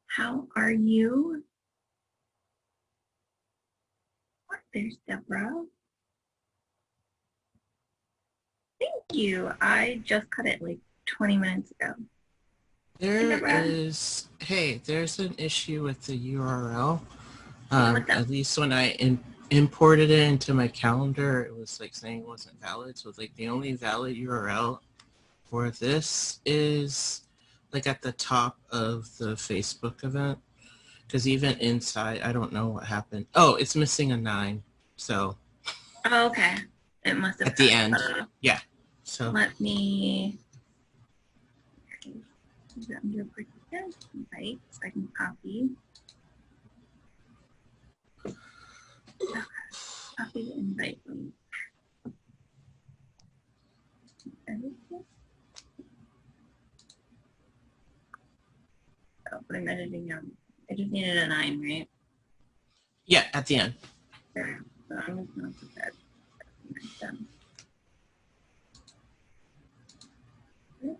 How are you? Oh, there's Deborah. Thank you. I just cut it like 20 minutes ago. There's an issue with the URL. What's up? At least when I imported it into my calendar, it was like saying it wasn't valid. So like the only valid URL for this is like at the top of the Facebook event. Because even inside, I don't know what happened. Oh, it's missing a 9. So Oh, okay. It must have at the cut end, off. yeah. So Let me use it under participants, invite, so I can copy. Okay. Copy the invite link. Oh, but I'm editing out. I just needed a 9, right? yeah, at the end. There. So I'm just going to put that. Done. And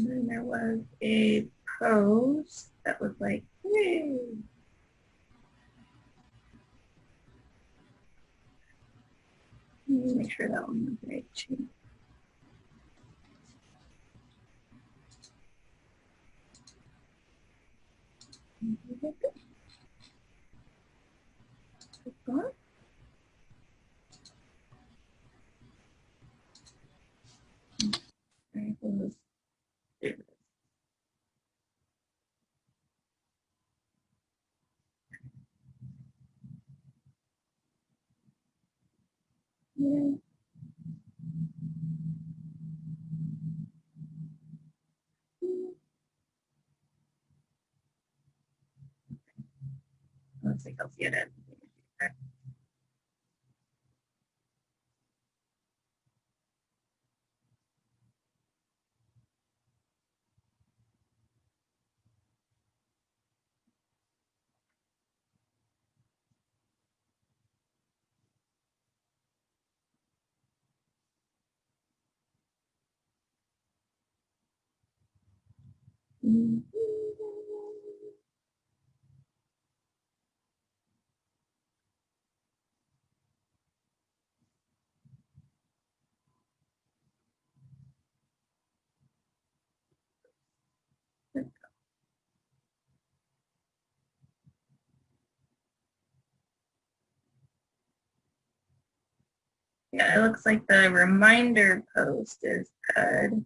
then there was a post that was like, hey. Let me make sure that one was right too. Yeah. Looks like I'll see it. Yeah, it looks like the reminder post is good.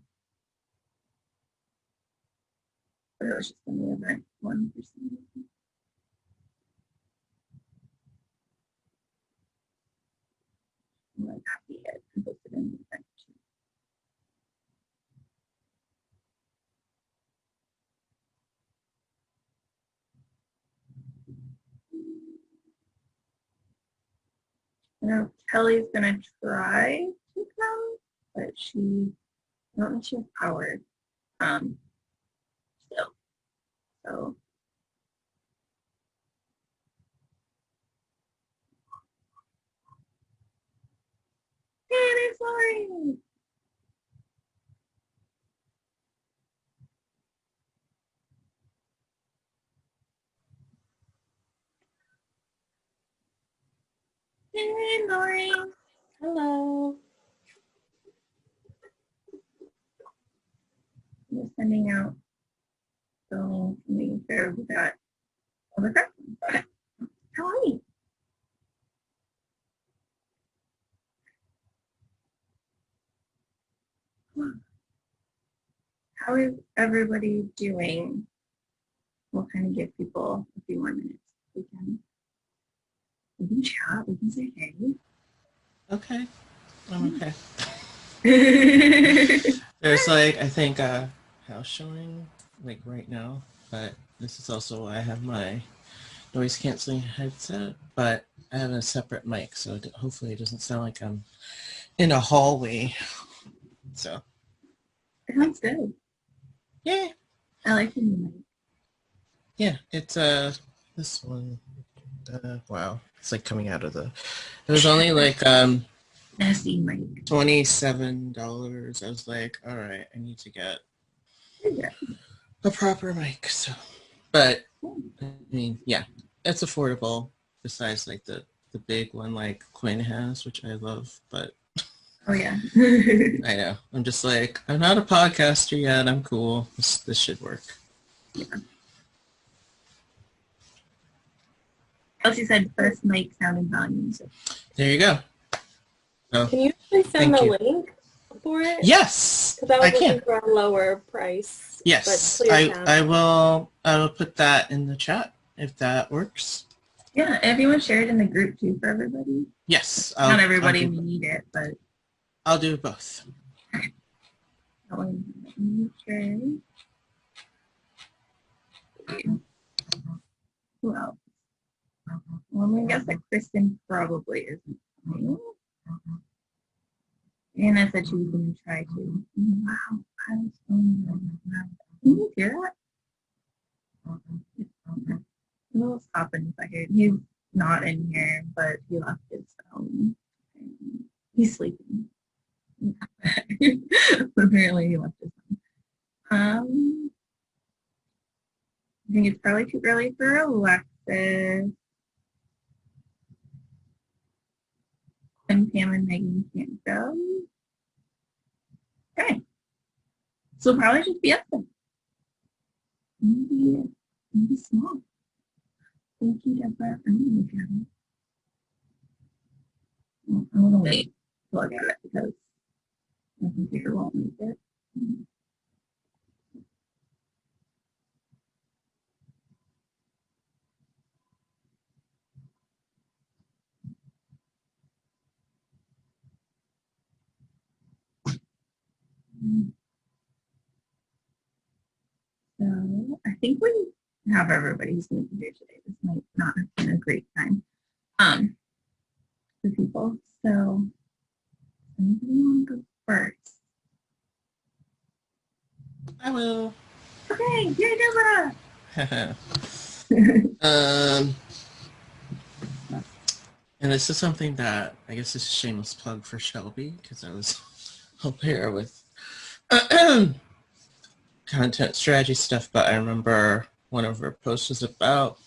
But it was just in the event 1%. I'm going to copy it and post it in the event. I know Kelly's gonna try to come, but I don't think she has power. Still. So hey, there's Lori. Hey, Lori. Hello. I'm just sending out the link to making sure we got all the questions. How are you? How is everybody doing? We'll kind of give people a few more minutes. We can chat. We can say hey. Okay, I'm okay. There's like, I think a house showing like right now, but this is also why I have my noise canceling headset, but I have a separate mic, so hopefully it doesn't sound like I'm in a hallway. So It sounds good. yeah, I like the new mic. yeah, it's this one. Wow, it's like coming out of the. It was only like Messy mic. $27. I was like, all right, I need to get a proper mic. So, but I mean, yeah, it's affordable. Besides, like the big one, like Quinn has, which I love. But Oh yeah. I know I'm just like I'm not a podcaster yet. I'm cool. This should work. Yeah. Elsie said first mic sound and volume. So. There you go. So, can you actually send the link for it? Yes, because I was looking can. for a lower price. Yes, but I will. I will put that in the chat if that works. Yeah, if you want to share it in the group too for everybody. Yes, not everybody may need it, but I'll do both. Okay. Who else? Well, I'm gonna guess that Kristen probably isn't coming. Anna said she was going to try to. Wow, I was going to. Can you hear that? We'll stop him if I hear it. He's not in here, but he left his phone. He's sleeping. Apparently, he left his phone. I think it's probably too early for Alexis. And Pam and Megan can't go. Okay. So probably just be up there. Maybe small. Thank you, Deborah. I'm going to look at it. Well, I'm going to wait to look at it because my computer won't make it. So I think we have everybody who's going to be here today. This might not have been a great time for people. So anybody want to go first? I will. Okay, yay, Deborah! And this is something that I guess is a shameless plug for Shelby because I was helping her with content strategy stuff, but I remember one of her posts was about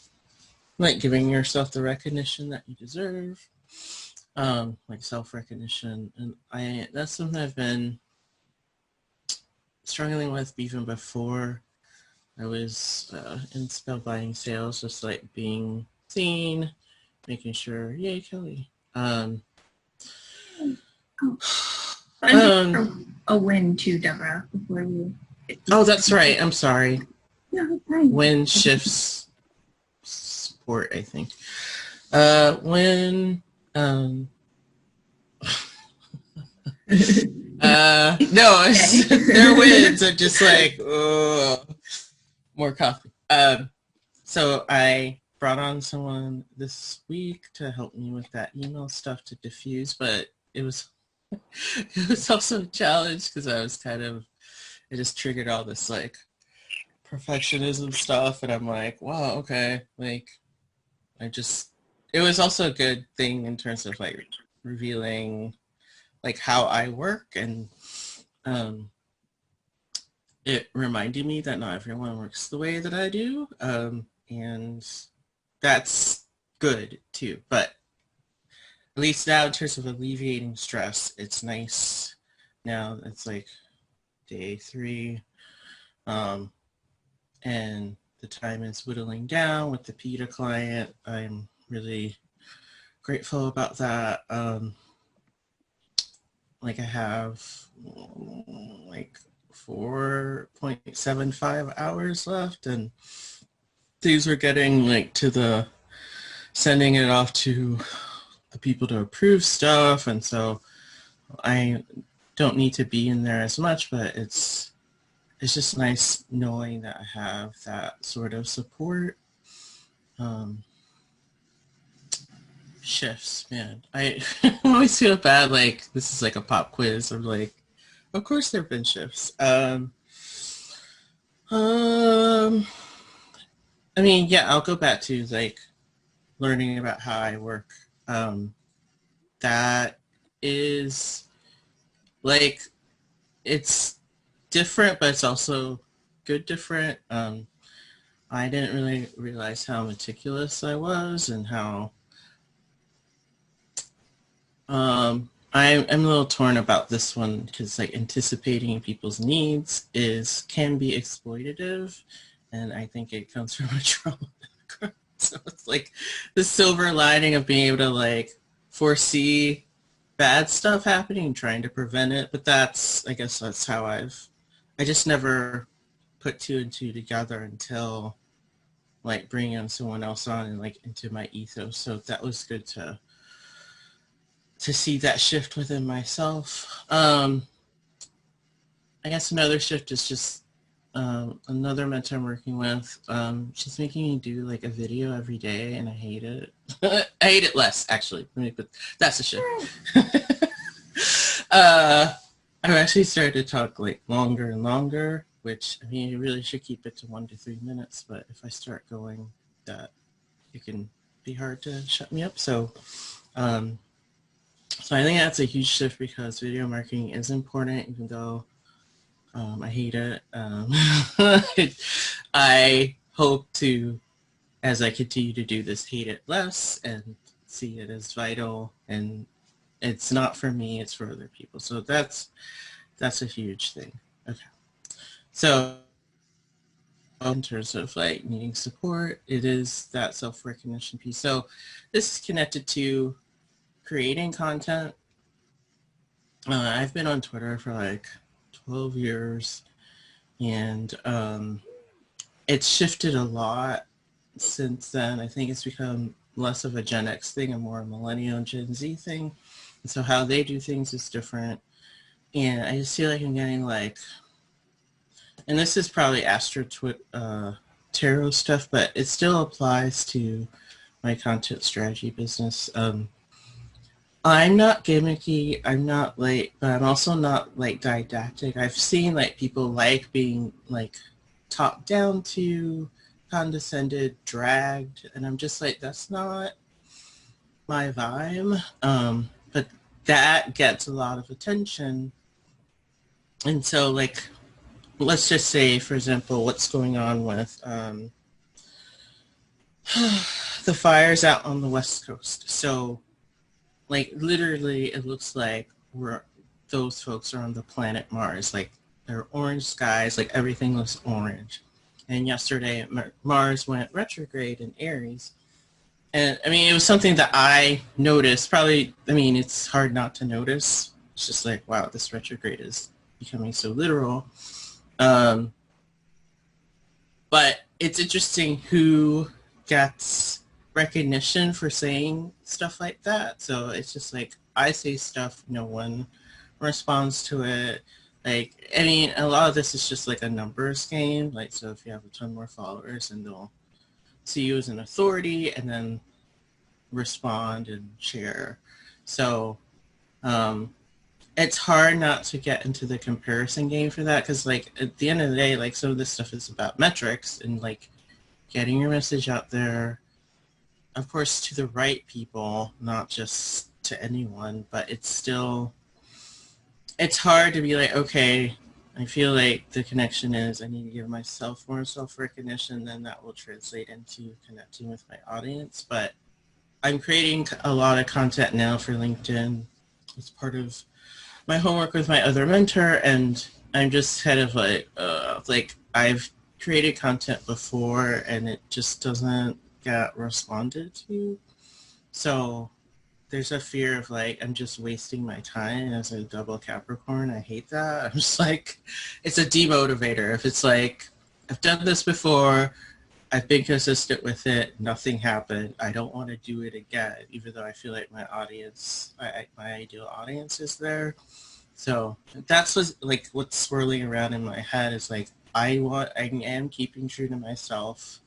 like giving yourself the recognition that you deserve, like self-recognition, and that's something I've been struggling with even before I was in spellbinding sales, just like being seen, making sure, yay, Kelly. A win too, Deborah, before we. Oh, that's right. I'm sorry. No, fine. When shifts support, I think. When no, they're wins. I'm just like, oh, more coffee. So I brought on someone this week to help me with that email stuff to diffuse, but it was also a challenge because I was it just triggered all this like perfectionism stuff, and I'm like, wow, okay, like it was also a good thing in terms of like revealing like how I work, and it reminded me that not everyone works the way that I do, and that's good too. But at least now in terms of alleviating stress, it's nice now. It's like day 3, and the time is whittling down with the PETA client. I'm really grateful about that. Like I have like 4.75 hours left, and these are getting like to the sending it off to the people to approve stuff, and so I don't need to be in there as much, but it's just nice knowing that I have that sort of support. Shifts, man. I always feel bad, like this is like a pop quiz. I'm like, of course there have been shifts. I mean, yeah, I'll go back to like learning about how I work. That is like, it's different, but it's also good different. I didn't really realize how meticulous I was and how I'm a little torn about this one because like anticipating people's needs can be exploitative, and I think it comes from a trauma background. So it's like the silver lining of being able to like foresee bad stuff happening and trying to prevent it. But I guess that's how I just never put two and two together until like bringing someone else on and like into my ethos. So that was good to see that shift within myself. I guess another shift is just another mentor I'm working with. She's making me do like a video every day, and I hate it. I hate it less, actually. But that's a shift. I've actually started to talk like longer and longer, which I mean, you really should keep it to 1 to 3 minutes. But if I start going, that it can be hard to shut me up. So I think that's a huge shift because video marketing is important, even though I hate it. I hope to, as I continue to do this, hate it less and see it as vital. And it's not for me, it's for other people. So that's a huge thing. Okay. So in terms of like needing support, it is that self-recognition piece. So this is connected to creating content. I've been on Twitter for like 12 years, and it's shifted a lot since then. I think it's become less of a Gen X thing and more a millennial and Gen Z thing. And so how they do things is different. And I just feel like I'm getting like, and this is probably tarot stuff, but it still applies to my content strategy business. I'm not gimmicky, I'm not like, but I'm also not like didactic. I've seen like people like being like talked down to, condescended, dragged, and I'm just like, that's not my vibe. But that gets a lot of attention. And so like, let's just say, for example, what's going on with the fires out on the West Coast. So like literally it looks like those folks are on the planet Mars. Like they're orange skies, like everything looks orange. And yesterday Mars went retrograde in Aries. And I mean, it was something that I noticed. Probably, I mean, it's hard not to notice. It's just like, wow, this retrograde is becoming so literal. But it's interesting who gets recognition for saying stuff like that. So it's just like, I say stuff, no one responds to it. Like, I mean, a lot of this is just like a numbers game. Like, so if you have a ton more followers, and they'll see you as an authority and then respond and share. So it's hard not to get into the comparison game for that, because like at the end of the day, like some of this stuff is about metrics and like getting your message out there, of course, to the right people, not just to anyone. But it's hard to be like, okay, I feel like the connection is I need to give myself more self-recognition, then that will translate into connecting with my audience. But I'm creating a lot of content now for LinkedIn as part of my homework with my other mentor, and I'm just kind of like I've created content before and it just doesn't get responded to. So there's a fear of like, I'm just wasting my time as a double Capricorn. I hate that. I'm just like, it's a demotivator. If it's like, I've done this before, I've been consistent with it, nothing happened, I don't want to do it again, even though I feel like my audience, my ideal audience is there. So that's what's swirling around in my head is like, I am keeping true to myself,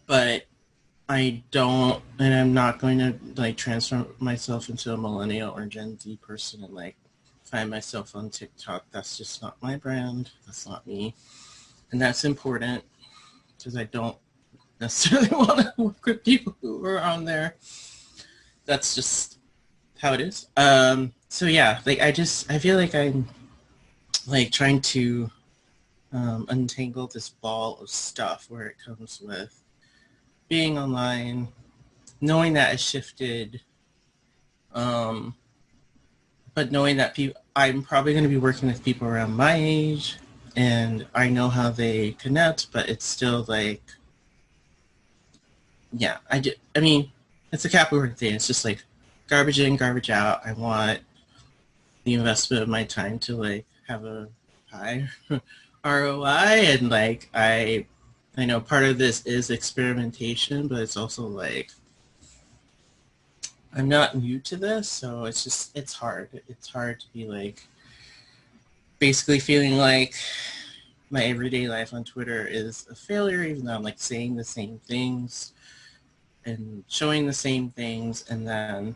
but I don't, and I'm not going to like transform myself into a millennial or Gen Z person and like find myself on TikTok. That's just not my brand. That's not me. And that's important because I don't necessarily want to work with people who are on there. That's just how it is. So yeah, like I feel like I'm like trying to untangle this ball of stuff where it comes with being online, knowing that it shifted, um, but knowing that I'm probably going to be working with people around my age, and I know how they connect, but it's still like, yeah, I mean, it's a Capricorn thing. It's just like garbage in, garbage out. I want the investment of my time to like have a high ROI, and like I know part of this is experimentation, but it's also like I'm not new to this, so it's hard. It's hard to be like basically feeling like my everyday life on Twitter is a failure, even though I'm like saying the same things and showing the same things, and then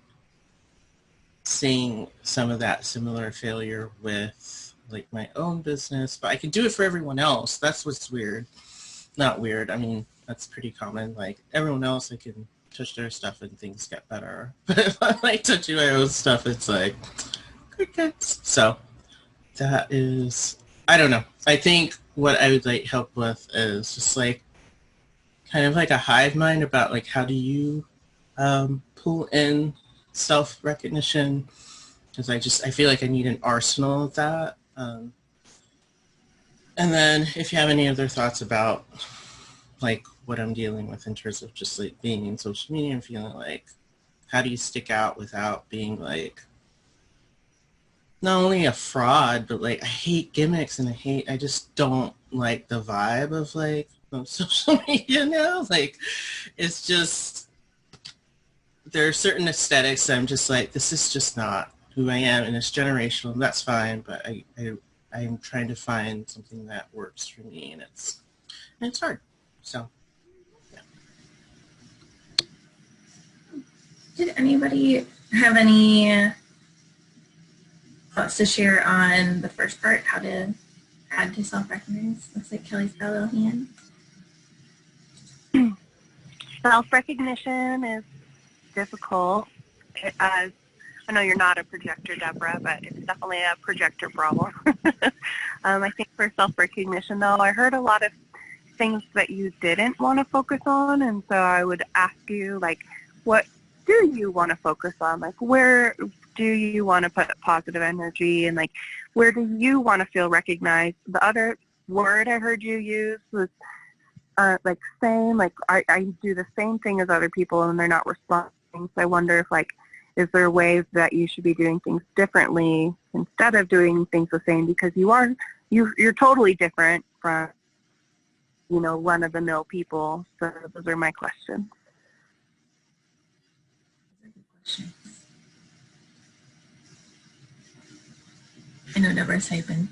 seeing some of that similar failure with like my own business. But I can do it for everyone else. That's what's weird. Not weird. I mean, that's pretty common. Like everyone else, I can touch their stuff and things get better. But if I like touching my own stuff, it's like crickets. So that is, I don't know. I think what I would like help with is just like kind of like a hive mind about like how do you pull in self-recognition, because I feel like I need an arsenal of that. And then if you have any other thoughts about like what I'm dealing with in terms of just like being in social media and feeling like how do you stick out without being like not only a fraud, but like I hate gimmicks and I just don't like the vibe of like social media now. Like it's just there are certain aesthetics that I'm just like, this is just not who I am, and it's generational, and that's fine, but I'm trying to find something that works for me, and it's hard. So yeah. Did anybody have any thoughts to share on the first part, how to add to self-recognize? Looks like Kelly's got a little hand. Self-recognition is difficult. I know you're not a projector, Deborah, but it's definitely a projector problem. I think for self-recognition, though, I heard a lot of things that you didn't want to focus on, and so I would ask you, like, what do you want to focus on? Like, where do you want to put positive energy, and, like, where do you want to feel recognized? The other word I heard you use was like same, like I do the same thing as other people and they're not responding. So I wonder if like, is there ways that you should be doing things differently instead of doing things the same, because you're totally different from, you know, run-of-the-mill people. So those are my questions. I know Deborah's typing.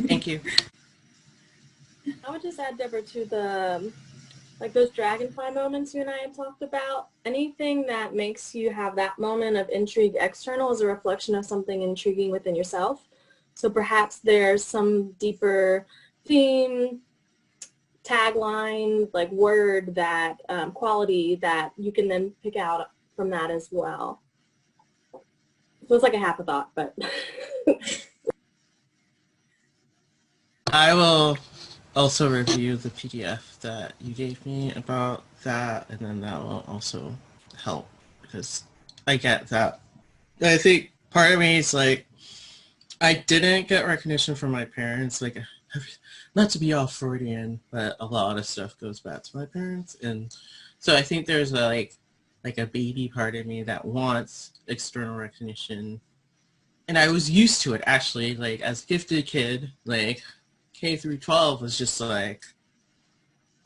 Thank you. I would just add, Deborah, to the, like those dragonfly moments you and I had talked about. Anything that makes you have that moment of intrigue external is a reflection of something intriguing within yourself. So perhaps there's some deeper theme, tagline, like word, that quality that you can then pick out from that as well. So it's like a half a thought, but. I will also review the PDF that you gave me about that, and then that will also help, because I get that. I think part of me is like, I didn't get recognition from my parents, like, not to be all Freudian, but a lot of stuff goes back to my parents, and so I think there's a like a baby part of me that wants external recognition, and I was used to it actually, like as a gifted kid, like K through 12 was just like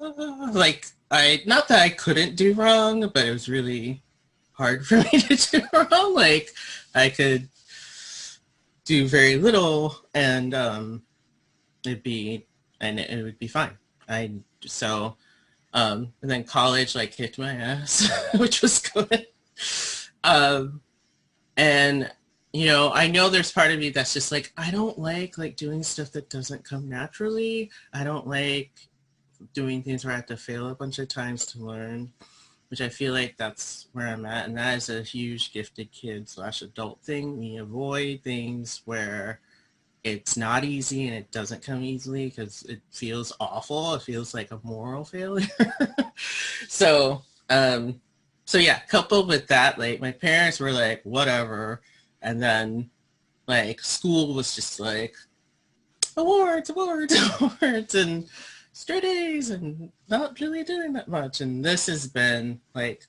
not that I couldn't do wrong, but it was really hard for me to do wrong. Like I could do very little, and it would be fine. And then college like kicked my ass, which was good. And you know, I know there's part of me that's just like, I don't like doing stuff that doesn't come naturally. I don't like doing things where I have to fail a bunch of times to learn. which I feel like that's where I'm at. And that is a huge gifted kid / adult thing. We avoid things where it's not easy and it doesn't come easily because it feels awful. It feels like a moral failure. So, so yeah, coupled with that, like my parents were like, whatever. And then like school was just like awards, awards, and straight A's and not really doing that much. And this has been like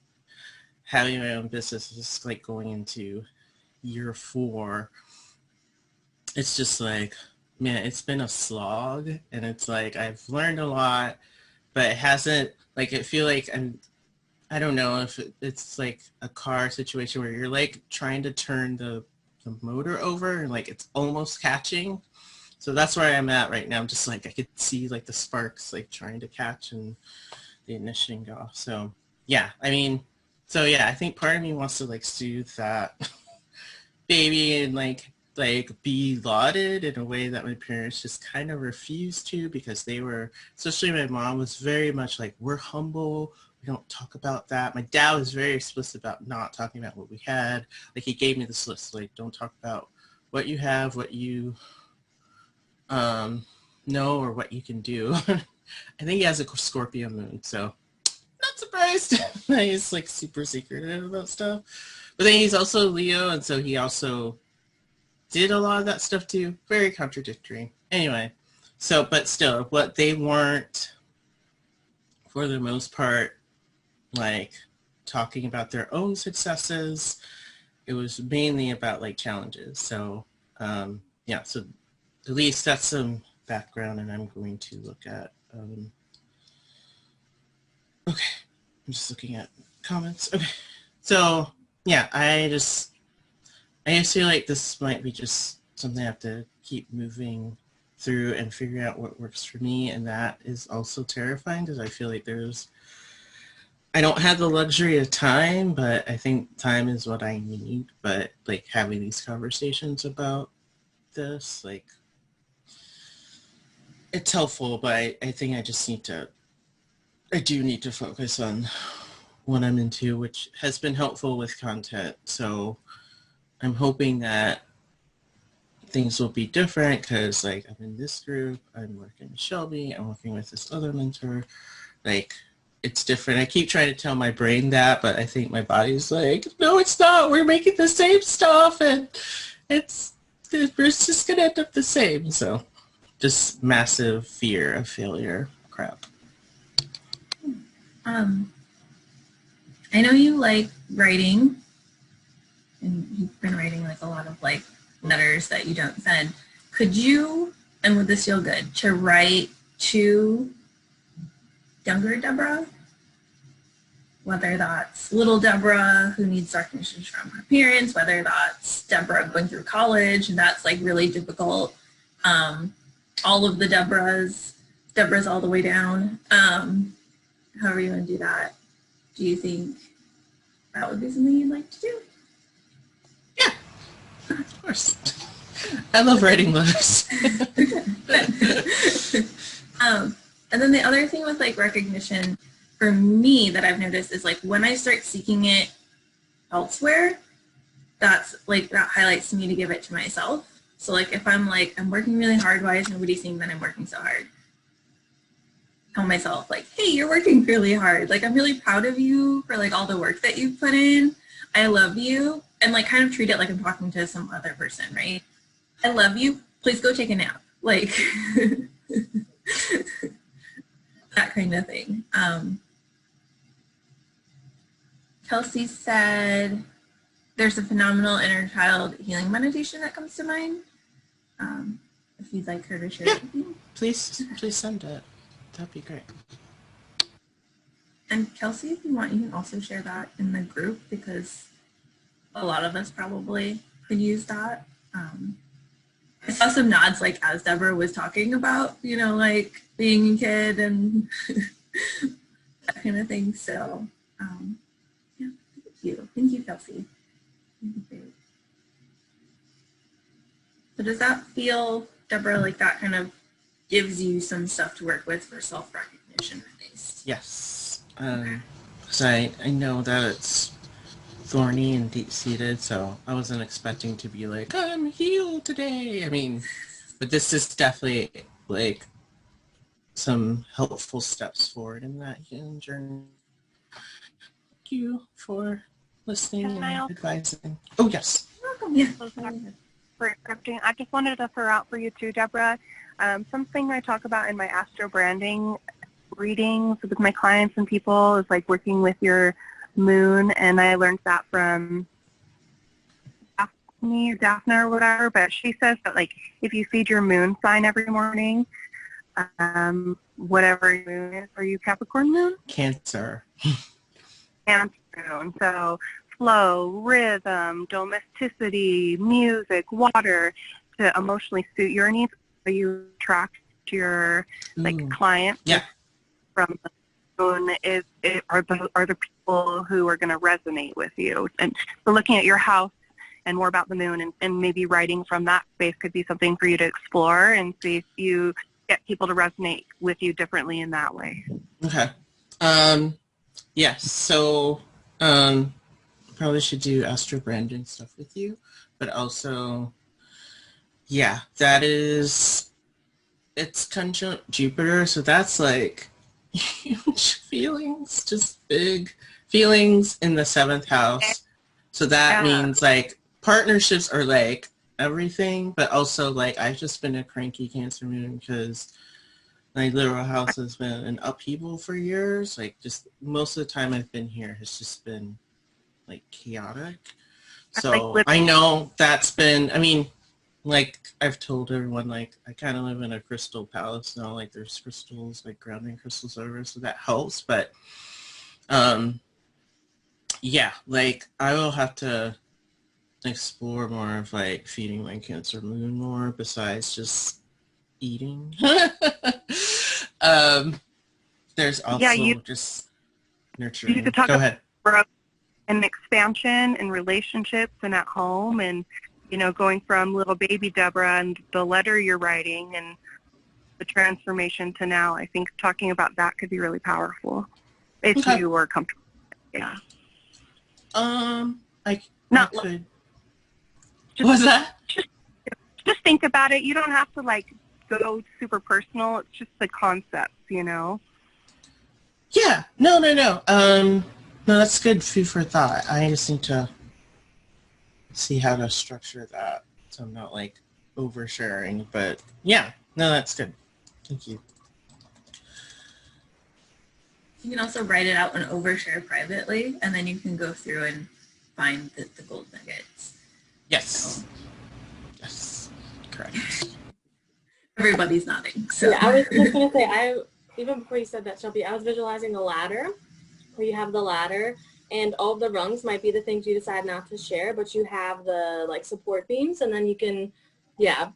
having my own business is like going into year 4. It's just like, man, it's been a slog, and it's like I've learned a lot, but it hasn't, like, I feel like I don't know if it's like a car situation where you're like trying to turn the motor over and like it's almost catching. So that's where I'm at right now. I'm just like, I could see like the sparks like trying to catch and the ignition go off. So yeah, I mean, so yeah, I think part of me wants to like soothe that baby and like be lauded in a way that my parents just kind of refused to, because they were, especially my mom was very much like, we're humble, we don't talk about that. My dad was very explicit about not talking about what we had. Like he gave me this list, like, don't talk about what you have, what you know, or what you can do. I think he has a Scorpio moon, so not surprised. He's like super secretive about stuff. But then he's also Leo, and so he also did a lot of that stuff too. Very contradictory. Anyway, so, but still, what they weren't, for the most part, like talking about their own successes. It was mainly about like challenges. So yeah, so at least that's some background, and I'm going to look at, okay, I'm just looking at comments. Okay, so yeah, I just feel like this might be just something I have to keep moving through and figure out what works for me, and that is also terrifying because I feel like I don't have the luxury of time, but I think time is what I need. But like having these conversations about this, like, it's helpful, but I think I do need to focus on what I'm into, which has been helpful with content. So I'm hoping that things will be different because like I'm in this group, I'm working with Shelby, I'm working with this other mentor, like it's different. I keep trying to tell my brain that, but I think my body's like, no, it's not. We're making the same stuff and we're just gonna end up the same. So just massive fear of failure crap. I know you like writing, and you've been writing like a lot of like letters that you don't send. Could you, and would this feel good, to write to younger Deborah? Whether that's little Deborah who needs recognition from her parents, whether that's Deborah going through college, and that's like really difficult. All of the Deborahs all the way down. However you want to do that. Do you think that would be something you'd like to do? Yeah, of course. I love writing letters. And then the other thing with like recognition for me that I've noticed is like when I start seeking it elsewhere, that's like, that highlights me to give it to myself. So like if I'm like, I'm working really hard, why is nobody seeing that I'm working so hard? Tell myself like, hey, you're working really hard. Like I'm really proud of you for like all the work that you've put in. I love you. And like kind of treat it like I'm talking to some other person, right? I love you. Please go take a nap. Like that kind of thing. Kelsey said, there's a phenomenal inner child healing meditation that comes to mind. If you'd like her to share it with you. Please send it. That'd be great. And Kelsey, if you want, you can also share that in the group because a lot of us probably could use that. I saw some nods like as Deborah was talking about, you know, like being a kid and that kind of thing. So yeah, thank you. Thank you, Kelsey. So does that feel, Deborah, like that kind of gives you some stuff to work with for self-recognition at least? Yes. Okay. because I know that it's thorny and deep-seated, so I wasn't expecting to be like, I'm healed today. I mean, but this is definitely like some helpful steps forward in that healing journey. Thank you for listening Can I and also advising. Oh, yes. Welcome. Yeah. for interrupting? I just wanted to throw out for you too, Deborah. Something I talk about in my astro branding readings with my clients and people is like working with your moon, and I learned that from Daphne or Daphne or whatever, but she says that like if you feed your moon sign every morning, whatever your moon is, are you Capricorn moon? Cancer. Cancer moon. So flow, rhythm, domesticity, music, water to emotionally suit your needs. So you attract your like Ooh. client Yeah. from the moon are the people who are going to resonate with you. And so looking at your house and more about the moon and maybe writing from that space could be something for you to explore and see if you get people to resonate with you differently in that way. Okay. Yes. So probably should do astro branding stuff with you, but also, yeah, that is, it's conjunct Jupiter, so that's like huge feelings, just big feelings in the 7th house. So that means like partnerships are like everything, but also like I've just been a cranky Cancer moon because my literal house has been an upheaval for years. Like just most of the time I've been here has just been like chaotic. So I know that's been, I mean, like I've told everyone, like I kind of live in a crystal palace now, like there's crystals, like grounding crystals over, so that helps. But yeah, like I will have to explore more of like feeding my Cancer moon more besides just eating. There's also just nurturing. You could talk Go ahead. about and expansion in relationships and at home, and you know, going from little baby Deborah and the letter you're writing and the transformation to now. I think talking about that could be really powerful if you were comfortable. Yeah. I Not could. just, What's that? Just think about it. You don't have to like go super personal. It's just the concepts, you know. Yeah. No. No, that's good food for thought. I just need to see how to structure that so I'm not like oversharing. But yeah, no, that's good. Thank you. You can also write it out and overshare privately, and then you can go through and find the gold nuggets. Yes. So. Yes. Correct. Everybody's nodding. So yeah, I was just going to say, even before you said that, Shelby, I was visualizing a ladder where you have the ladder and all of the rungs might be the things you decide not to share, but you have the like support beams, and then you can,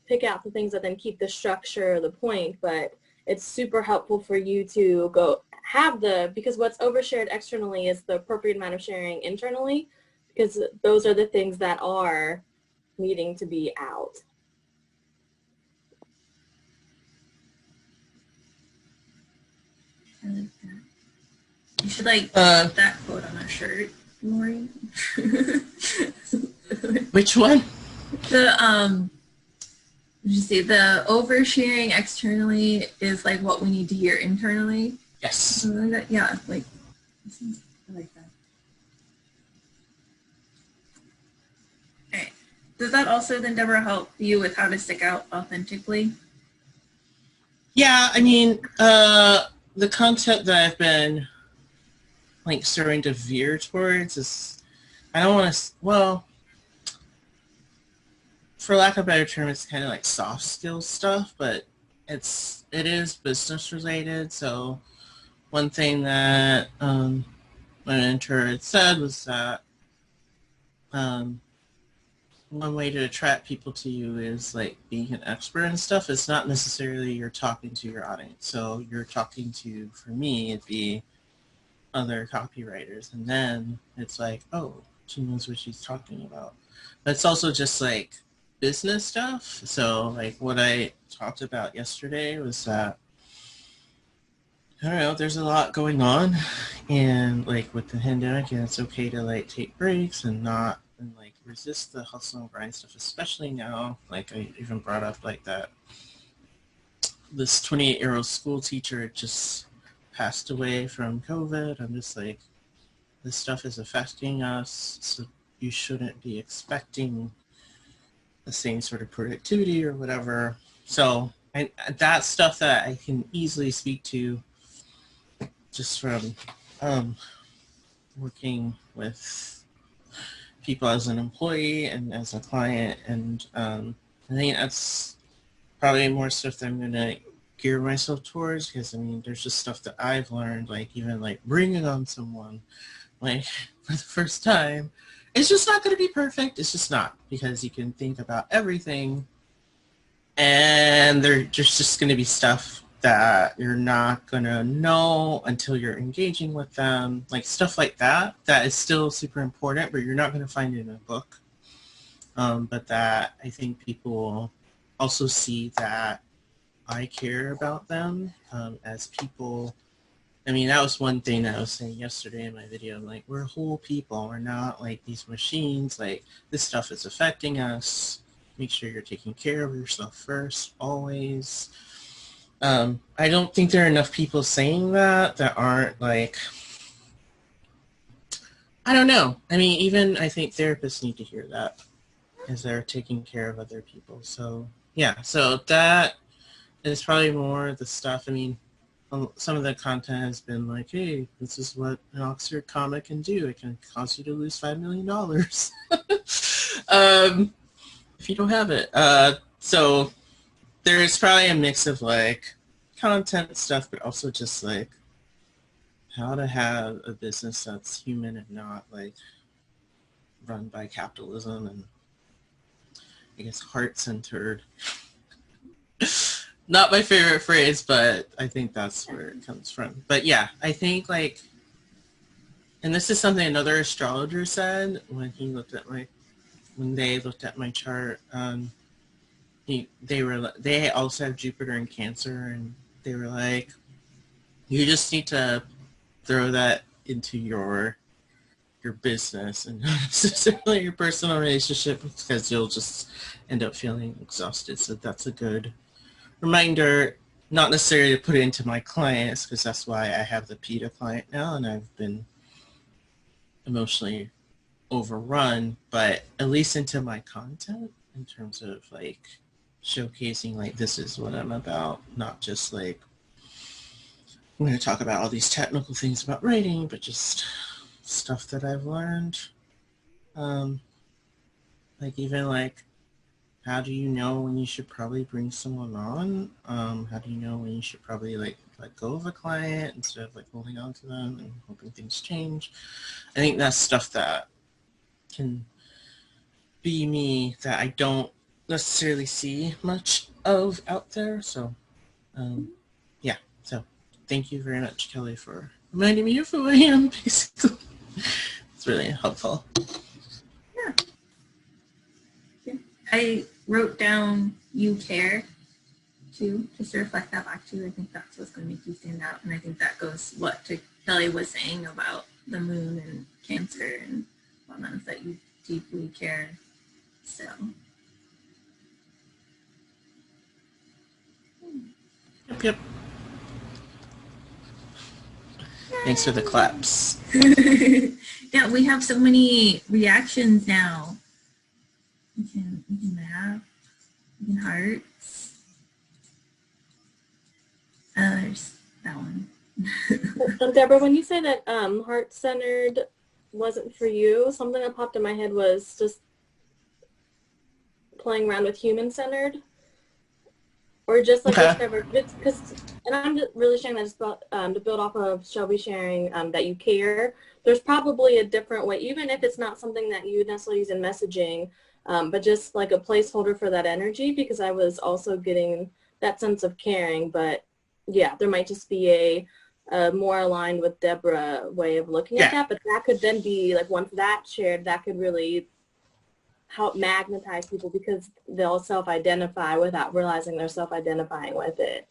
pick out the things that then keep the structure or the point. But it's super helpful for you to go have because what's overshared externally is the appropriate amount of sharing internally, because those are the things that are needing to be out. I like that. You should like put that quote on a shirt, Maureen. Which one? Did you say the oversharing externally is like what we need to hear internally? Yes. Yeah, like I like that. All right. Does that also then, Deborah, help you with how to stick out authentically? Yeah, I mean, the concept that I've been like starting to veer towards is, I don't want to, well, for lack of a better term, it's kind of like soft skill stuff, but it is business related. So one thing that my mentor had said was that one way to attract people to you is like being an expert and stuff. It's not necessarily you're talking to your audience. So you're talking to, for me, it'd be other copywriters, and then it's like, oh, she knows what she's talking about. But it's also just like business stuff. So like what I talked about yesterday was that, I don't know, there's a lot going on And like with the pandemic, and it's okay to like take breaks and not and like resist the hustle and grind stuff, especially now. Like I even brought up like that this 28-year-old school teacher just passed away from COVID. I'm just like, this stuff is affecting us, so you shouldn't be expecting the same sort of productivity or whatever. So and that's stuff that I can easily speak to just from working with people as an employee and as a client. And I think that's probably more stuff that I'm going to gear myself towards, because I mean, there's just stuff that I've learned, like even like bringing on someone like for the first time. It's just not going to be perfect. It's just not, because you can think about everything and there's just going to be stuff that you're not going to know until you're engaging with them, like stuff like that, that is still super important, but you're not going to find it in a book. But that I think people also see that I care about them as people. I mean, that was one thing that I was saying yesterday in my video. I'm like, we're whole people. We're not like these machines. Like, this stuff is affecting us. Make sure you're taking care of yourself first, always. I don't think there are enough people saying that aren't like, I don't know. I mean, even I think therapists need to hear that as they're taking care of other people. So, yeah. So that is probably more the stuff. I mean, some of the content has been like, hey, this is what an Oxford comic can do. It can cause you to lose $5 million if you don't have it. So there's probably a mix of like content stuff, but also just like how to have a business that's human and not like run by capitalism and I guess heart-centered. Not my favorite phrase, but I think that's where it comes from. But yeah, I think like, and this is something another astrologer said when he looked at when they looked at my chart. They also have Jupiter in Cancer, and they were like, you just need to throw that into your business and not necessarily your personal relationship, because you'll just end up feeling exhausted. So that's a good reminder, not necessarily to put it into my clients, because that's why I have the PETA client now and I've been emotionally overrun, but at least into my content in terms of like showcasing like this is what I'm about, not just like I'm going to talk about all these technical things about writing, but just stuff that I've learned. Like even like, how do you know when you should probably bring someone on? How do you know when you should probably like let go of a client instead of like holding on to them and hoping things change? I think that's stuff that can be me that I don't necessarily see much of out there. So yeah, so thank you very much, Kelly, for reminding me of who I am, basically. It's really helpful. Yeah. I wrote down you care too, just to reflect that back to you. I think that's what's going to make you stand out. And I think that goes what to Kelly was saying about the moon and Cancer and whatnot, is that you deeply care. So Yep. Thanks for the claps. yeah, we have so many reactions now. We can laugh, we can hearts. There's that one. Deborah, when you say that heart-centered wasn't for you, something that popped in my head was just playing around with human-centered, or just like whichever. Because, and I'm just really sharing that just about, to build off of Shelby sharing that you care. There's probably a different way, even if it's not something that you necessarily use in messaging, but just like a placeholder for that energy, because I was also getting that sense of caring. But yeah, there might just be a more aligned with Deborah way of looking at that, but that could then be like, once that's shared, that could really help magnetize people, because they'll self-identify without realizing they're self-identifying with it.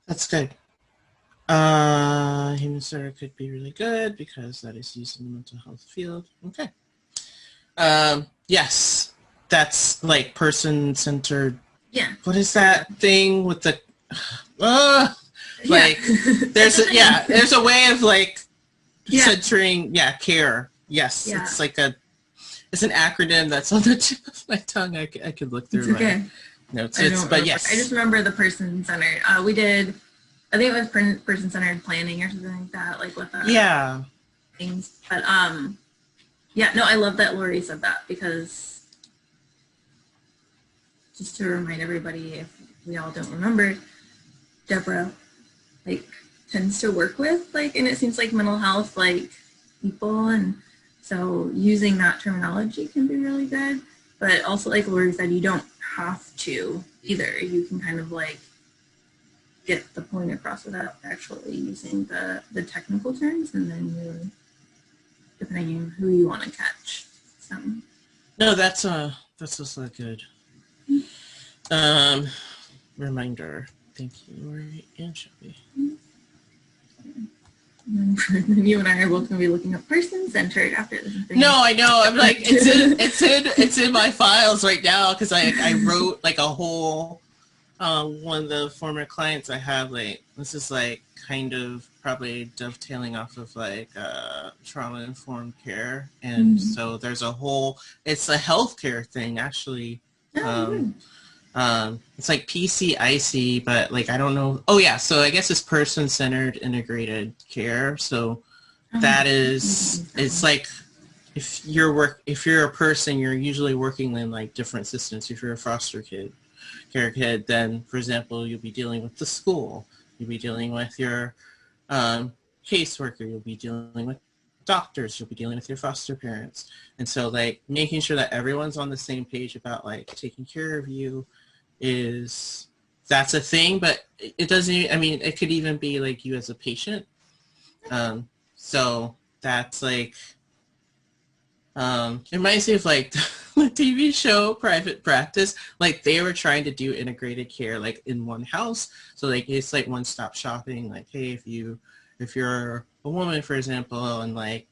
That's good. Human centered could be really good because that is used in the mental health field. Okay. Yes, that's like person-centered. Yeah. What is that thing with the? Like there's there's a way of like centering care. Yes, it's like it's an acronym that's on the tip of my tongue. I could look through my notes. Yes, I just remember the person-centered. We did. I think it was person-centered planning or something like that, like with things. But no, I love that Lori said that, because just to remind everybody, if we all don't remember, Deborah like tends to work with and it seems like mental health people, and so using that terminology can be really good. But also, like Lori said, you don't have to either. You can kind of get the point across without actually using the technical terms, and then you, depending on who you want to catch. So. No, that's also a good reminder. Thank you, Lori and Shelby. You and I are both going to be looking up person-centered after this thing. No, I know. I'm like, it's in my files right now, because I wrote like a whole one of the former clients I have, this is kind of probably dovetailing off of trauma-informed care, and so there's a whole, it's a healthcare thing actually. It's like PCIC, but I don't know. Oh yeah, so I guess it's person-centered integrated care. So that is, it's like if you're a person, you're usually working in different systems. If you're a foster care kid, then for example, you'll be dealing with the school, you'll be dealing with your caseworker, you'll be dealing with doctors, you'll be dealing with your foster parents, and so making sure that everyone's on the same page about taking care of you that's a thing. But it doesn't even, I mean, it could even be you as a patient. So that's it reminds me of the TV show Private Practice. They were trying to do integrated care in one house. So it's one-stop shopping. Hey, if you're a woman, for example, and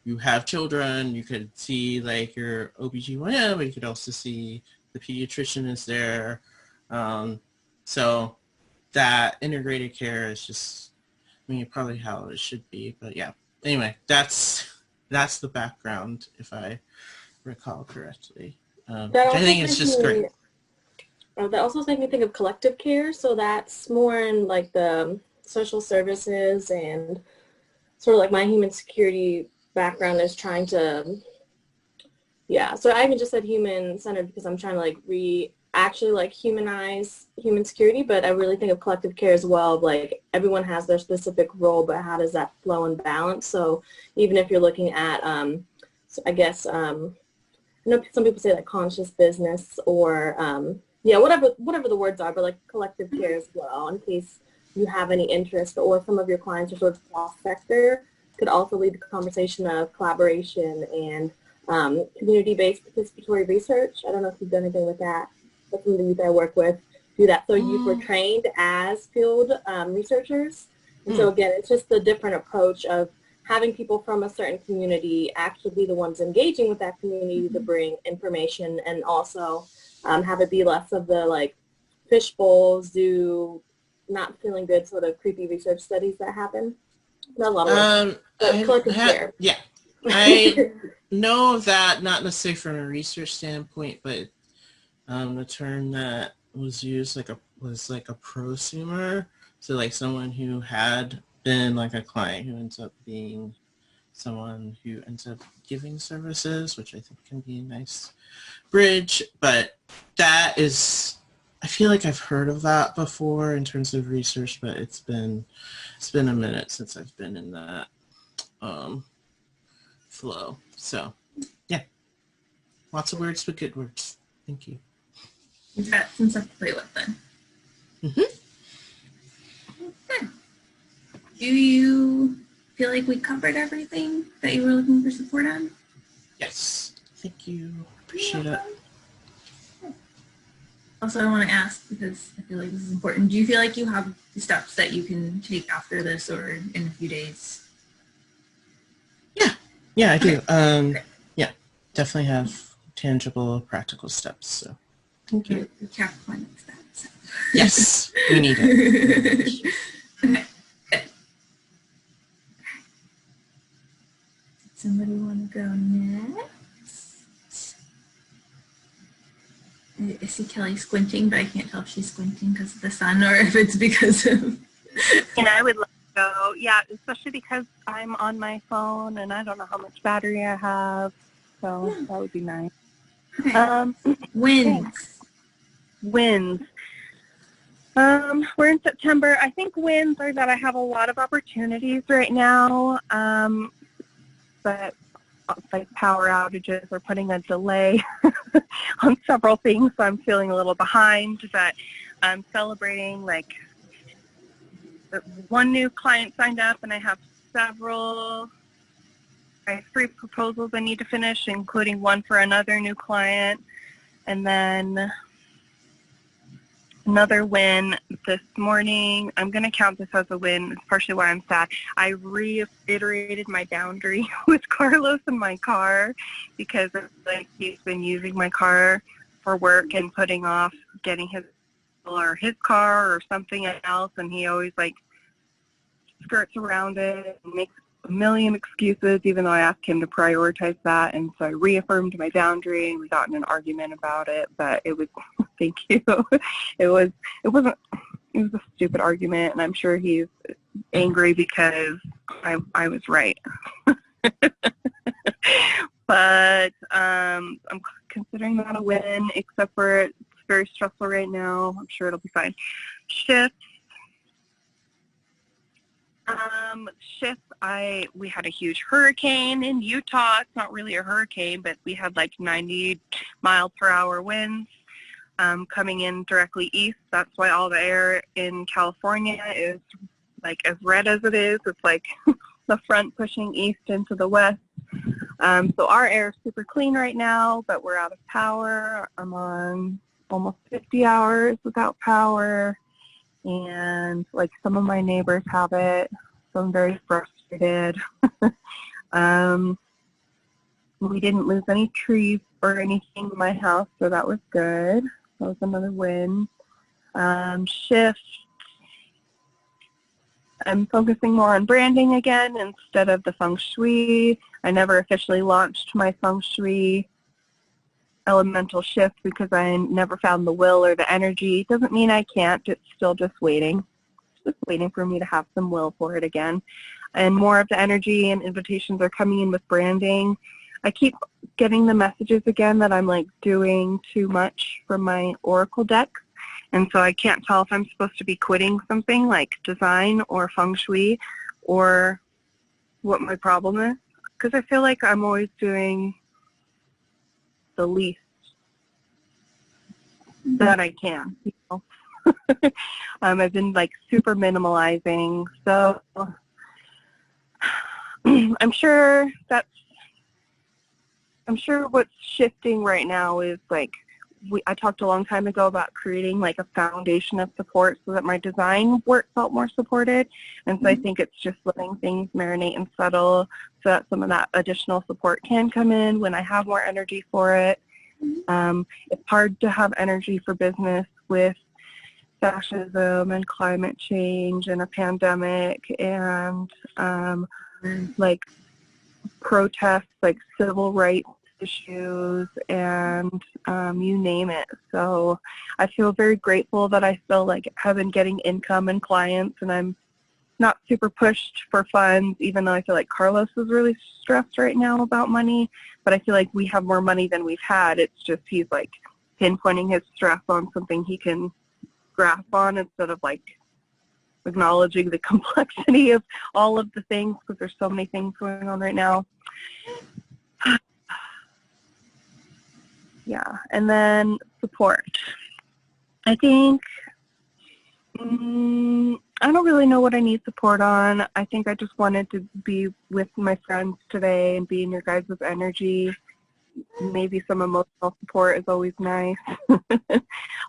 you have children, you could see your OBGYN, but you could also see the pediatrician is there. So that integrated care is just, I mean, probably how it should be. But yeah, anyway, that's the background, if I recall correctly. I think it's just great. That also makes me think of collective care. So that's more in the social services, and sort of my human security background is trying to, so I even just said human-centered because I'm trying to actually humanize human security, but I really think of collective care as well. Everyone has their specific role, but how does that flow and balance? So even if you're looking at, I guess, I know some people say conscious business, or whatever the words are, but collective care as well, in case you have any interest, or some of your clients are sort of cross-sector, could also lead to conversation of collaboration and community-based participatory research. I don't know if you've done anything with that. But some of the youth I work with do that. So youth were trained as field researchers. And so again, it's just the different approach of having people from a certain community actually be the ones engaging with that community to bring information, and also have it be less of the fishbowl zoo, not feeling good sort of creepy research studies that happen. Not a lot of work, but collective care. Yeah, I know of that, not necessarily from a research standpoint, but the term that was used was a prosumer. So someone who had been a client who ends up being someone who ends up giving services, which I think can be a nice bridge. But that is, I feel like I've heard of that before in terms of research, but it's been a minute since I've been in that flow. So yeah, lots of words, but good words. Thank you. You've got some stuff to play with then. Good. Do you feel like we covered everything that you were looking for support on? Yes. Thank you. Appreciate it. Also, I want to ask, because I feel like this is important, do you feel like you have the steps that you can take after this or in a few days? Yeah, I do. Okay. Yeah, definitely have tangible, practical steps. So thank you. The Capricorn likes that. So. Yes, we need it. Okay. Good. Somebody want to go next? I see Kelly squinting, but I can't tell if she's squinting because of the sun or if it's because of... And I would love to go, yeah, especially because I'm on my phone and I don't know how much battery I have, so that would be nice. Okay. Wins. Wins. We're in September. I think wins are that I have a lot of opportunities right now, but like power outages are putting a delay on several things, so I'm feeling a little behind, but I'm celebrating like one new client signed up, and I have I have 3 proposals I need to finish, including one for another new client, and then another win this morning. I'm going to count this as a win. It's partially why I'm sad. I reiterated my boundary with Carlos in my car because like he's been using my car for work and putting off getting his car or something else, and he always like skirts around it and makes a million excuses, even though I asked him to prioritize that. And so I reaffirmed my boundary, and we got in an argument about it. But it was, thank you. It was a stupid argument, and I'm sure he's angry because I was right. But I'm considering that a win, except for it's very stressful right now. I'm sure it'll be fine. Shifts. We had a huge hurricane in Utah. It's not really a hurricane, but we had like 90 mile per hour winds coming in directly east. That's why all the air in California is like as red as it is. It's like the front pushing east into the west. So our air is super clean right now, but we're out of power. I'm on almost 50 hours without power. And like some of my neighbors have it, so I'm very frustrated. We didn't lose any trees or anything in my house, so that was good. That was another win. Shift. I'm focusing more on branding again instead of the feng shui. I never officially launched my feng shui elemental shift because I never found the will or the energy. It doesn't mean I can't. It's still just waiting. It's just waiting for me to have some will for it again. And more of the energy and invitations are coming in with branding. I keep getting the messages again that I'm like doing too much for my oracle deck. And so I can't tell if I'm supposed to be quitting something like design or feng shui or what my problem is. Because I feel like I'm always doing the least that I can, you know. I've been like super minimalizing, so I'm sure what's shifting right now is like I talked a long time ago about creating like a foundation of support so that my design work felt more supported, and so I think it's just letting things marinate and settle so that some of that additional support can come in when I have more energy for it. It's hard to have energy for business with fascism and climate change and a pandemic and like protests, like civil rights issues, and you name it. So I feel very grateful that I still like have been getting income and clients, and I'm not super pushed for funds, even though I feel like Carlos is really stressed right now about money. But I feel like we have more money than we've had. It's just he's like pinpointing his stress on something he can grasp on instead of like acknowledging the complexity of all of the things, because there's so many things going on right now. Yeah, and then support. I think I don't really know what I need support on. I think I just wanted to be with my friends today and be in your guys' energy maybe some emotional support is always nice.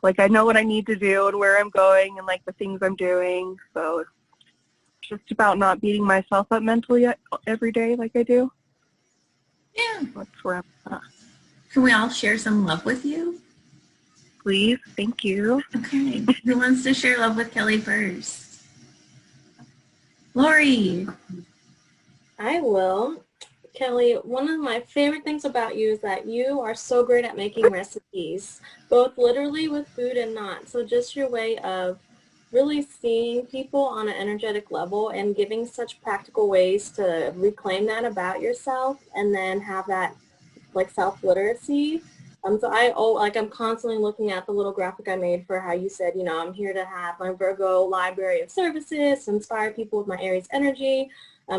Like I know what I need to do and where I'm going and like the things I'm doing. So it's just about not beating myself up mentally every day like I do. Yeah. That's where I'm at. Can we all share some love with you? Please, thank you. Okay. Who wants to share love with Kelly first? Lori. I will. Kelly, one of my favorite things about you is that you are so great at making recipes, both literally with food and not. So just your way of really seeing people on an energetic level and giving such practical ways to reclaim that about yourself and then have that like self-literacy. I'm constantly looking at the little graphic I made for how you said, I'm here to have my Virgo library of services, inspire people with my Aries energy.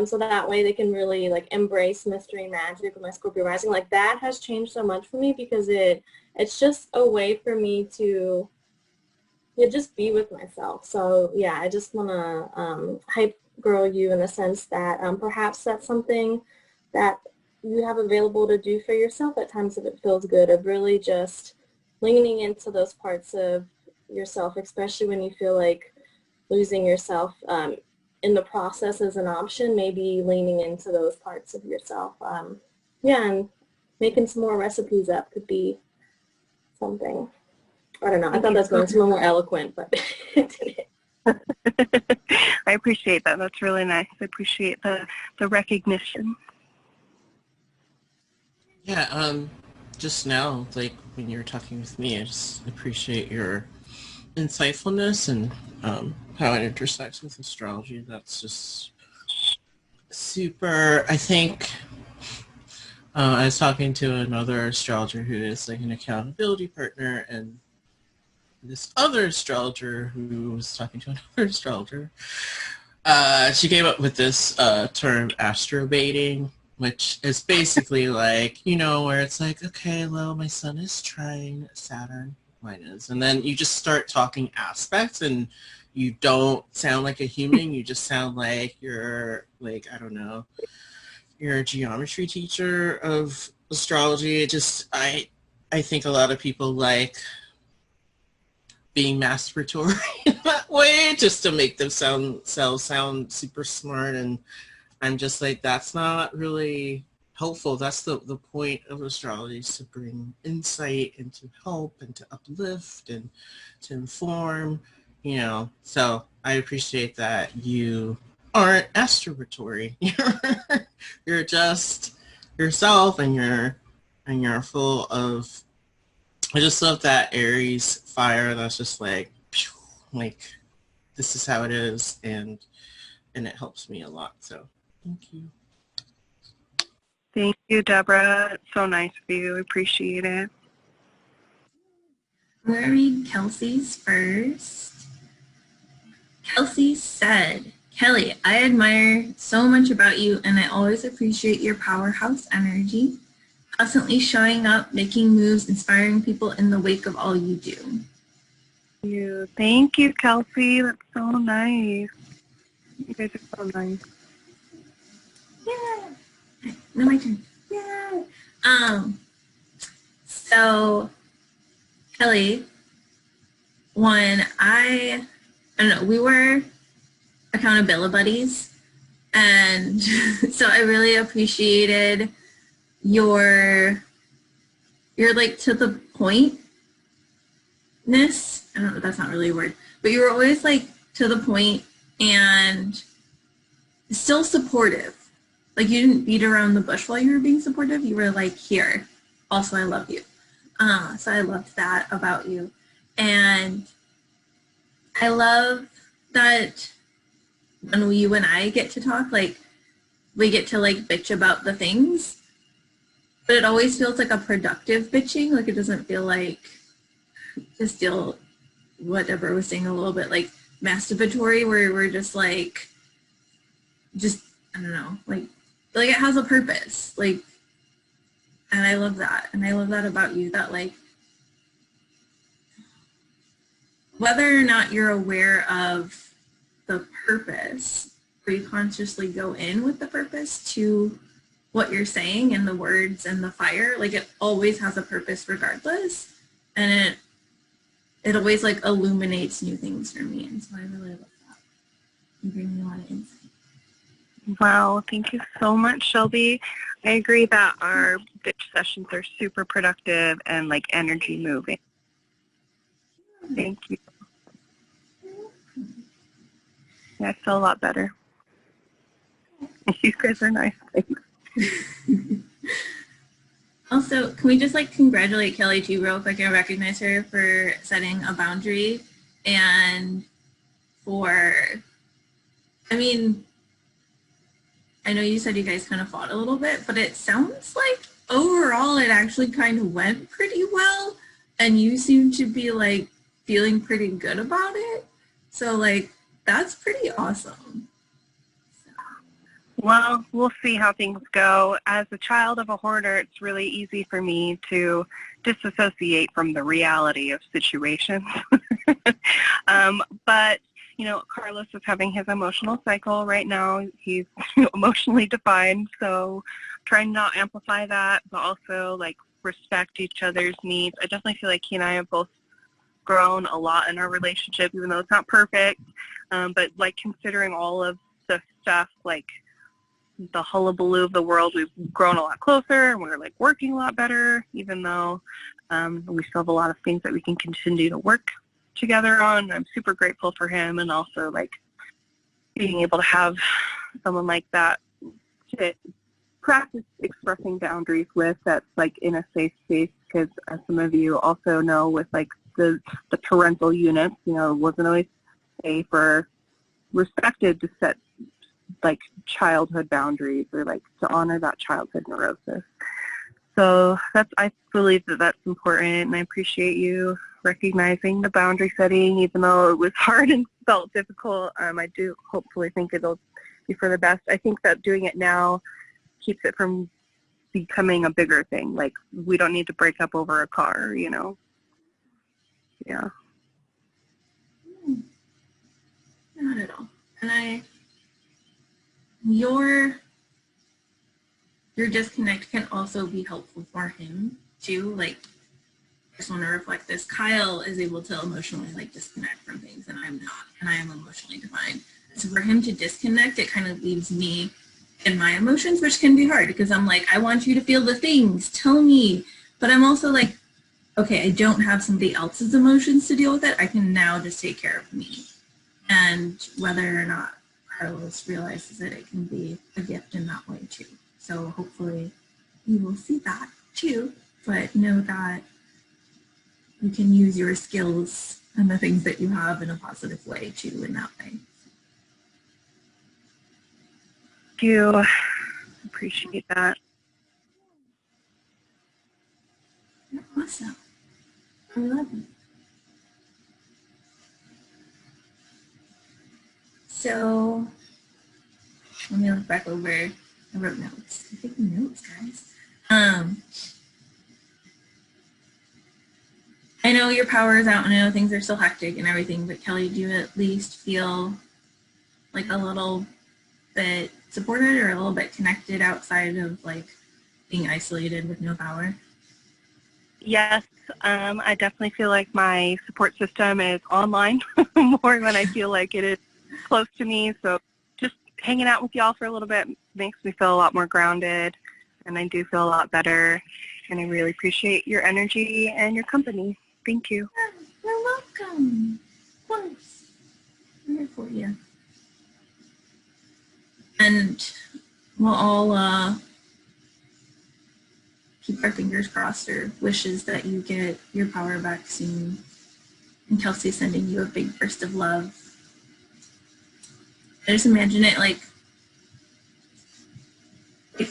So that way they can really like embrace mystery and magic with my Scorpio rising. Like that has changed so much for me because it's just a way for me to just be with myself. So yeah, I just want to hype girl you in the sense that perhaps that's something that you have available to do for yourself at times if it feels good, of really just leaning into those parts of yourself, especially when you feel like losing yourself in the process is an option, maybe leaning into those parts of yourself. And making some more recipes up could be something. I don't know. I thought that was going to be more eloquent, but it didn't. I appreciate that. That's really nice. I appreciate the recognition. Yeah, just now, like when you were talking with me, I just appreciate your insightfulness and how it intersects with astrology. That's just super. I think I was talking to another astrologer who is like an accountability partner, and this other astrologer who was talking to another astrologer, she came up with this term astrobaiting, which is basically like, where it's like, okay, well, my sun is trine Saturn, mine is, and then you just start talking aspects and you don't sound like a human, you just sound like you're like, I don't know, you're a geometry teacher of astrology. I think a lot of people like being masturbatory in that way just to make themselves sound super smart, and I'm just like, that's not really helpful. That's the point of astrology, is to bring insight and to help and to uplift and to inform, so I appreciate that you aren't masturbatory. You're just yourself, and you're full of, I just love that Aries fire that's just like, phew, like this is how it is, and it helps me a lot. So thank you. Thank you, Deborah. It's so nice of you. I appreciate it. I'm going to read Kelsey's first. Kelsey said, Kelly, I admire so much about you, and I always appreciate your powerhouse energy, constantly showing up, making moves, inspiring people in the wake of all you do. Thank you, Kelsey. That's so nice. You guys are so nice. Yeah. Now my turn. Yeah. So, Kelly, I don't know, we were accountability buddies, and so I really appreciated your like to the pointness. I don't know, that's not really a word, but you were always like to the point and still supportive. Like you didn't beat around the bush while you were being supportive. You were like, here, also I love you. So I loved that about you. And I love that when you and I get to talk, like we get to like bitch about the things, but it always feels like a productive bitching. Like it doesn't feel like just feel what Deborah was saying a little bit like masturbatory, where we're just like, I don't know, like it has a purpose. Like, and I love that. And I love that about you, that like, whether or not you're aware of the purpose, or you consciously go in with the purpose to what you're saying and the words and the fire, like it always has a purpose regardless. And it always like illuminates new things for me. And so I really love that. You bring me a lot of insight. Wow, thank you so much, Shelby. I agree that our bitch sessions are super productive and like energy moving. Thank you. Yeah, I feel a lot better. You guys are nice. Thanks. Also, can we just like congratulate Kelly too real quick and recognize her for setting a boundary and for, I mean, I know you said you guys kind of fought a little bit, but it sounds like overall it actually kind of went pretty well and you seem to be like feeling pretty good about it. So like, that's pretty awesome. Well, we'll see how things go. As a child of a hoarder, it's really easy for me to disassociate from the reality of situations. But, you know, Carlos is having his emotional cycle right now. He's emotionally defined, so trying not to amplify that, but also, like, respect each other's needs. I definitely feel like he and I have both grown a lot in our relationship, even though it's not perfect. But, like, considering all of the stuff, like, the hullabaloo of the world, we've grown a lot closer and we're like working a lot better, even though we still have a lot of things that we can continue to work together on. I'm super grateful for him, and also like being able to have someone like that to practice expressing boundaries with, that's like in a safe space, because as some of you also know, with like the parental units, you know, it wasn't always safe or respected to set like childhood boundaries or like to honor that childhood neurosis. So I believe that that's important, and I appreciate you recognizing the boundary setting, even though it was hard and felt difficult. I do hopefully think it'll be for the best. I think that doing it now keeps it from becoming a bigger thing. Like, we don't need to break up over a car, you know? Yeah. Not at all. And your disconnect can also be helpful for him too. Like, I just want to reflect this. Kyle is able to emotionally like disconnect from things, and I'm not, and I am emotionally defined. So for him to disconnect, it kind of leaves me in my emotions, which can be hard because I'm like, I want you to feel the things, tell me. But I'm also like, okay, I don't have somebody else's emotions to deal with it. I can now just take care of me. And whether or not Carlos realizes it, it can be a gift in that way too. So hopefully you will see that too, but know that you can use your skills and the things that you have in a positive way too in that way. Thank you. Appreciate that. You're awesome. I love you. So let me look back over. I wrote notes. I'm taking notes, guys. I know your power is out, and I know things are still hectic and everything, but Kelly, do you at least feel like a little bit supported or a little bit connected outside of like being isolated with no power? Yes, I definitely feel like my support system is online more than I feel like it is close to me. So just hanging out with y'all for a little bit makes me feel a lot more grounded, and I do feel a lot better. And I really appreciate your energy and your company. Thank you. You're welcome. Of course. I'm here for you. And we'll all keep our fingers crossed or wishes that you get your power back soon. And Kelsey sending you a big burst of love. I just imagine it like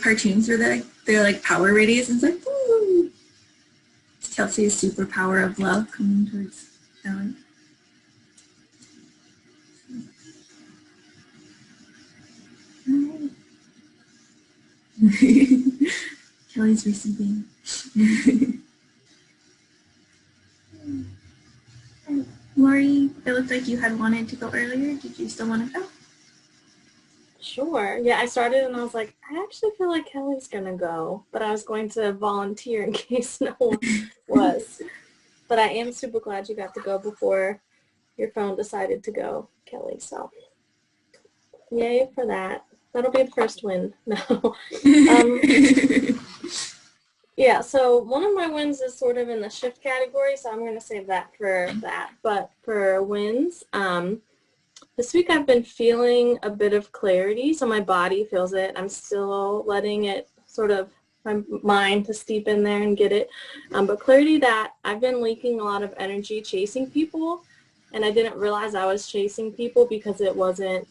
cartoons where they're like power radius, and it's like, woo! It's Kelsey's superpower of love coming towards Kelly. Kelly's receiving. Lori, it looked like you had wanted to go earlier. Did you still want to go? Sure. Yeah, I started and I was like, I actually feel like Kelly's going to go, but I was going to volunteer in case no one was. But I am super glad you got to go before your phone decided to go, Kelly. So yay for that. That'll be the first win. No. Yeah, so one of my wins is sort of in the shift category, so I'm going to save that for that. But for wins, this week I've been feeling a bit of clarity, so my body feels it. I'm still letting it sort of, my mind to steep in there and get it. But clarity that I've been leaking a lot of energy chasing people, and I didn't realize I was chasing people because it wasn't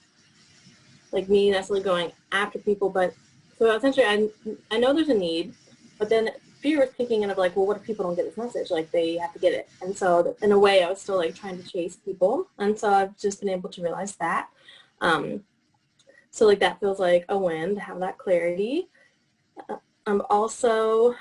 like me necessarily going after people. But so essentially I know there's a need, but then fear was kicking in of like, well, what if people don't get this message? Like they have to get it. And so in a way I was still like trying to chase people. And so I've just been able to realize that. So like that feels like a win to have that clarity. I'm also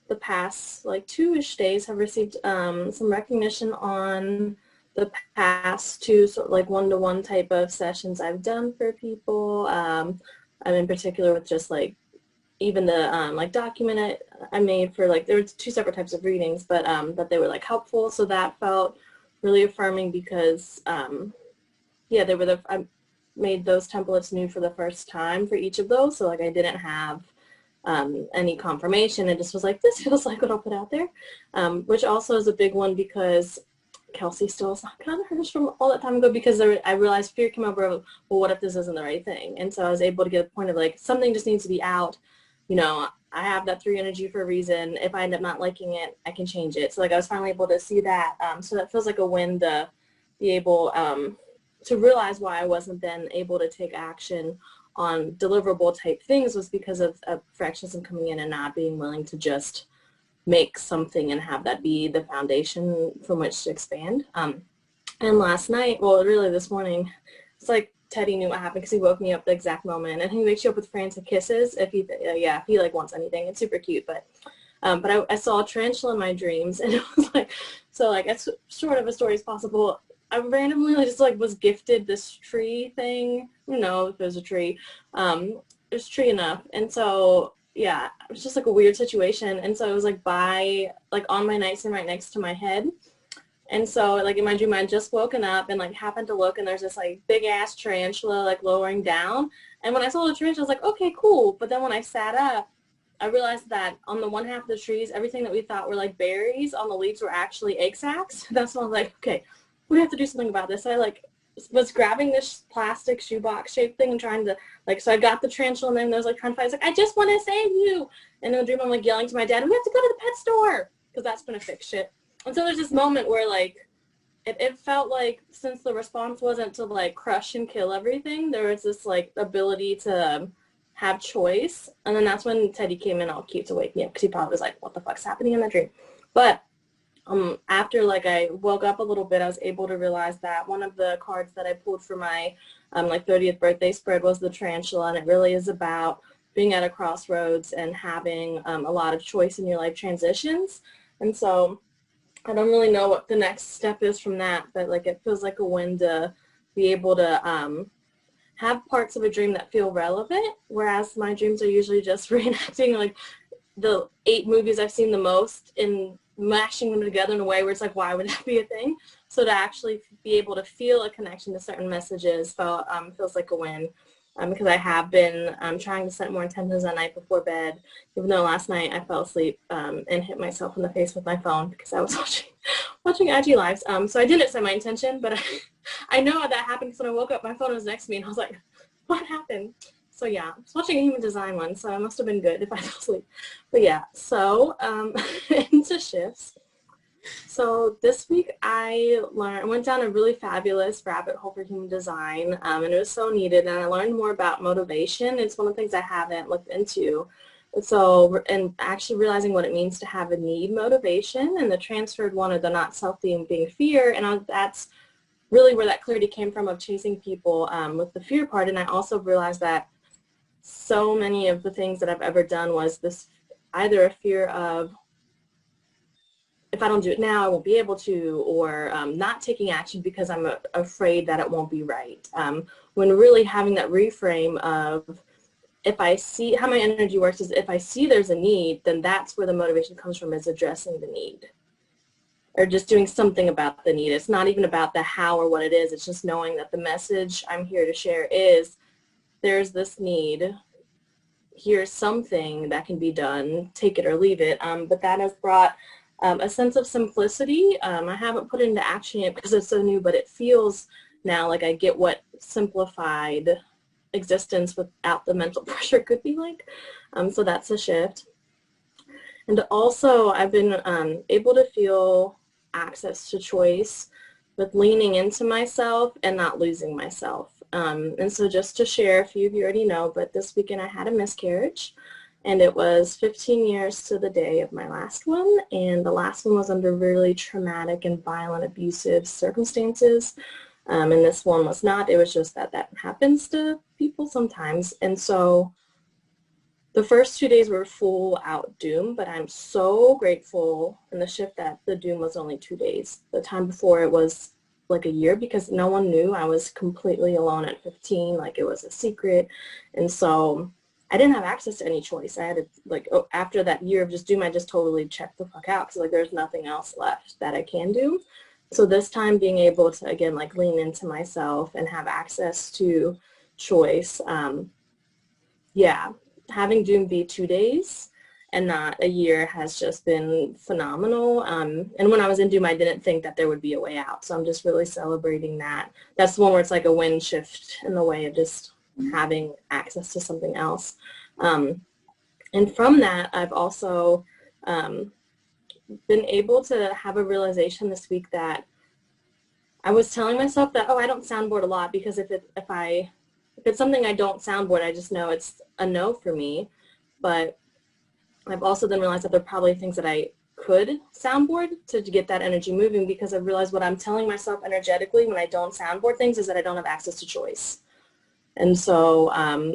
the past like 2-ish days have received some recognition on the past 2 sort of like one-to-one type of sessions I've done for people. I'm in particular with just like even the like document I made for like, there were 2 separate types of readings, but that they were like helpful. So that felt really affirming because yeah, they were I made those templates new for the first time for each of those. So like I didn't have any confirmation. It just was like, this feels like what I'll put out there, which also is a big one because Kelsey still is not kind of hers from all that time ago because I realized fear came over, well, what if this isn't the right thing? And so I was able to get a point of like, something just needs to be out. You know, I have that 3 energy for a reason. If I end up not liking it, I can change it. So like I was finally able to see that. So that feels like a win to be able to realize why I wasn't then able to take action on deliverable type things was because of perfectionism coming in and not being willing to just make something and have that be the foundation from which to expand. And last night, well, really this morning, it's like Teddy knew what happened because he woke me up the exact moment, and he wakes you up with frantic kisses if he, yeah, if he like wants anything. It's super cute, but I saw a tarantula in my dreams, and it was like, so like as short of a story as possible. I randomly just like was gifted this tree thing. I don't know if it was a tree. It was tree enough, and so yeah, it was just like a weird situation. And so it was like on my nightstand right next to my head. And so like in my dream, I had just woken up and like happened to look, and there's this like big ass tarantula like lowering down. And when I saw the tarantula, I was like, okay, cool. But then when I sat up, I realized that on the one half of the trees, everything that we thought were like berries on the leaves were actually egg sacs. That's when I was like, okay, we have to do something about this. I like was grabbing this plastic shoebox shaped thing and trying to like, so I got the tarantula, and then there was like trying to fight. I was like, I just want to save you. And in the dream, I'm like yelling to my dad, we have to go to the pet store because that's going to fix shit. And so there's this moment where like, it felt like since the response wasn't to like crush and kill everything, there was this like ability to have choice. And then that's when Teddy came in all cute to wake me up because he probably was like, what the fuck's happening in that dream? But after like I woke up a little bit, I was able to realize that one of the cards that I pulled for my like 30th birthday spread was the tarantula, and it really is about being at a crossroads and having a lot of choice in your life transitions. And so I don't really know what the next step is from that, but like it feels like a win to be able to have parts of a dream that feel relevant, whereas my dreams are usually just reenacting like the 8 movies I've seen the most and mashing them together in a way where it's like, why would that be a thing? So to actually be able to feel a connection to certain messages feels like a win. Because I have been trying to set more intentions that night before bed, even though last night I fell asleep and hit myself in the face with my phone because I was watching IG Lives. So I didn't set my intention, but I know that happened because when I woke up, my phone was next to me, and I was like, what happened? So yeah, I was watching a human design one, so I must have been good if I fell asleep. But yeah, so into shifts. So this week I went down a really fabulous rabbit hole for human design, and it was so needed, and I learned more about motivation. It's one of the things I haven't looked into. And actually realizing what it means to have a need motivation, and the transferred one, or the not self being fear, and that's really where that clarity came from of chasing people with the fear part. And I also realized that so many of the things that I've ever done was this either a fear of if I don't do it now, I won't be able to, or not taking action because I'm afraid that it won't be right. When really having that reframe of, if I see, how my energy works is, if I see there's a need, then that's where the motivation comes from, is addressing the need. Or just doing something about the need. It's not even about the how or what it is. It's just knowing that the message I'm here to share is, there's this need. Here's something that can be done. Take it or leave it. But that has brought a sense of simplicity. I haven't put it into action yet because it's so new, but it feels now like I get what simplified existence without the mental pressure could be like. So that's a shift. And also I've been able to feel access to choice with leaning into myself and not losing myself. And so just to share, a few of you already know, but this weekend I had a miscarriage, and it was 15 years to the day of my last one, and the last one was under really traumatic and violent abusive circumstances. And this one was not. It was just that happens to people sometimes. And so the first 2 days were full out doom, but I'm so grateful in the shift that the doom was only 2 days. The time before it was like a year, because no one knew. I was completely alone at 15, like it was a secret. And so I didn't have access to any choice. I had to, like, after that year of just doom, I just totally checked the fuck out, because like there's nothing else left that I can do. So this time being able to, again, like lean into myself and have access to choice, yeah, having doom be 2 days and not a year has just been phenomenal. And when I was in doom, I didn't think that there would be a way out. So I'm just really celebrating that. That's the one where it's like a wind shift in the way of just having access to something else. And from that, I've also been able to have a realization this week that I was telling myself that, oh, I don't soundboard a lot, because if it's something I don't soundboard, I just know it's a no for me. But I've also then realized that there are probably things that I could soundboard to get that energy moving, because I've realized what I'm telling myself energetically when I don't soundboard things is that I don't have access to choice. And so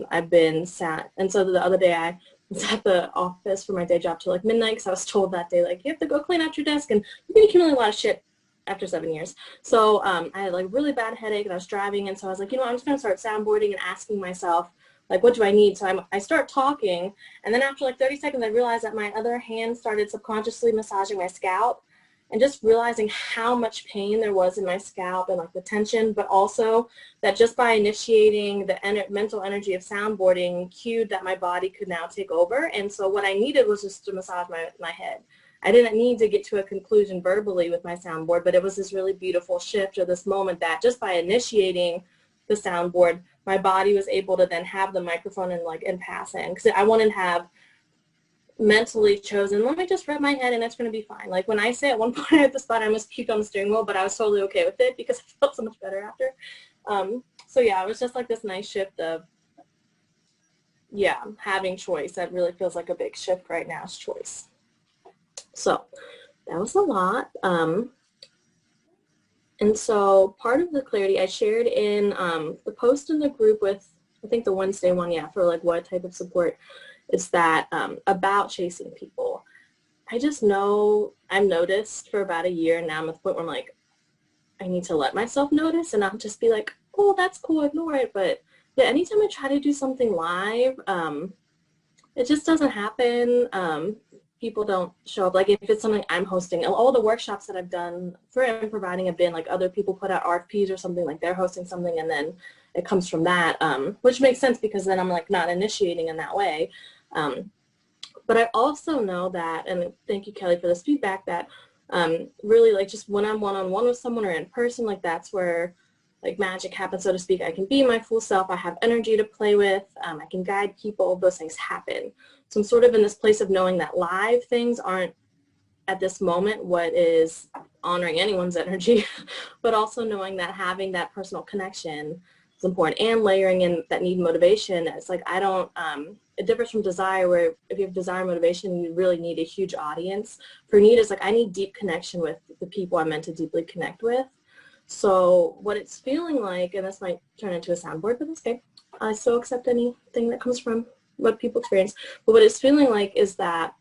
I've been sat, and so the other day I was at the office for my day job till like midnight, because I was told that day, like, you have to go clean out your desk, and you're going to accumulate a lot of shit after 7 years. So I had like really bad headache, and I was driving, and so I was like, you know, I'm just going to start soundboarding and asking myself, like, what do I need? So I start talking, and then after like 30 seconds, I realized that my other hand started subconsciously massaging my scalp, and just realizing how much pain there was in my scalp and like the tension, but also that just by initiating the mental energy of soundboarding cued that my body could now take over. And so what I needed was just to massage my head. I didn't need to get to a conclusion verbally with my soundboard, but it was this really beautiful shift, or this moment that just by initiating the soundboard, my body was able to then have the microphone and pass in. Because I wouldn't have mentally chosen, let me just rub my head and it's going to be fine. Like when I say at one point I had this thought I almost puked on the steering wheel, but I was totally okay with it because I felt so much better after. So yeah, it was just like this nice shift of, yeah, having choice. That really feels like a big shift right now, is choice. So that was a lot. And so part of the clarity I shared in the post in the group with, I think the Wednesday one, yeah, for like what type of support, is that about chasing people. I just know, I've noticed for about a year now, I'm at the point where I'm like, I need to let myself notice and not just be like, oh, that's cool, ignore it. But yeah, anytime I try to do something live, it just doesn't happen. People don't show up. Like if it's something I'm hosting, all the workshops that I've done for providing have been like other people put out RFPs or something, like they're hosting something and then it comes from that, which makes sense because then I'm like not initiating in that way. But I also know that, and thank you, Kelly, for this feedback, that really like just when I'm one-on-one with someone or in person, like that's where like magic happens, so to speak. I can be my full self. I have energy to play with. I can guide people. Those things happen. So I'm sort of in this place of knowing that live things aren't at this moment what is honoring anyone's energy, but also knowing that having that personal connection is important, and layering in that need motivation. It's like I don't, it differs from desire, where if you have desire motivation, you really need a huge audience. For need, is like I need deep connection with the people I'm meant to deeply connect with. So what it's feeling like, and this might turn into a soundboard, but that's okay. I still accept anything that comes from what people experience. But what it's feeling like is that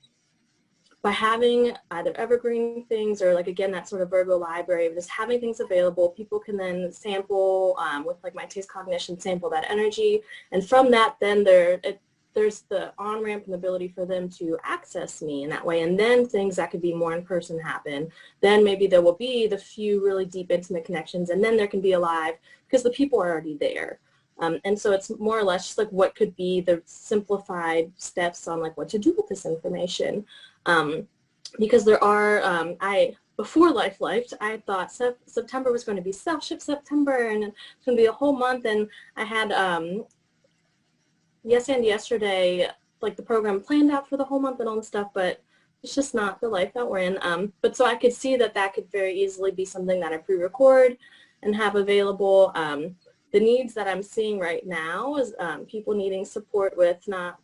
by having either evergreen things or, like, again, that sort of Virgo library of just having things available, people can then sample with like my taste cognition, sample that energy, and from that then there's the on-ramp and the ability for them to access me in that way, and then things that could be more in person happen. Then maybe there will be the few really deep intimate connections, and then there can be a live because the people are already there. And so it's more or less just like what could be the simplified steps on like what to do with this information. Because there are, before Life Lifed, I thought September was going to be Self-Ship September, and it's going to be a whole month, and I had Yes and Yesterday, like the program planned out for the whole month and all the stuff, but it's just not the life that we're in. But so I could see that that could very easily be something that I pre-record and have available. The needs that I'm seeing right now is people needing support with not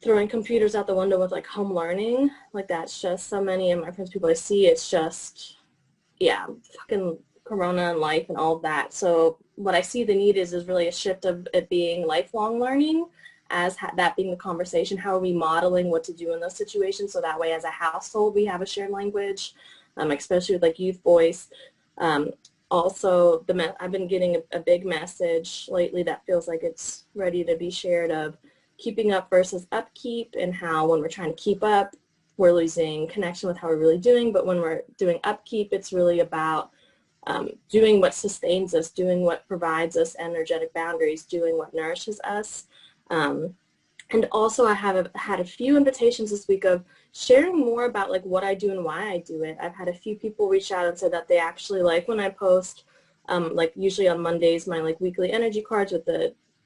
throwing computers out the window with like home learning. Like that's just so many of my friends, people I see, it's just, yeah, fucking Corona and life and all of that. So what I see the need is really a shift of it being lifelong learning, as that being the conversation. How are we modeling what to do in those situations, so that way as a household we have a shared language, especially with like youth voice. Also, I've been getting a big message lately that feels like it's ready to be shared of keeping up versus upkeep, and how when we're trying to keep up, we're losing connection with how we're really doing. But when we're doing upkeep, it's really about doing what sustains us, doing what provides us energetic boundaries, doing what nourishes us. And also I have had a few invitations this week of sharing more about like what I do and why I do it. I've had a few people reach out and said that they actually like when I post, like usually on Mondays, my like weekly energy cards with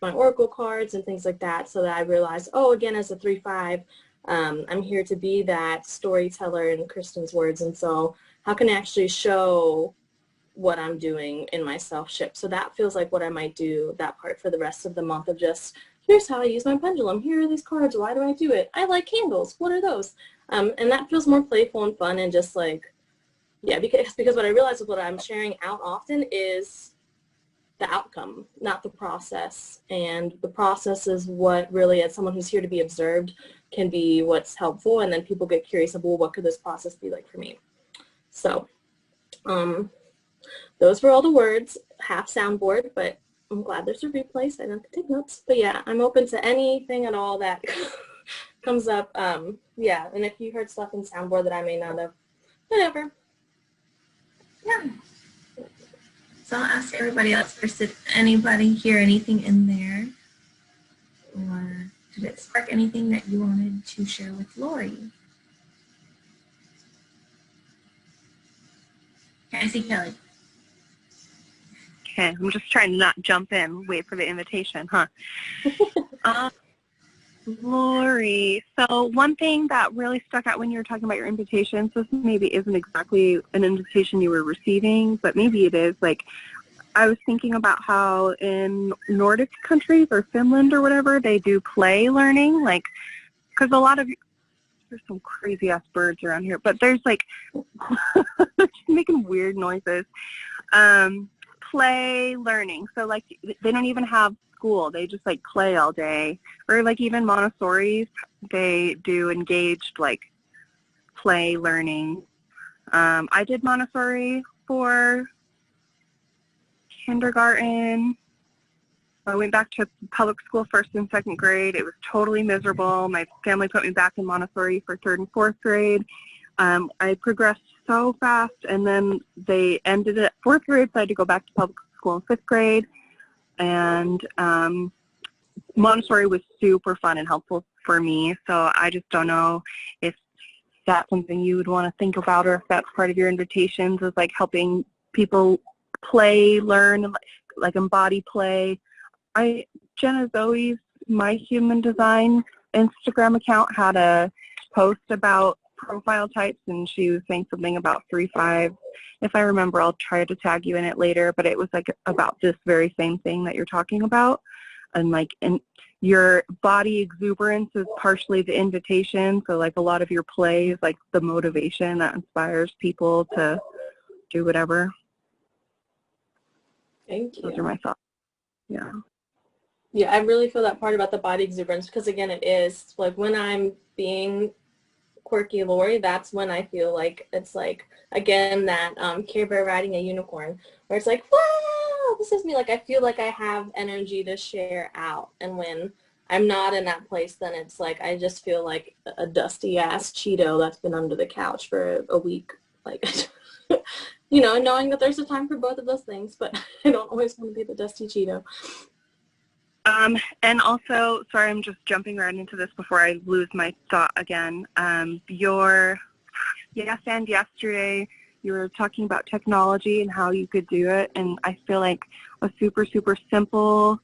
my oracle cards and things like that, so that I realized, oh, again, as a 3/5, I'm here to be that storyteller in Kristen's words, and so how can I actually show what I'm doing in my Self-Ship? So that feels like what I might do, that part for the rest of the month of just, here's how I use my pendulum, here are these cards, why do I do it? I like candles, what are those? And that feels more playful and fun, and just like, yeah, because what I realize with what I'm sharing out often is the outcome, not the process. And the process is what really, as someone who's here to be observed, can be what's helpful, and then people get curious of, well, what could this process be like for me? So those were all the words, half soundboard, but I'm glad there's a replay so I don't have to take notes. But yeah, I'm open to anything at all that comes up. Yeah, and if you heard stuff in soundboard that I may not have, whatever. Yeah. So I'll ask everybody else first, did anybody hear anything in there? Or did it spark anything that you wanted to share with Lori? Okay, I see Kelly. Okay, I'm just trying to not jump in, wait for the invitation, huh? Lori, so one thing that really stuck out when you were talking about your invitations, this maybe isn't exactly an invitation you were receiving, but maybe it is. Like, I was thinking about how in Nordic countries or Finland or whatever, they do play learning, like, because a lot of, there's some crazy ass birds around here, but there's like, making weird noises. Play learning. So like they don't even have school. They just like play all day. Or like even Montessori's, they do engaged like play learning. I did Montessori for kindergarten. I went back to public school first and second grade. It was totally miserable. My family put me back in Montessori for third and fourth grade. I progressed so fast, and then they ended it fourth grade, so I had to go back to public school in fifth grade. And Montessori was super fun and helpful for me, so I just don't know if that's something you would want to think about, or if that's part of your invitations, is like helping people play, learn, like embody play. Jenna Zoe's My Human Design Instagram account had a post about profile types, and she was saying something about 3/5. If I remember, I'll try to tag you in it later, but it was like about this very same thing that you're talking about. And like, and your body exuberance is partially the invitation, so like a lot of your play is like the motivation that inspires people to do whatever. Thank you. Those are my thoughts. Yeah. Yeah, I really feel that part about the body exuberance, because again, it is like when I'm being quirky Lori, that's when I feel like it's like, again, that Care Bear riding a unicorn, where it's like, wow, this is me. Like, I feel like I have energy to share out. And when I'm not in that place, then it's like I just feel like a dusty ass Cheeto that's been under the couch for a week. Like, you know, knowing that there's a time for both of those things, but I don't always want to be the dusty Cheeto. And also, sorry, I'm just jumping right into this before I lose my thought again. Yesterday, you were talking about technology and how you could do it, and I feel like a super, super simple,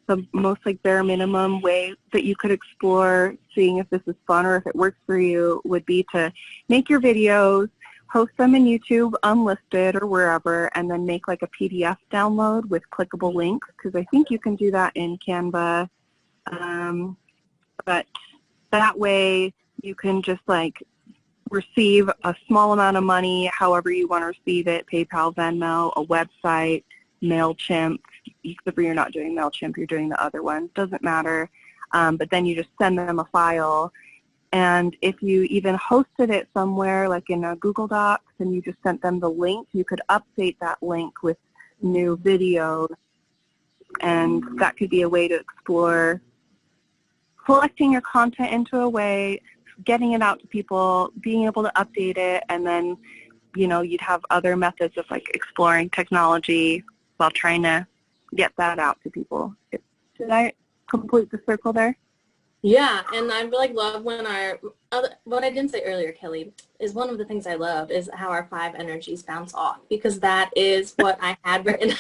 the most like bare minimum way that you could explore seeing if this is fun or if it works for you would be to make your videos, host them in YouTube unlisted or wherever, and then make like a PDF download with clickable links, because I think you can do that in Canva. But that way you can just like receive a small amount of money however you want to receive it, PayPal, Venmo, a website, MailChimp, except for you're not doing MailChimp, you're doing the other one, doesn't matter. But then you just send them a file. And if you even hosted it somewhere, like in a Google Docs, and you just sent them the link, you could update that link with new videos. And that could be a way to explore collecting your content into a way, getting it out to people, being able to update it, and then, you know, you'd have other methods of like exploring technology while trying to get that out to people. Did I complete the circle there? Yeah, and I like love when what I didn't say earlier, Kelly, is one of the things I love is how our 5 energies bounce off, because that is what I had written,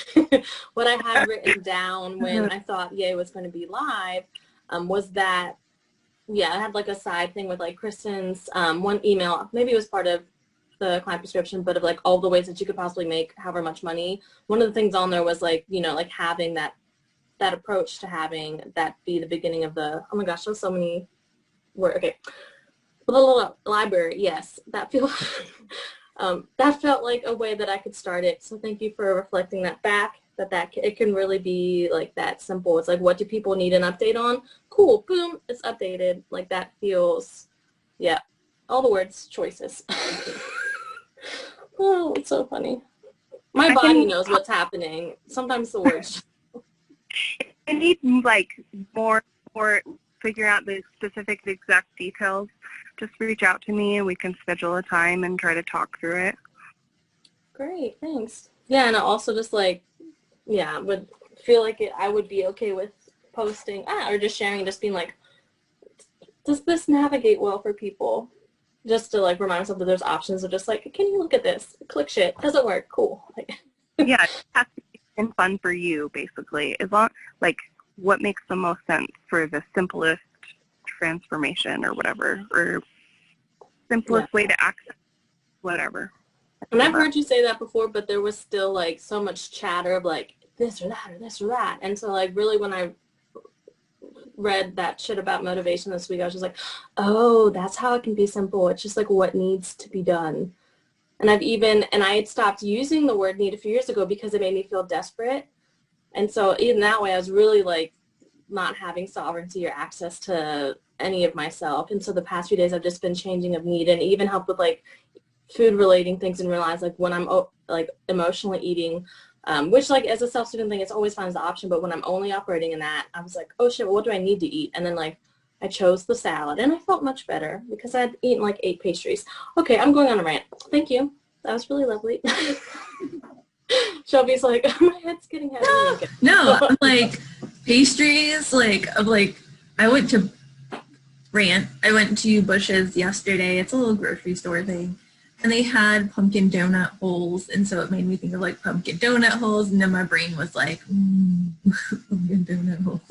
what I had written down when I thought Yay was going to be live, was that, yeah, I had like a side thing with like Kristen's one email, maybe it was part of the client prescription, but of like all the ways that you could possibly make however much money. One of the things on there was like, you know, like having that approach to having that be the beginning of the, oh my gosh, there's so many words, okay. Library, yes, that that felt like a way that I could start it. So thank you for reflecting that back, that it can really be like that simple. It's like, what do people need an update on? Cool, boom, it's updated. Like that feels, yeah, all the words, choices. Oh, it's so funny. My body knows what's happening. Sometimes the words. I need like more figuring out the specific exact details. Just reach out to me and we can schedule a time and try to talk through it. Great, thanks. Yeah, and I also just like, yeah, would feel like I would be okay with posting or just sharing, just being like, does this navigate well for people? Just to like remind myself that there's options of just like, can you look at this? Click shit. Does it work? Cool. Like, yeah, it has to be fun for you, basically. As long, like, what makes the most sense for the simplest transformation or whatever, or simplest way to access whatever. And I've heard you say that before, but there was still like so much chatter of like this or that or this or that. And so like really when I read that shit about motivation this week, I was just like, oh, that's how it can be simple. It's just like what needs to be done. And I had stopped using the word need a few years ago because it made me feel desperate. And so even that way, I was really like not having sovereignty or access to any of myself. And so the past few days, I've just been changing of need, and even helped with like food relating things, and realize like when I'm like emotionally eating, which like as a self-student thing, it's always fine as the option. But when I'm only operating in that, I was like, oh shit, well, what do I need to eat? And then like I chose the salad, and I felt much better because I'd eaten like 8 pastries. Okay, I'm going on a rant. Thank you. That was really lovely. Shelby's like, my head's getting heavy. No, I'm like pastries, I went to Bush's yesterday. It's a little grocery store thing. And they had pumpkin donut holes. And so it made me think of like pumpkin donut holes. And then my brain was like, pumpkin donut holes.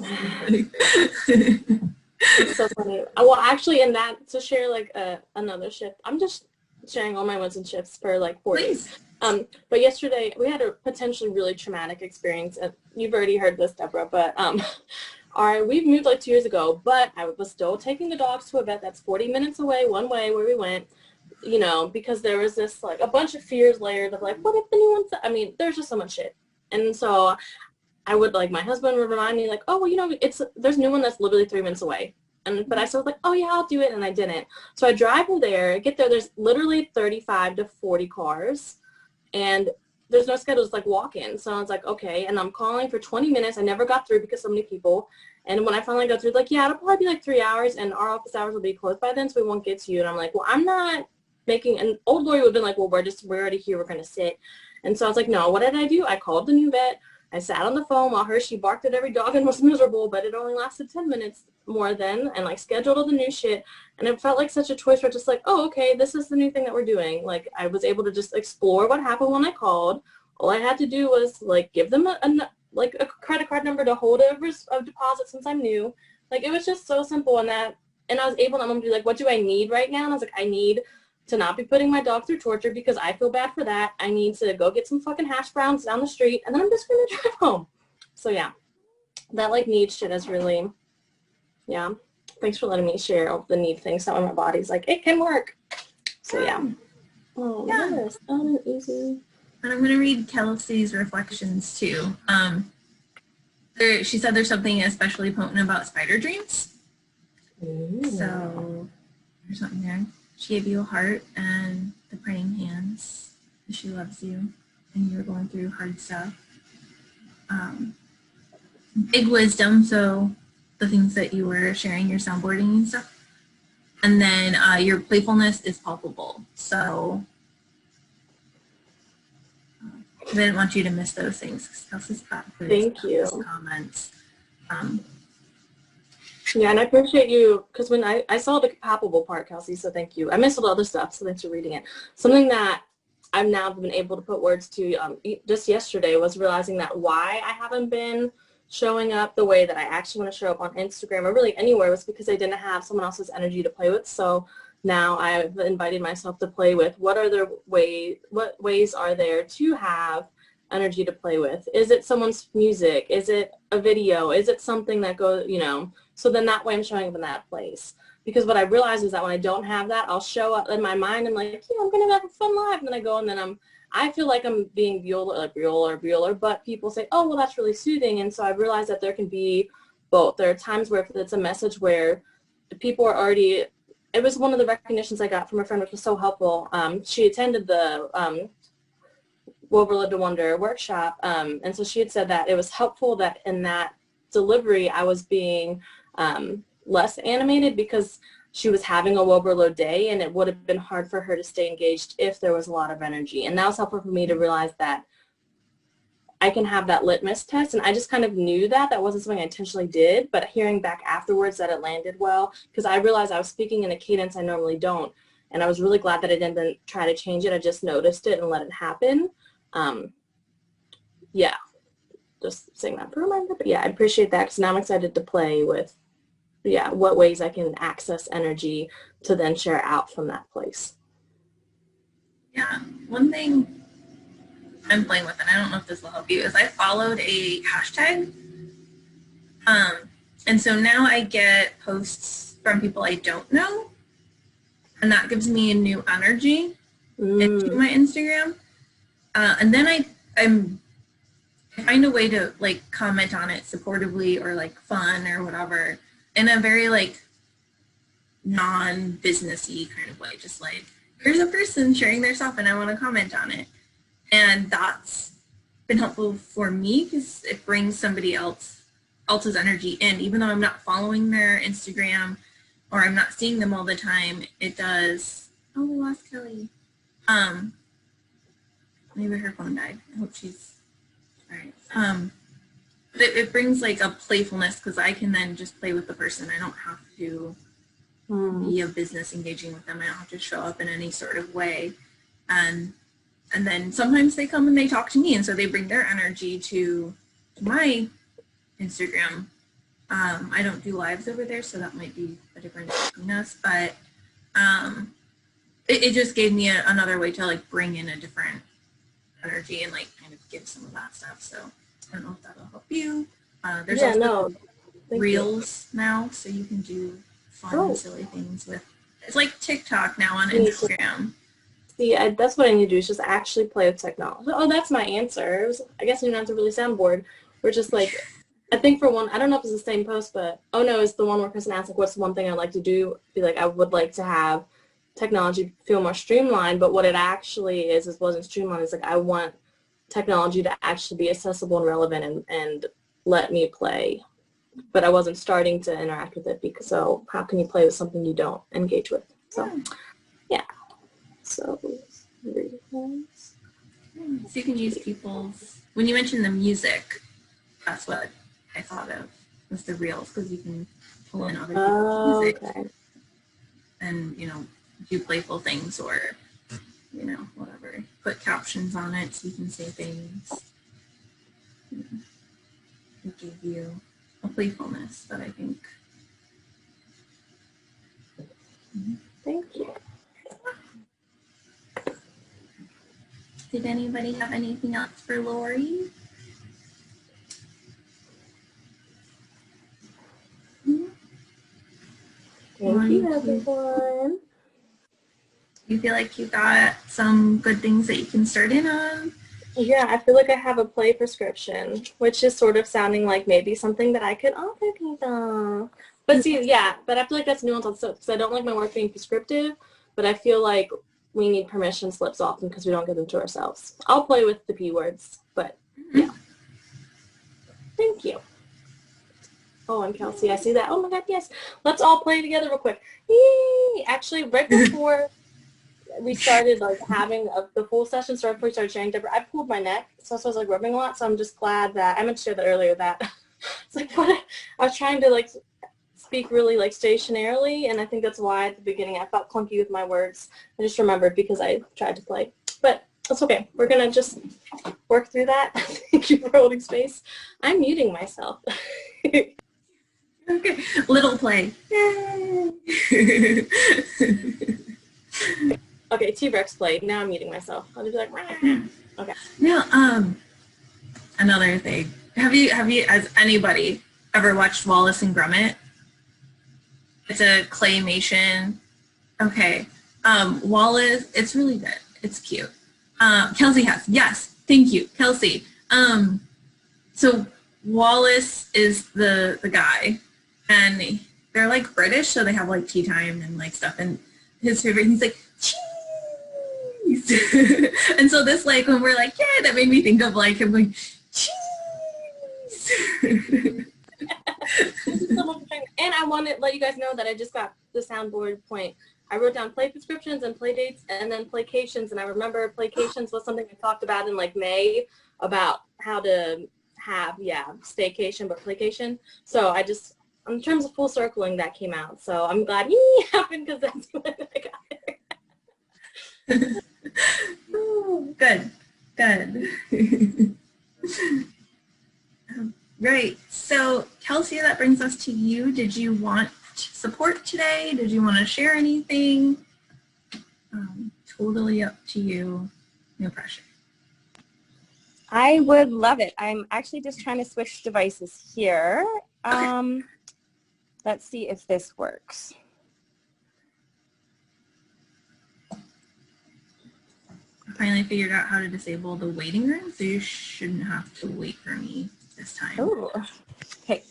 It's so funny. Well, actually, in that, to share like another shift, I'm just sharing all my wins and shifts for like 4 days. But yesterday we had a potentially really traumatic experience. And you've already heard this, Deborah, but we've moved like 2 years ago, but I was still taking the dogs to a vet that's 40 minutes away, one way where we went, you know, because there was this like a bunch of fears layered of like, what if anyone's, I mean, there's just so much shit. And so I would like, my husband would remind me like, oh, well, you know, there's a new one that's literally 3 minutes away. but I still was like, oh yeah, I'll do it, and I didn't. So I drive her there, get there, there's literally 35 to 40 cars, and there's no schedule, it's like walk-in. So I was like, okay, and I'm calling for 20 minutes. I never got through because so many people. And when I finally got through, like, yeah, it'll probably be like 3 hours, and our office hours will be closed by then, so we won't get to you. And I'm like, well, I'm not making, an old lawyer would have been like, well, we're already here, we're going to sit. And so I was like, no, what did I do? I called the new vet. I sat on the phone while she barked at every dog and was miserable, but it only lasted 10 minutes more then, and like scheduled all the new shit. And it felt like such a choice where just like, oh, okay, this is the new thing that we're doing. Like, I was able to just explore what happened when I called. All I had to do was like give them a credit card number to hold a deposit since I'm new. Like, it was just so simple, and I was able to be like, what do I need right now? And I was like, I need to not be putting my dog through torture because I feel bad for that. I need to go get some fucking hash browns down the street, and then I'm just going to drive home. So yeah, that like need shit is really, yeah. Thanks for letting me share all the need things. Some of my body's like, it can work. So yeah. Oh, Yeah. Yes, fun and easy. And I'm going to read Kelsey's reflections too. She said there's something especially potent about spider dreams. Ooh. So there's something there. She gave you a heart and the praying hands. She loves you, and you're going through hard stuff. Big wisdom, so the things that you were sharing, your soundboarding and stuff. And then your playfulness is palpable. So I didn't want you to miss those things. Kelsey's got Thank you. Comments. Yeah, and I appreciate you, because when I saw the palpable part, Kelsey, so thank you. I missed all the other stuff, so thanks for reading it. Something that I've now been able to put words to just yesterday was realizing that why I haven't been showing up the way that I actually want to show up on Instagram or really anywhere was because I didn't have someone else's energy to play with. So now I've invited myself to play with what ways are there to have energy to play with? Is it someone's music? Is it a video? Is it something that goes, so then that way I'm showing up in that place. Because what I realize is that when I don't have that, I'll show up in my mind. I'm like, yeah, I'm going to have a fun life. And then I go and then I feel like I'm being Bueller, but people say, oh, well, that's really soothing. And so I realized that there can be both. There are times where it's a message where people are already, it was one of the recognitions I got from a friend, which was so helpful. She attended the Wover to Wonder workshop. And so she had said that it was helpful that in that delivery, I was being less animated because she was having a overload day, and it would have been hard for her to stay engaged if there was a lot of energy. And that was helpful for me to realize that I can have that litmus test. And I just kind of knew that wasn't something I intentionally did, but hearing back afterwards that it landed well, because I realized I was speaking in a cadence I normally don't. And I was really glad that I didn't try to change it. I just noticed it and let it happen. Yeah, just saying that for a reminder. But yeah, I appreciate that, because now I'm excited to play with what ways I can access energy to then share out from that place. Yeah, one thing I'm playing with, and I don't know if this will help you, is I followed a hashtag. And so now I get posts from people I don't know, and that gives me a new energy into my Instagram. And then I find a way to like comment on it supportively or like fun or whatever in a very like non-businessy kind of way. Just like, here's a person sharing their stuff and I want to comment on it. And that's been helpful for me because it brings somebody else's energy in. Even though I'm not following their Instagram or I'm not seeing them all the time, it does. Oh, we lost Kelly. Maybe her phone died. I hope she's all right. But it brings like a playfulness because I can then just play with the person. I don't have to be a business engaging with them. I don't have to show up in any sort of way. And then sometimes they come and they talk to me, and so they bring their energy to my Instagram. I don't do lives over there, so that might be a difference between us. But it just gave me another way to like bring in a different energy and like kind of give some of that stuff. So I don't know if that'll help you. There's also reels now, so you can do fun, silly things with. It's like TikTok now on Instagram. See, that's what I need to do is just actually play with technology. Oh, that's my answer. I guess you don't have to really soundboard. We're just like, I think for one, I don't know if it's the same post, but oh no, it's the one where Kristen asked like, what's one thing I'd like to do? Be like, I would like to have technology feel more streamlined, but what it actually is wasn't streamlined. It's like I want technology to actually be accessible and relevant and let me play. But I wasn't starting to interact with it because so how can you play with something you don't engage with? So yeah. So you can use people's, when you mentioned the music, that's what I thought of was the reels, because you can pull in other people's music and, you know, do playful things or, you know, whatever. Put captions on it so you can say things. You know, it give you a playfulness that I think. Thank you. Did anybody have anything else for Lori? Thank you, everyone. You feel like you got some good things that you can start in on? Yeah, I feel like I have a play prescription, which is sort of sounding like maybe something that I could offer people. But see, yeah, but I feel like that's nuanced also because I don't like my work being prescriptive, but I feel like we need permission slips often because we don't give them to ourselves. I'll play with the P words, but yeah. Thank you. Oh, and Kelsey, I see that. Oh my God, yes. Let's all play together real quick. Yee! Actually, right before we started like having the full session, so before we started sharing, Deborah, I pulled my neck, so I was like rubbing a lot. So I'm just glad that I meant to share that earlier. That it's like what I was trying to like speak really like stationarily, and I think that's why at the beginning I felt clunky with my words. I just remembered because I tried to play, but that's okay. We're gonna just work through that. Thank you for holding space. I'm muting myself. Okay, little play. Yay! Okay, T-Rex played. Now I'm muting myself. I'll just be like, okay. Now, another thing. Have you, has anybody ever watched Wallace and Gromit? It's a claymation. Okay. Wallace, it's really good. It's cute. Kelsey has. Yes. Thank you, Kelsey. So Wallace is the guy, and they're like British, so they have like tea time and like stuff. And his favorite, he's like, cheese. And so this, like, when we're like, yeah, that made me think of like him going, cheese. And I want to let you guys know that I just got the soundboard point. I wrote down play prescriptions and play dates and then playcations. And I remember playcations was something I talked about in like May about how to have, staycation, but playcation. So I just, in terms of full circling, that came out. So I'm glad it happened because that's when I got there. Oh, good. Right. So, Kelsey, that brings us to you. Did you want support today? Did you want to share anything? Totally up to you. No pressure. I would love it. I'm actually just trying to switch devices here. Okay. Let's see if this works. I finally figured out how to disable the waiting room, so you shouldn't have to wait for me this time. Oh, okay.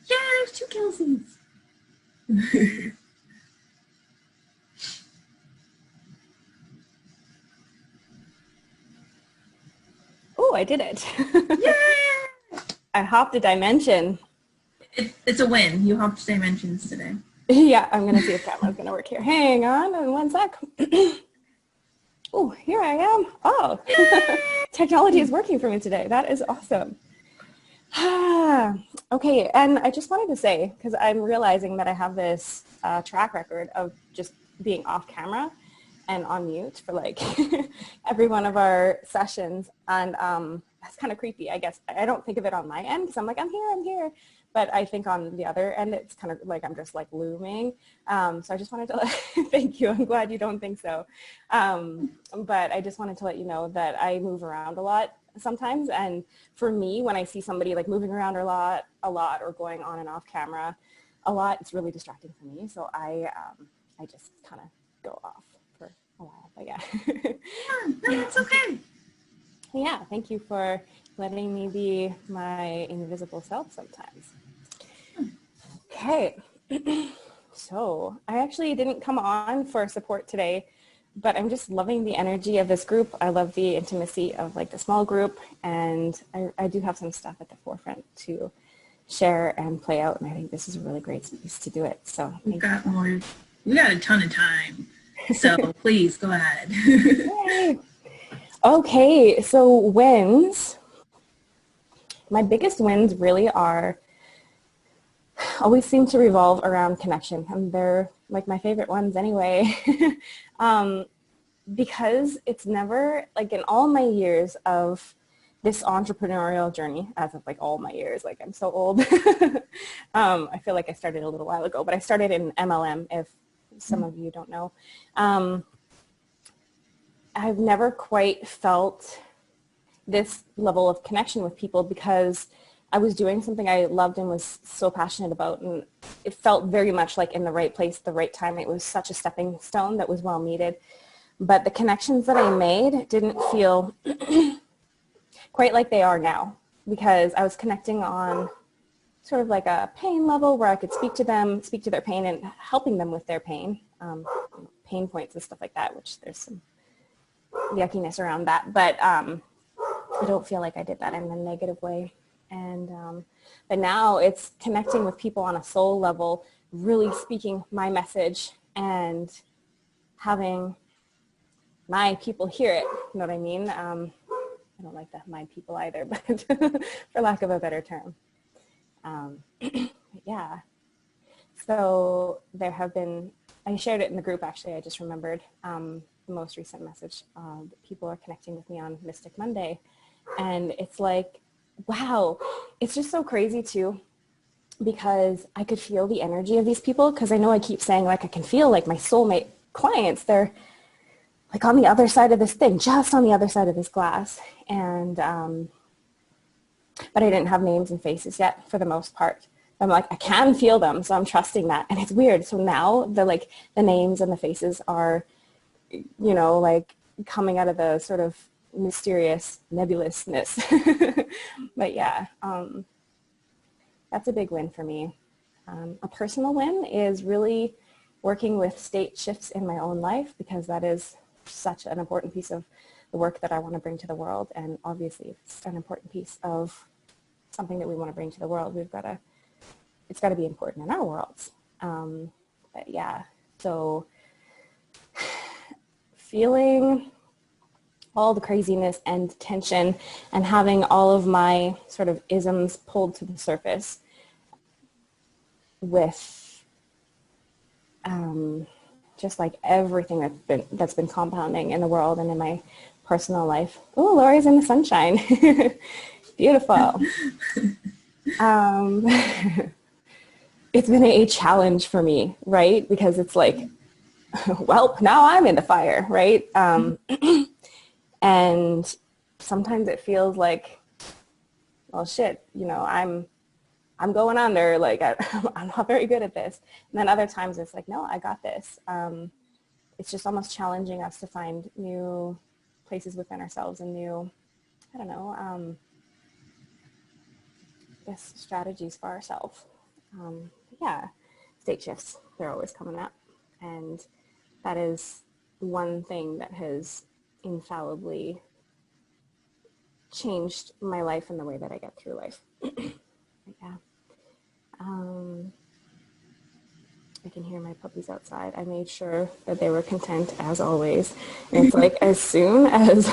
Yeah, there's 2 Kelseys. Oh, I did it. Yeah! I hopped a dimension. It's a win. You hopped dimensions today. Yeah, I'm going to see if camera's going to work here. Hang on one sec. Oh, here I am. Oh, technology is working for me today. That is awesome. Okay, and I just wanted to say, because I'm realizing that I have this track record of just being off camera and on mute for like every one of our sessions, and that's kind of creepy, I guess. I don't think of it on my end because I'm like, I'm here. But I think on the other end, it's kind of like I'm just like looming. So I just wanted to thank you. I'm glad you don't think so. But I just wanted to let you know that I move around a lot sometimes. And for me, when I see somebody like moving around a lot or going on and off camera a lot, it's really distracting for me. So I just kind of go off for a while, but yeah. Yeah, no, it's okay. Yeah, thank you for letting me be my invisible self sometimes. Okay, so I actually didn't come on for support today, but I'm just loving the energy of this group. I love the intimacy of like the small group, and I do have some stuff at the forefront to share and play out, and I think this is a really great space to do it. So We got a ton of time, so please go ahead. Yay. Okay, so wins. My biggest wins really always seem to revolve around connection, and they're like my favorite ones anyway. Because it's never, like in all my years of this entrepreneurial journey, as of like all my years, like I'm so old. I feel like I started a little while ago, but I started in MLM, if some of you don't know. I've never quite felt this level of connection with people because I was doing something I loved and was so passionate about, and it felt very much like in the right place, the right time. It was such a stepping stone that was well needed. But the connections that I made didn't feel quite like they are now, because I was connecting on sort of like a pain level where I could speak to them, speak to their pain, and helping them with their pain, pain points and stuff like that, which there's some yuckiness around that. But I don't feel like I did that in a negative way. And but now it's connecting with people on a soul level, really speaking my message and having my people hear it. You know what I mean? I don't like that my people either, but for lack of a better term. Yeah. So there have been, I shared it in the group actually, I just remembered the most recent message. People are connecting with me on Mystic Monday. And it's like, wow, it's just so crazy too, because I could feel the energy of these people, because I know I keep saying like I can feel like my soulmate clients, they're like on the other side of this thing, just on the other side of this glass. And, but I didn't have names and faces yet for the most part. I'm like, I can feel them, so I'm trusting that. And it's weird. So now the names and the faces are, you know, like coming out of the sort of mysterious nebulousness. But yeah, that's a big win for me. A personal win is really working with state shifts in my own life, because that is such an important piece of the work that I want to bring to the world. And obviously it's an important piece of something that we want to bring to the world. It's got to be important in our worlds. But yeah, so feeling all the craziness and tension and having all of my sort of isms pulled to the surface with just like everything that's been compounding in the world and in my personal life. Oh, Lori's in the sunshine. Beautiful. It's been a challenge for me, right? Because it's like, well, now I'm in the fire, right? And sometimes it feels like, well, shit, you know, I'm going under, like I'm not very good at this. And then other times it's like, no, I got this. It's just almost challenging us to find new places within ourselves and new, I don't know, I guess strategies for ourselves. Yeah, state shifts, they're always coming up. And that is one thing that has infallibly changed my life and the way that I get through life. Yeah. I can hear my puppies outside. I made sure that they were content as always. And it's like as soon as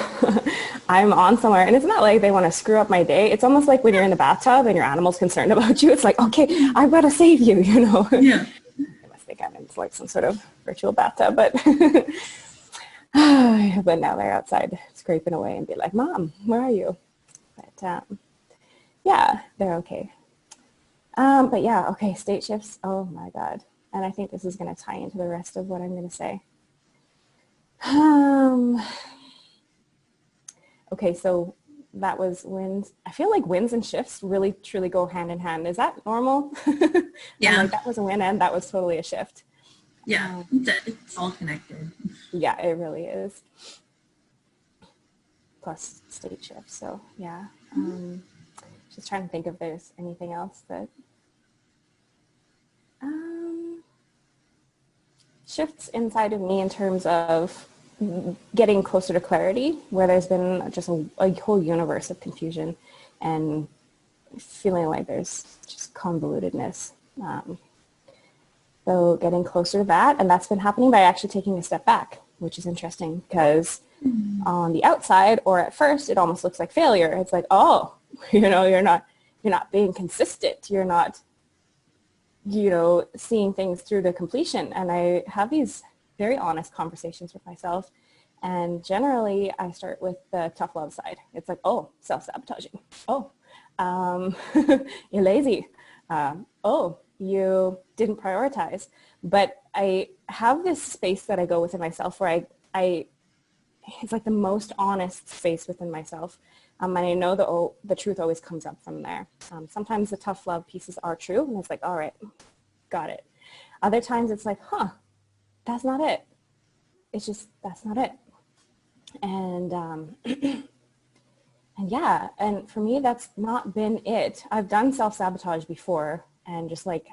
I'm on somewhere, and it's not like they want to screw up my day. It's almost like when you're in the bathtub and your animal's concerned about you. It's like, okay, I've got to save you, you know. Yeah. I must think I'm in like some sort of virtual bathtub, but but now they're outside scraping away and be like, Mom, where are you? But yeah, they're okay. But yeah, okay, state shifts. Oh my God. And I think this is going to tie into the rest of what I'm going to say. Okay, so that was wins. I feel like wins and shifts really truly go hand in hand. Is that normal? Yeah. Like that was a win and that was totally a shift. Yeah, it's all connected. Yeah, it really is. Plus state shift. So yeah. Just trying to think if there's anything else that shifts inside of me in terms of getting closer to clarity, where there's been just a whole universe of confusion and feeling like there's just convolutedness. So getting closer to that, and that's been happening by actually taking a step back, which is interesting because on the outside, or at first, it almost looks like failure. It's like, oh, you're not being consistent. You're not, seeing things through to completion. And I have these very honest conversations with myself. And generally, I start with the tough love side. It's like, oh, self-sabotaging. Oh, you're lazy. Oh, you didn't prioritize. But I have this space that I go within myself where I it's like the most honest space within myself. And I know the truth always comes up from there. Sometimes the tough love pieces are true. And it's like, all right, got it. Other times it's like, that's not it. It's just, that's not it. And, and yeah, and for me, that's not been it. I've done self-sabotage before and just like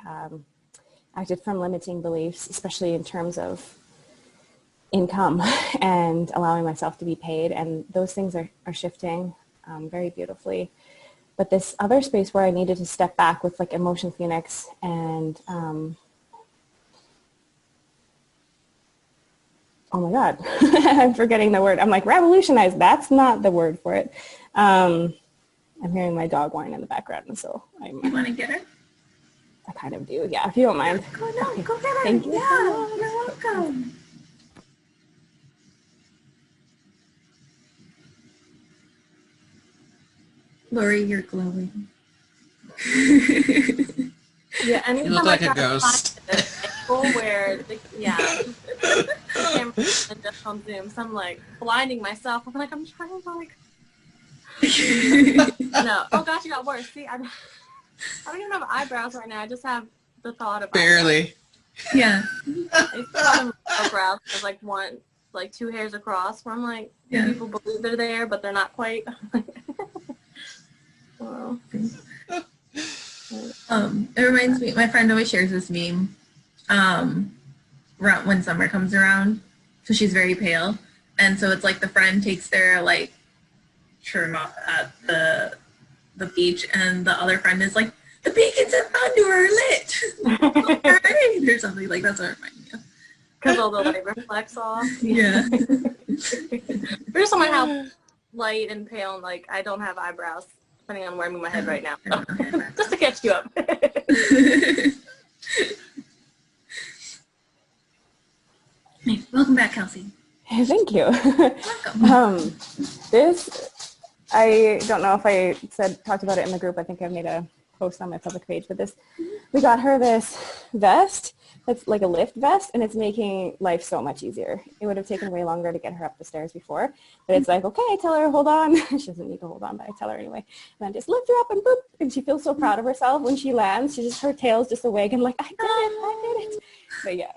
acted from limiting beliefs, especially in terms of income and allowing myself to be paid. And those things are shifting very beautifully. But this other space where I needed to step back with like Emotion Phoenix and oh my God, I'm forgetting the word. I'm like, revolutionize. That's not the word for it. I'm hearing my dog whine in the background. So You want to get her? I kind of do. Yeah, if you don't mind. Go get her. Thank you. Yeah, you're welcome. Lori, you're glowing. Yeah, You anytime look like I a try to ghost. find an angle where, the camera just on Zoom, so I'm like blinding myself. I'm like, I'm trying to like, no. Oh gosh, it got worse. See, I don't even have eyebrows right now. I just have the thought of Barely. Yeah. I still have them eyebrows. There's like two hairs across. Where I'm like, Yeah. people believe they're there, but they're not quite. Well. It reminds me, my friend always shares this meme when summer comes around. So she's very pale. And so it's like the friend takes their like shirt off at the beach and the other friend is like, the beacons in Bandu are lit. Or something like that's what it reminds me of. Because all the light reflects off. Yeah. There's someone how light and pale and like I don't have eyebrows. Depending on where I'm in my head right now. So, just to catch you up. Welcome back, Kelsey. Thank you. Welcome. This, I don't know if I talked about it in the group. I think I made a post on my public page, but we got her this vest. It's like a lift vest, and it's making life so much easier. It would have taken way longer to get her up the stairs before, but it's like, okay, I tell her, hold on. She doesn't need to hold on, but I tell her anyway. And then just lift her up and boop, and she feels so proud of herself when she lands. Her tail's just a wag and like, I did it. But yeah,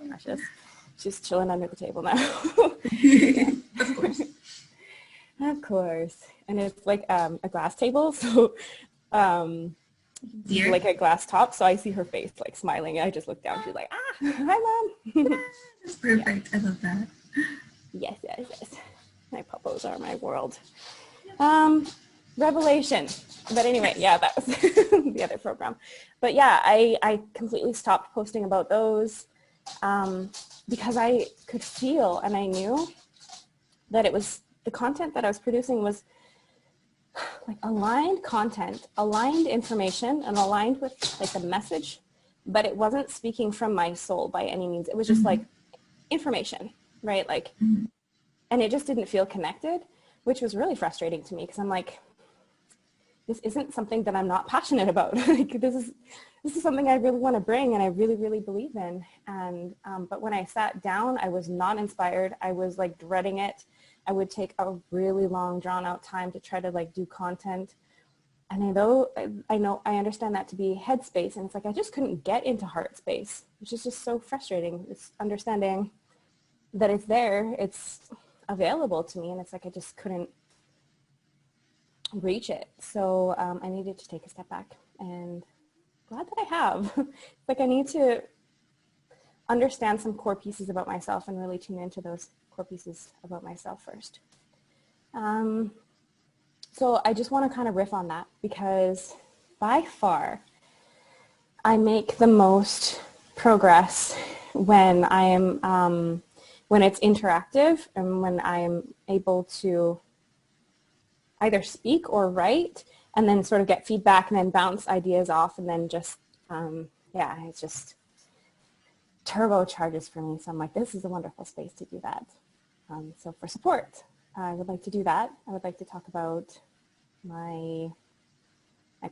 precious. She's chilling under the table now. Yeah. Of course. Of course. And it's like a glass table, so Dear. like a glass top, so I see her face like smiling. I just look down. She's like, hi, Mom. That's perfect. Yeah. I love that. Yes. My puppos are my world. Revelation. But anyway, yeah, that was the other program. But yeah, I completely stopped posting about those because I could feel and I knew that it was the content that I was producing was like aligned content, aligned information, and aligned with like the message, but it wasn't speaking from my soul by any means. It was just like information, right? Like, and it just didn't feel connected, which was really frustrating to me because I'm like, this isn't something that I'm not passionate about. Like, this is something I really want to bring and I really, really believe in. And, but when I sat down, I was not inspired. I was like dreading it. I would take a really long drawn out time to try to like do content. I understand that to be head space, and it's like I just couldn't get into heart space, which is just so frustrating. It's understanding that it's there, it's available to me, and it's like I just couldn't reach it. So I needed to take a step back, and glad that I have. It's like I need to understand some core pieces about myself and really tune into those core pieces about myself first. So I just want to kind of riff on that, because by far I make the most progress when I am when it's interactive and when I am able to either speak or write and then sort of get feedback and then bounce ideas off, and then just yeah, it's just turbocharges for me. So I'm like, this is a wonderful space to do that. So for support, I would like to do that. I would like to talk about my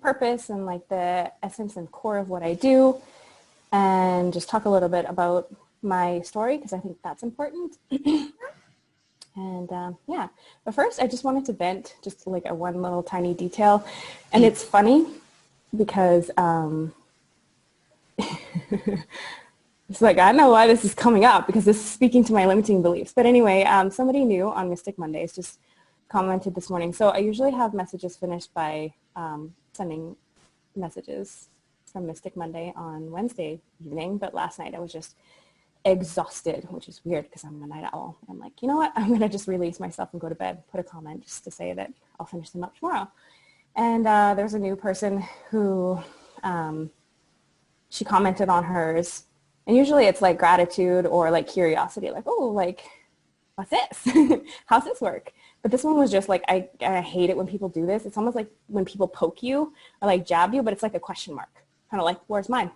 purpose and like the essence and core of what I do, and just talk a little bit about my story, because I think that's important. And yeah, but first I just wanted to vent just like a one little tiny detail, and it's funny because it's like, I don't know why this is coming up, because this is speaking to my limiting beliefs. But anyway, somebody new on Mystic Mondays just commented this morning. So I usually have messages finished by sending messages from Mystic Monday on Wednesday evening. But last night I was just exhausted, which is weird because I'm a night owl. I'm like, you know what? I'm going to just release myself and go to bed, put a comment just to say that I'll finish them up tomorrow. And there's a new person who she commented on hers. And usually it's like gratitude or like curiosity, like, oh, like, what's this? How's this work? But this one was just like, I hate it when people do this. It's almost like when people poke you or like jab you, but it's like a question mark. Kind of like, where's mine?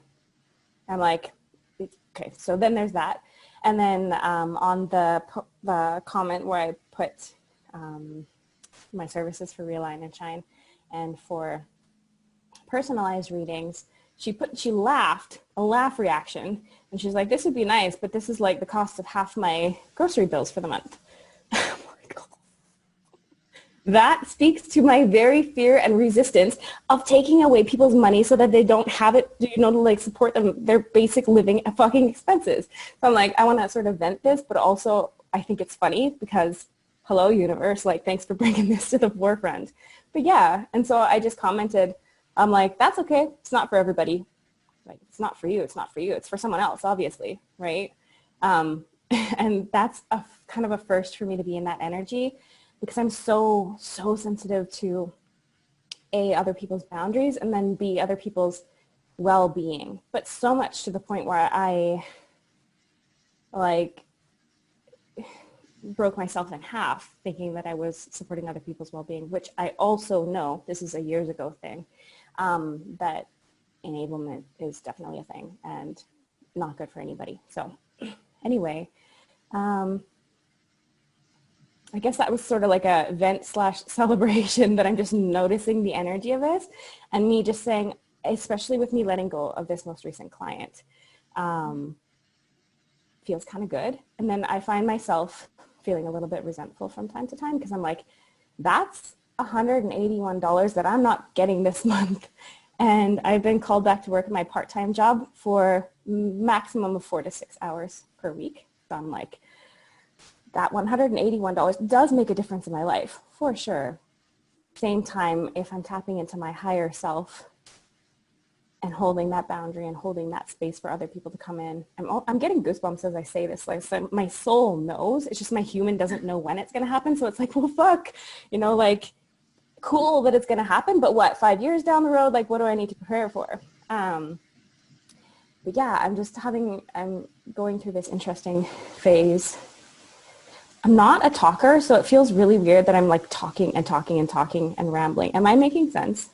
I'm like, okay, so then there's that. And then on the comment where I put my services for Realign and Shine and for personalized readings, she laughed, a laugh reaction, and she's like, this would be nice, but this is like the cost of half my grocery bills for the month. That speaks to my very fear and resistance of taking away people's money so that they don't have it, you know, to like support them, their basic living fucking expenses. So I'm like, I want to sort of vent this, but also I think it's funny because, hello universe, like, thanks for bringing this to the forefront. But yeah, and so I just commented, I'm like, that's okay. It's not for everybody. Like, it's not for you. It's not for you. It's for someone else, obviously, right? And that's a kind of a first for me to be in that energy, because I'm so sensitive to A, other people's boundaries, and then B, other people's well-being. But so much to the point where I like broke myself in half thinking that I was supporting other people's well-being, which I also know, this is a years ago thing, that enablement is definitely a thing and not good for anybody. So anyway, I guess that was sort of like a vent / celebration, that I'm just noticing the energy of this, and me just saying, especially with me letting go of this most recent client, feels kind of good. And then I find myself feeling a little bit resentful from time to time, because I'm like, that's $181 that I'm not getting this month. And I've been called back to work at my part-time job for maximum of 4 to 6 hours per week. So I'm like, that $181 does make a difference in my life, for sure. Same time, if I'm tapping into my higher self and holding that boundary and holding that space for other people to come in, I'm getting goosebumps as I say this. Like, so my soul knows. It's just my human doesn't know when it's going to happen. So it's like, well, fuck, you know, like, cool that it's going to happen, but what, 5 years down the road, like, what do I need to prepare for? But yeah, I'm going through this interesting phase. I'm not a talker, so it feels really weird that I'm like talking and rambling. Am I making sense?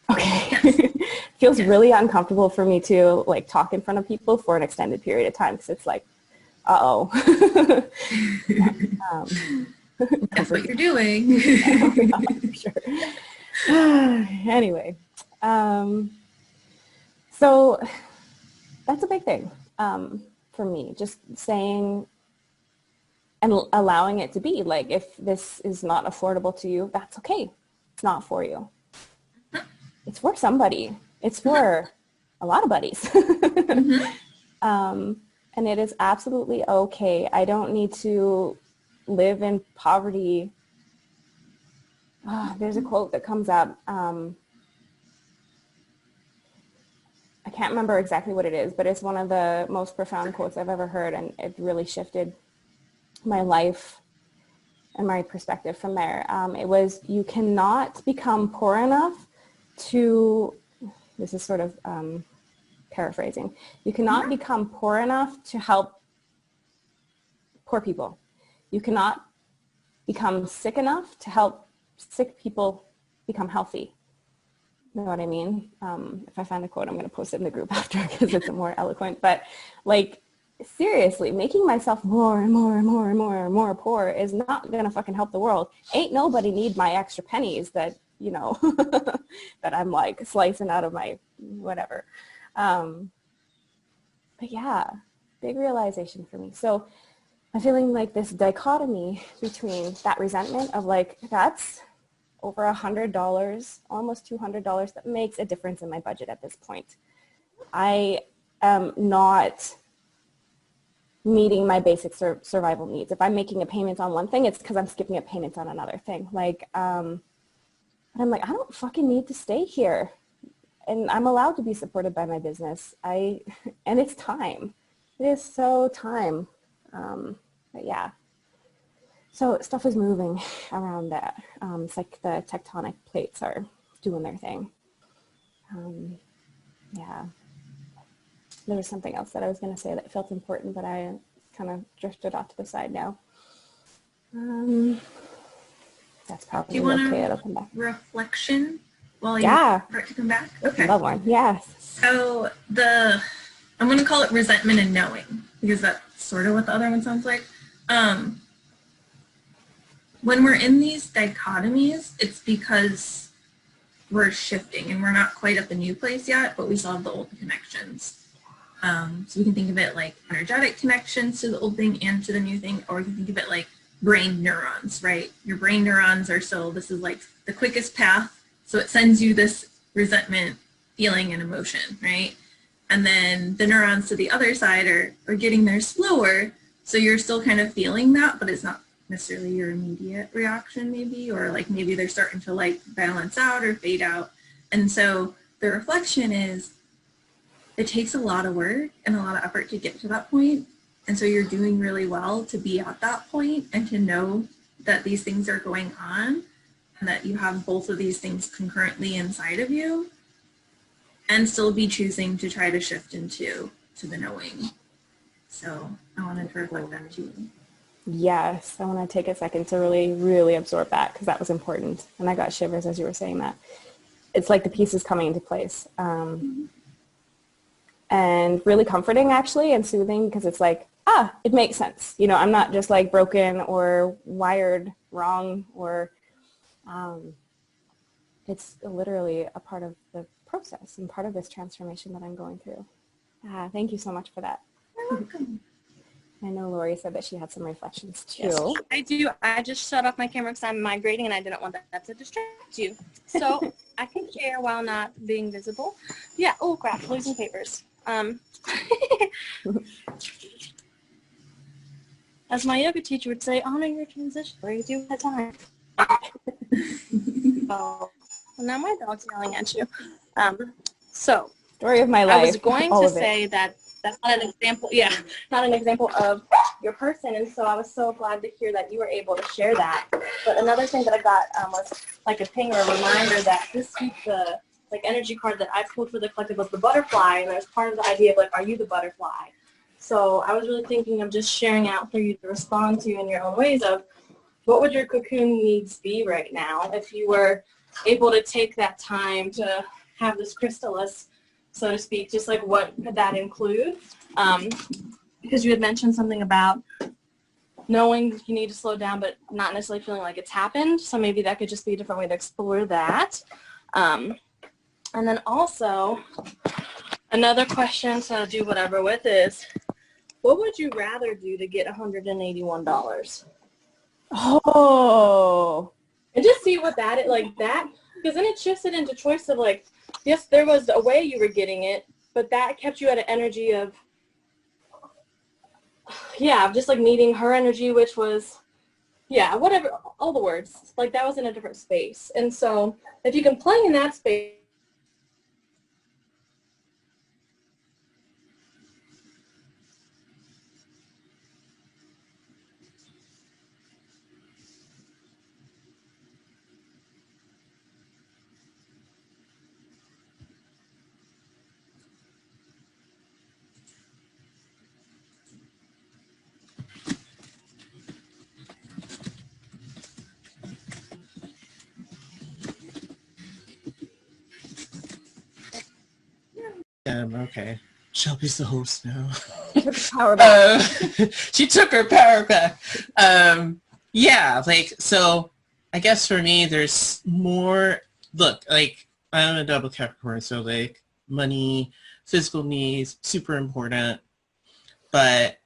Okay. Feels really uncomfortable for me to like talk in front of people for an extended period of time, because it's like, uh-oh. That's what you're doing. Yeah, for sure. Anyway, so that's a big thing for me, just saying and allowing it to be like, if this is not affordable to you, that's okay. It's not for you. it's for somebody. It's for a lot of buddies. And it is absolutely okay. I don't need to live in poverty. There's a quote that comes up. I can't remember exactly what it is, but it's one of the most profound quotes I've ever heard, and it really shifted my life and my perspective from there. It was, you cannot become poor enough to, this is sort of paraphrasing, you cannot become poor enough to help poor people. You cannot become sick enough to help sick people become healthy. You know what I mean? If I find the quote, I'm going to post it in the group after because it's more eloquent. But like, seriously, making myself more and more and more and more and more poor is not going to fucking help the world. Ain't nobody need my extra pennies that, you know, that I'm like slicing out of my whatever. But yeah, big realization for me. So I'm feeling like this dichotomy between that resentment of like, that's over $100, almost $200, that makes a difference in my budget at this point. I am not meeting my basic survival needs. If I'm making a payment on one thing, it's because I'm skipping a payment on another thing. Like, I'm like, I don't fucking need to stay here. And I'm allowed to be supported by my business. And it's time. It is so time. But yeah. So stuff is moving around that. It's like the tectonic plates are doing their thing. Yeah. There was something else that I was going to say that felt important, but I kind of drifted off to the side now. That's probably okay. It'll come back. Reflection while you start to come back? Okay. Love one. Yes. So I'm going to call it resentment and knowing, because that's sort of what the other one sounds like. When we're in these dichotomies, it's because we're shifting and we're not quite at the new place yet, but we still have the old connections. So we can think of it like energetic connections to the old thing and to the new thing, or we can think of it like brain neurons, right? Your brain neurons are this is like the quickest path. So it sends you this resentment feeling and emotion, right? And then the neurons to the other side are getting there slower. So you're still kind of feeling that, but it's not necessarily your immediate reaction maybe, or like maybe they're starting to like balance out or fade out. And so the reflection is, it takes a lot of work and a lot of effort to get to that point. And so you're doing really well to be at that point and to know that these things are going on and that you have both of these things concurrently inside of you, and still be choosing to try to shift into the knowing. So I wanted to reflect that too. Yes, I want to take a second to really, really absorb that, because that was important. And I got shivers as you were saying that. It's like the pieces coming into place. And really comforting, actually, and soothing, because it's like, it makes sense. You know, I'm not just like broken or wired wrong, or it's literally a part of the process and part of this transformation that I'm going through. Thank you so much for that. You're welcome. I know Lori said that she had some reflections too. Yes, I do. I just shut off my camera because I'm migrating and I didn't want that to distract you. So I can share while not being visible. Yeah. Oh crap! Losing papers. As my yoga teacher would say, honor your transition. Raise you at time. Well, now my dog's yelling at you. So story of my life. I was going to say that that's not an example. Yeah, not an example of your person. And so I was so glad to hear that you were able to share that. But another thing that I got was like a ping or a reminder that this week the energy card that I pulled for the collective was the butterfly, and there's part of the idea of like, are you the butterfly? So I was really thinking of just sharing out for you to respond to in your own ways of what would your cocoon needs be right now if you were able to take that time to have this chrysalis, so to speak, just like what could that include? Because you had mentioned something about knowing you need to slow down but not necessarily feeling like it's happened. So maybe that could just be a different way to explore that. And then also, another question to do whatever with is, what would you rather do to get $181? Oh. And just see what that is, like that, because then it shifts it into choice of like, yes, there was a way you were getting it, but that kept you at an energy of, yeah, just like needing her energy, which was, yeah, whatever, all the words. Like that was in a different space. And so if you can play in that space, Okay. Shelby's the host now. Power back. She took her power back. Yeah, like, so I guess for me, there's more, look, like, I'm a double Capricorn, so like money, physical needs, super important. But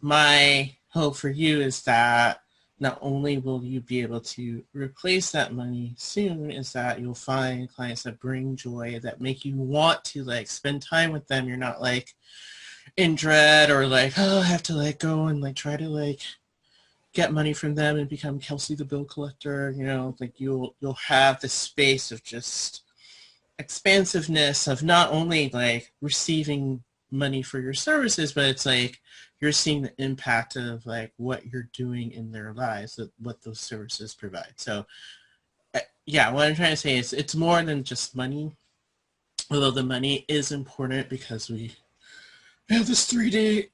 my hope for you is that not only will you be able to replace that money soon, is that you'll find clients that bring joy, that make you want to like spend time with them. You're not like in dread or like, oh, I have to like go and like try to like get money from them and become Kelsey the bill collector. You know, like you'll have this space of just expansiveness of not only like receiving money for your services, but it's like you're seeing the impact of like what you're doing in their lives, what those services provide. So yeah, what I'm trying to say is it's more than just money, although the money is important because we have this 3-day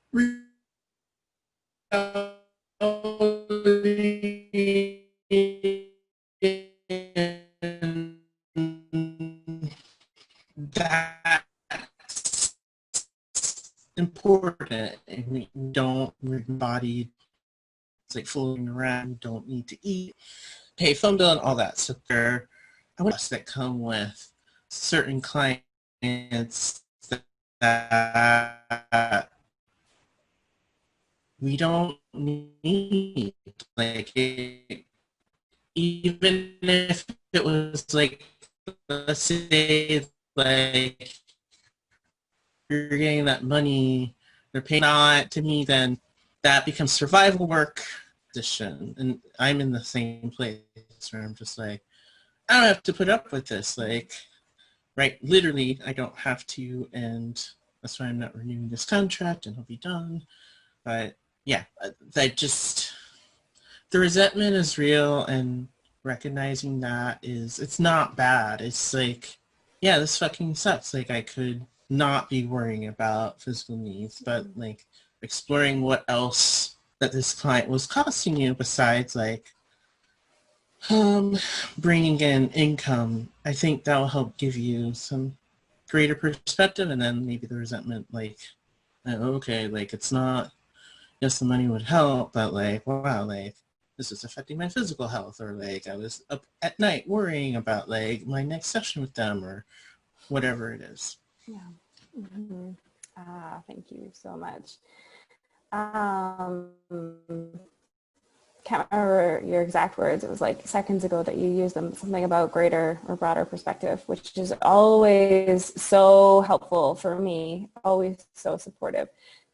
that's important, and we don't, we're embodied, it's like fooling around, we don't need to eat, pay phone bill and all that. So there are us that come with certain clients that we don't need, like even if it was like, let's say like you're getting that money, they're paying not to me, then that becomes survival work position. And I'm in the same place where I'm just like, I don't have to put up with this. Like, right, literally, I don't have to, and that's why I'm not renewing this contract, and I'll be done. But yeah, that just, the resentment is real, and recognizing that is, it's not bad. It's like, yeah, this fucking sucks. Like, I could not be worrying about physical needs, but like exploring what else that this client was costing you besides like bringing in income. I think that will help give you some greater perspective, and then maybe the resentment, like, okay, like it's not, yes, the money would help, but like, wow, like this is affecting my physical health, or like I was up at night worrying about like my next session with them, or whatever it is. Yeah. Mm-hmm. Thank you so much. Can't remember your exact words. It was like seconds ago that you used them, something about greater or broader perspective, which is always so helpful for me, always so supportive.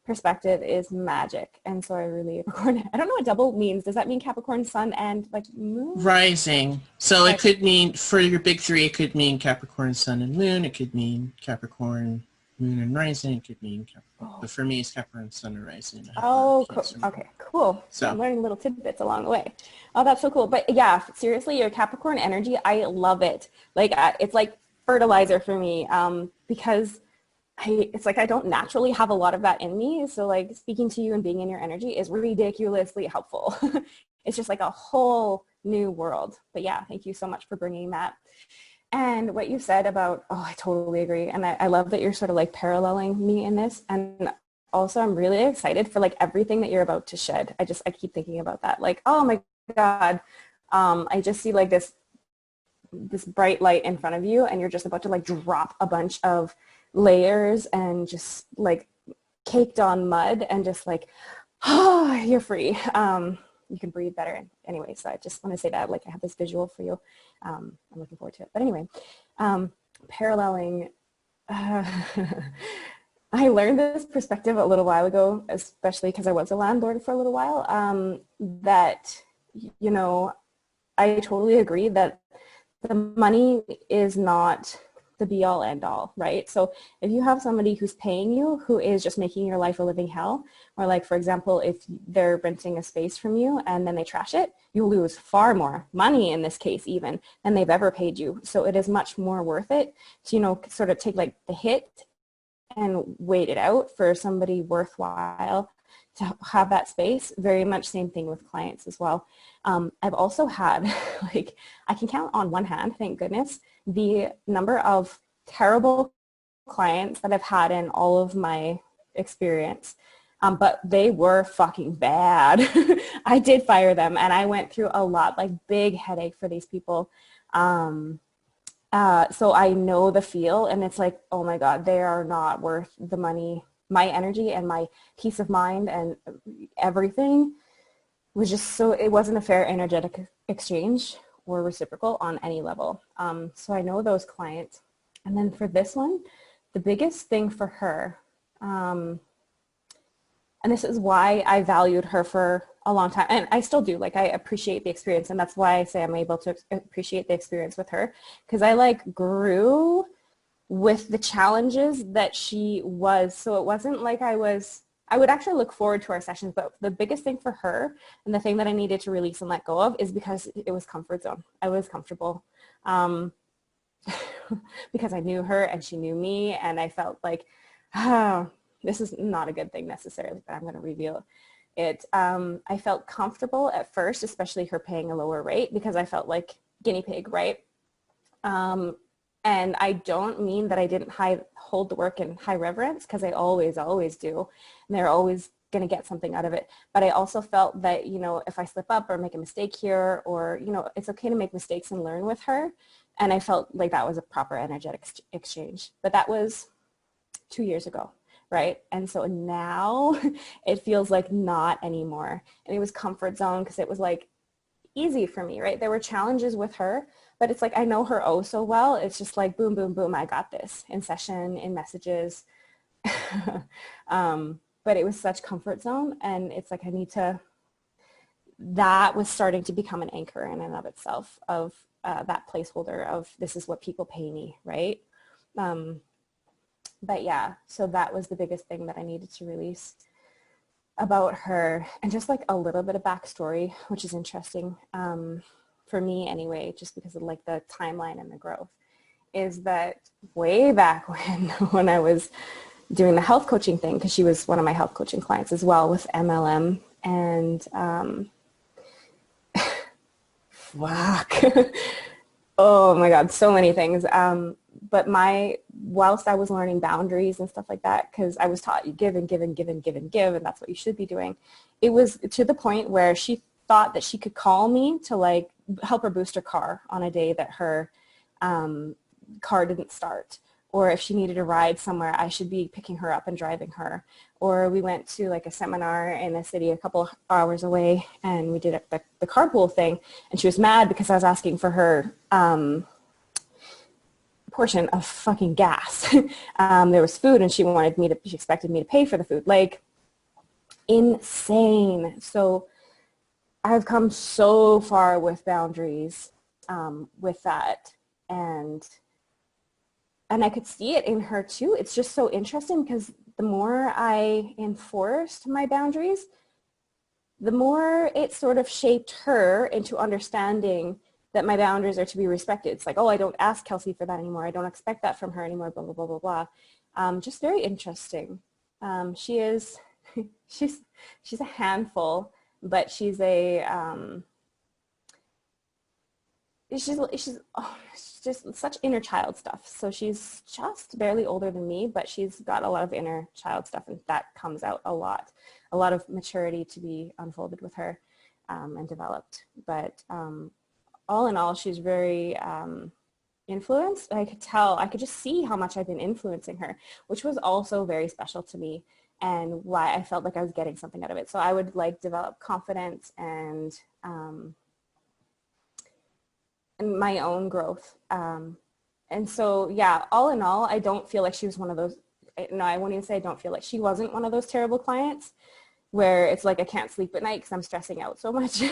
Perspective is magic. And so I really, I don't know what double means. Does that mean Capricorn, sun, and like moon? Rising. So it could mean, for your big three, it could mean Capricorn, sun, and moon. It could mean Capricorn, moon, and rising. It could mean Capricorn. But for me, it's Capricorn, sun, and rising. Oh, cool. Okay, cool. So I'm learning little tidbits along the way. Oh, that's so cool. But yeah, seriously, your Capricorn energy, I love it. Like it's like fertilizer for me, because it's like I don't naturally have a lot of that in me. So like speaking to you and being in your energy is ridiculously helpful. It's just like a whole new world. But yeah, thank you so much for bringing that. And what you said about, oh, I totally agree. And I love that you're sort of like paralleling me in this. And also I'm really excited for like everything that you're about to shed. I keep thinking about that. Like, oh my God, I just see like this bright light in front of you, and you're just about to like drop a bunch of layers and just like caked on mud and just like, oh, you're free. you can breathe better. Anyway, so I just want to say that, like, I have this visual for you. I'm looking forward to it. But anyway, paralleling, I learned this perspective a little while ago, especially because I was a landlord for a little while, that, you know, I totally agree that the money is not the be all end all, right? So if you have somebody who's paying you who is just making your life a living hell, or like, for example, if they're renting a space from you and then they trash it, you lose far more money in this case even than they've ever paid you. So it is much more worth it to, you know, sort of take like the hit and wait it out for somebody worthwhile to have that space. Very much same thing with clients as well. I've also had, like, I can count on one hand, thank goodness, the number of terrible clients that I've had in all of my experience. But they were fucking bad. I did fire them, and I went through a lot, like big headache for these people. So I know the feel, and it's like, oh my God, they are not worth the money. My energy and my peace of mind and everything was just so, it wasn't a fair energetic exchange or reciprocal on any level. So I know those clients. And then for this one, the biggest thing for her, and this is why I valued her for a long time, and I still do, like, I appreciate the experience, and that's why I say I'm able to appreciate the experience with her, because I like grew with the challenges that she was. So it wasn't like I would actually look forward to our sessions, but the biggest thing for her and the thing that I needed to release and let go of is because it was comfort zone. I was comfortable because I knew her and she knew me, and I felt like, oh, this is not a good thing necessarily, but I'm going to reveal it. I felt comfortable at first, especially her paying a lower rate, because I felt like guinea pig, right? And I don't mean that I didn't hold the work in high reverence, because I always do. And they're always going to get something out of it. But I also felt that, you know, if I slip up or make a mistake here, or, you know, it's okay to make mistakes and learn with her. And I felt like that was a proper energetic exchange. But that was 2 years ago, right? And so now it feels like not anymore. And it was comfort zone because it was like easy for me, right? There were challenges with her, but it's like I know her oh so well. It's just like boom, boom, boom, I got this in session, in messages. But it was such comfort zone, and it's like I need to, that was starting to become an anchor in and of itself of that placeholder of this is what people pay me, right? But yeah, so that was the biggest thing that I needed to release about her. And just like a little bit of backstory, which is interesting for me anyway, just because of like the timeline and the growth, is that way back when I was doing the health coaching thing, because she was one of my health coaching clients as well with MLM, and fuck. Oh my God, so many things. But whilst I was learning boundaries and stuff like that, because I was taught you give and give and give and give and give, and that's what you should be doing. It was to the point where she thought that she could call me to like help her boost her car on a day that her car didn't start. Or if she needed a ride somewhere, I should be picking her up and driving her. Or we went to like a seminar in a city a couple hours away, and we did the carpool thing. And she was mad because I was asking for her portion of fucking gas. There was food, and she expected me to pay for the food. Like, insane. So I've come so far with boundaries with that. And I could see it in her too. It's just so interesting because the more I enforced my boundaries, the more it sort of shaped her into understanding that my boundaries are to be respected. It's like, oh, I don't ask Kelsey for that anymore. I don't expect that from her anymore, blah, blah, blah, blah, blah. Just very interesting. She's a handful, but she's just such inner child stuff. So she's just barely older than me, but she's got a lot of inner child stuff, and that comes out a lot of maturity to be unfolded with her and developed. But all in all, she's very influenced. I could just see how much I've been influencing her, which was also very special to me. and why I felt like I was getting something out of it. So I would like develop confidence and my own growth. And so, yeah, all in all, I don't feel like she was one of those, no, I won't even say I don't feel like she wasn't one of those terrible clients where it's like I can't sleep at night because I'm stressing out so much.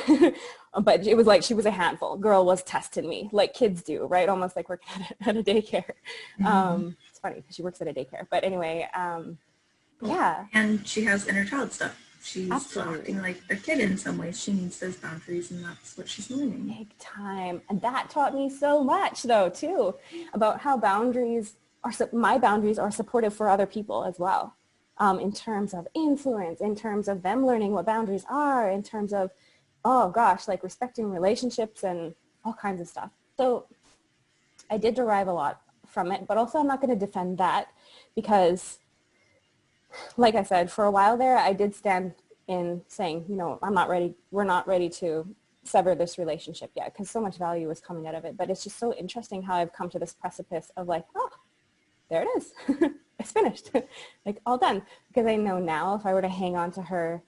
But it was like she was a handful. Girl was testing me like kids do, right? Almost like working at a daycare. It's funny because she works at a daycare. But anyway, yeah. And she has inner child stuff. She's Absolutely. acting like a kid in some ways. She needs those boundaries, and that's what she's learning. Big time. And that taught me so much, though, too, about how boundaries are, my boundaries are supportive for other people as well, in terms of influence, in terms of them learning what boundaries are, in terms of, oh gosh, like respecting relationships and all kinds of stuff. So I did derive a lot from it, but also I'm not going to defend that because, like I said, for a while there, I did stand in saying, you know, I'm not ready, we're not ready to sever this relationship yet because so much value was coming out of it. But it's just so interesting how I've come to this precipice of like, oh, there it is. It's finished. Like all done. Because I know now if I were to hang on to her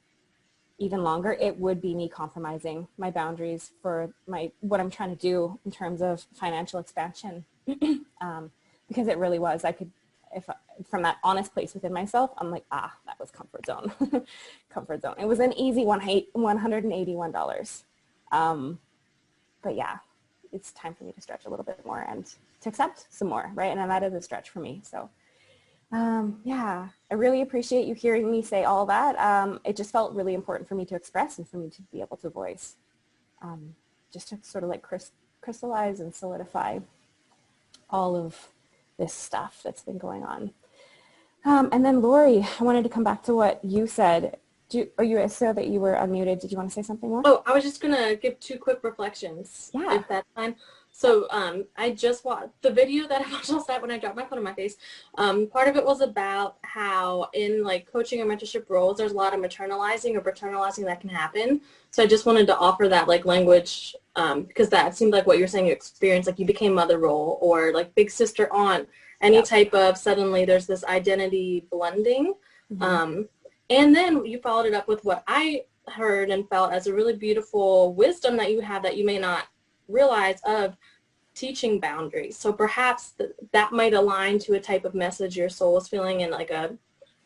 even longer, it would be me compromising my boundaries for what I'm trying to do in terms of financial expansion. Because it really was. I could, if from that honest place within myself, I'm like, that was comfort zone. Comfort zone. It was an easy $181. But yeah, it's time for me to stretch a little bit more and to accept some more, right? And that is a stretch for me. So yeah, I really appreciate you hearing me say all that. It just felt really important for me to express and for me to be able to voice, just to sort of like crystallize and solidify all of this stuff that's been going on. And then Lori, I wanted to come back to what you said. I saw that you were unmuted. Did you want to say something more? Oh, I was just going to give 2 quick reflections, if that's fine. So I just watched the video that I watched last night when I dropped my phone in my face. Part of it was about how in like coaching or mentorship roles, there's a lot of maternalizing or paternalizing that can happen. So I just wanted to offer that like language because that seemed like what you're saying you experienced, like you became mother role or like big sister aunt, any type of suddenly there's this identity blending. And then you followed it up with what I heard and felt as a really beautiful wisdom that you have that you may not realize of teaching boundaries. So perhaps that might align to a type of message your soul is feeling in like a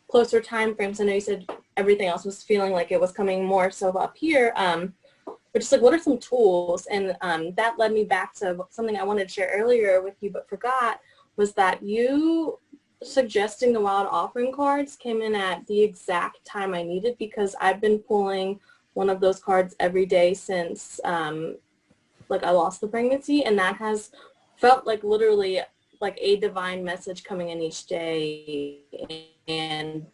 closer time frame. So I know you said everything else was feeling like it was coming more so up here. But just like, what are some tools? And that led me back to something I wanted to share earlier with you but forgot, was that you suggesting the wild offering cards came in at the exact time I needed because I've been pulling one of those cards every day since like I lost the pregnancy, and that has felt like literally like a divine message coming in each day and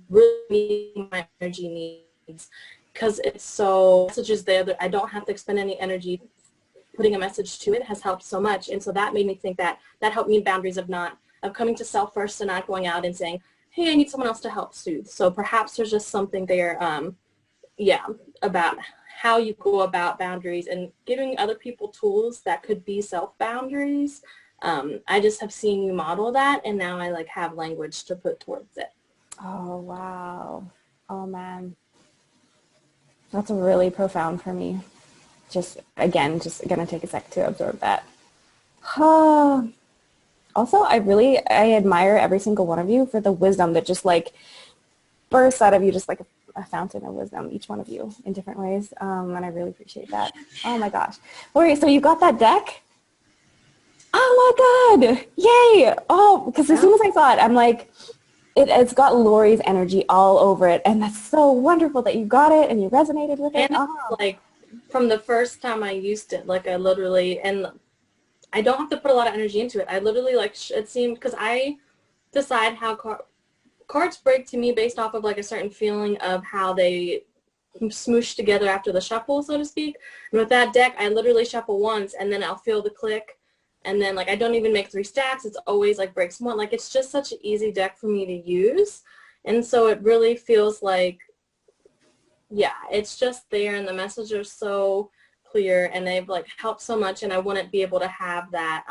really meeting my energy needs because it's so messages there that I don't have to expend any energy putting a message to it has helped so much. And so that made me think that helped me in boundaries of coming to self first and not going out and saying, hey, I need someone else to help soothe. So perhaps there's just something there, about how you go about boundaries and giving other people tools that could be self-boundaries. I just have seen you model that, and now I like have language to put towards it. Oh, wow. Oh, man. That's really profound for me. Just going to take a sec to absorb that. Also, I admire every single one of you for the wisdom that just like bursts out of you, just like a fountain of wisdom, each one of you in different ways. And I really appreciate that. Oh my gosh. Lori, so you got that deck? Oh my God. Yay. Oh, because as soon as I saw it, I'm like, it's got Lori's energy all over it. And that's so wonderful that you got it and you resonated with it. And like from the first time I used it, like I literally, and I don't have to put a lot of energy into it. I literally like, it seemed, because I decide how cards break to me based off of like a certain feeling of how they smoosh together after the shuffle, so to speak. And with that deck, I literally shuffle once and then I'll feel the click. And then like I don't even make 3 stacks. It's always like breaks one. Like it's just such an easy deck for me to use. And so it really feels like, yeah, it's just there and the messages are so clear and they've like helped so much, and I wouldn't be able to have that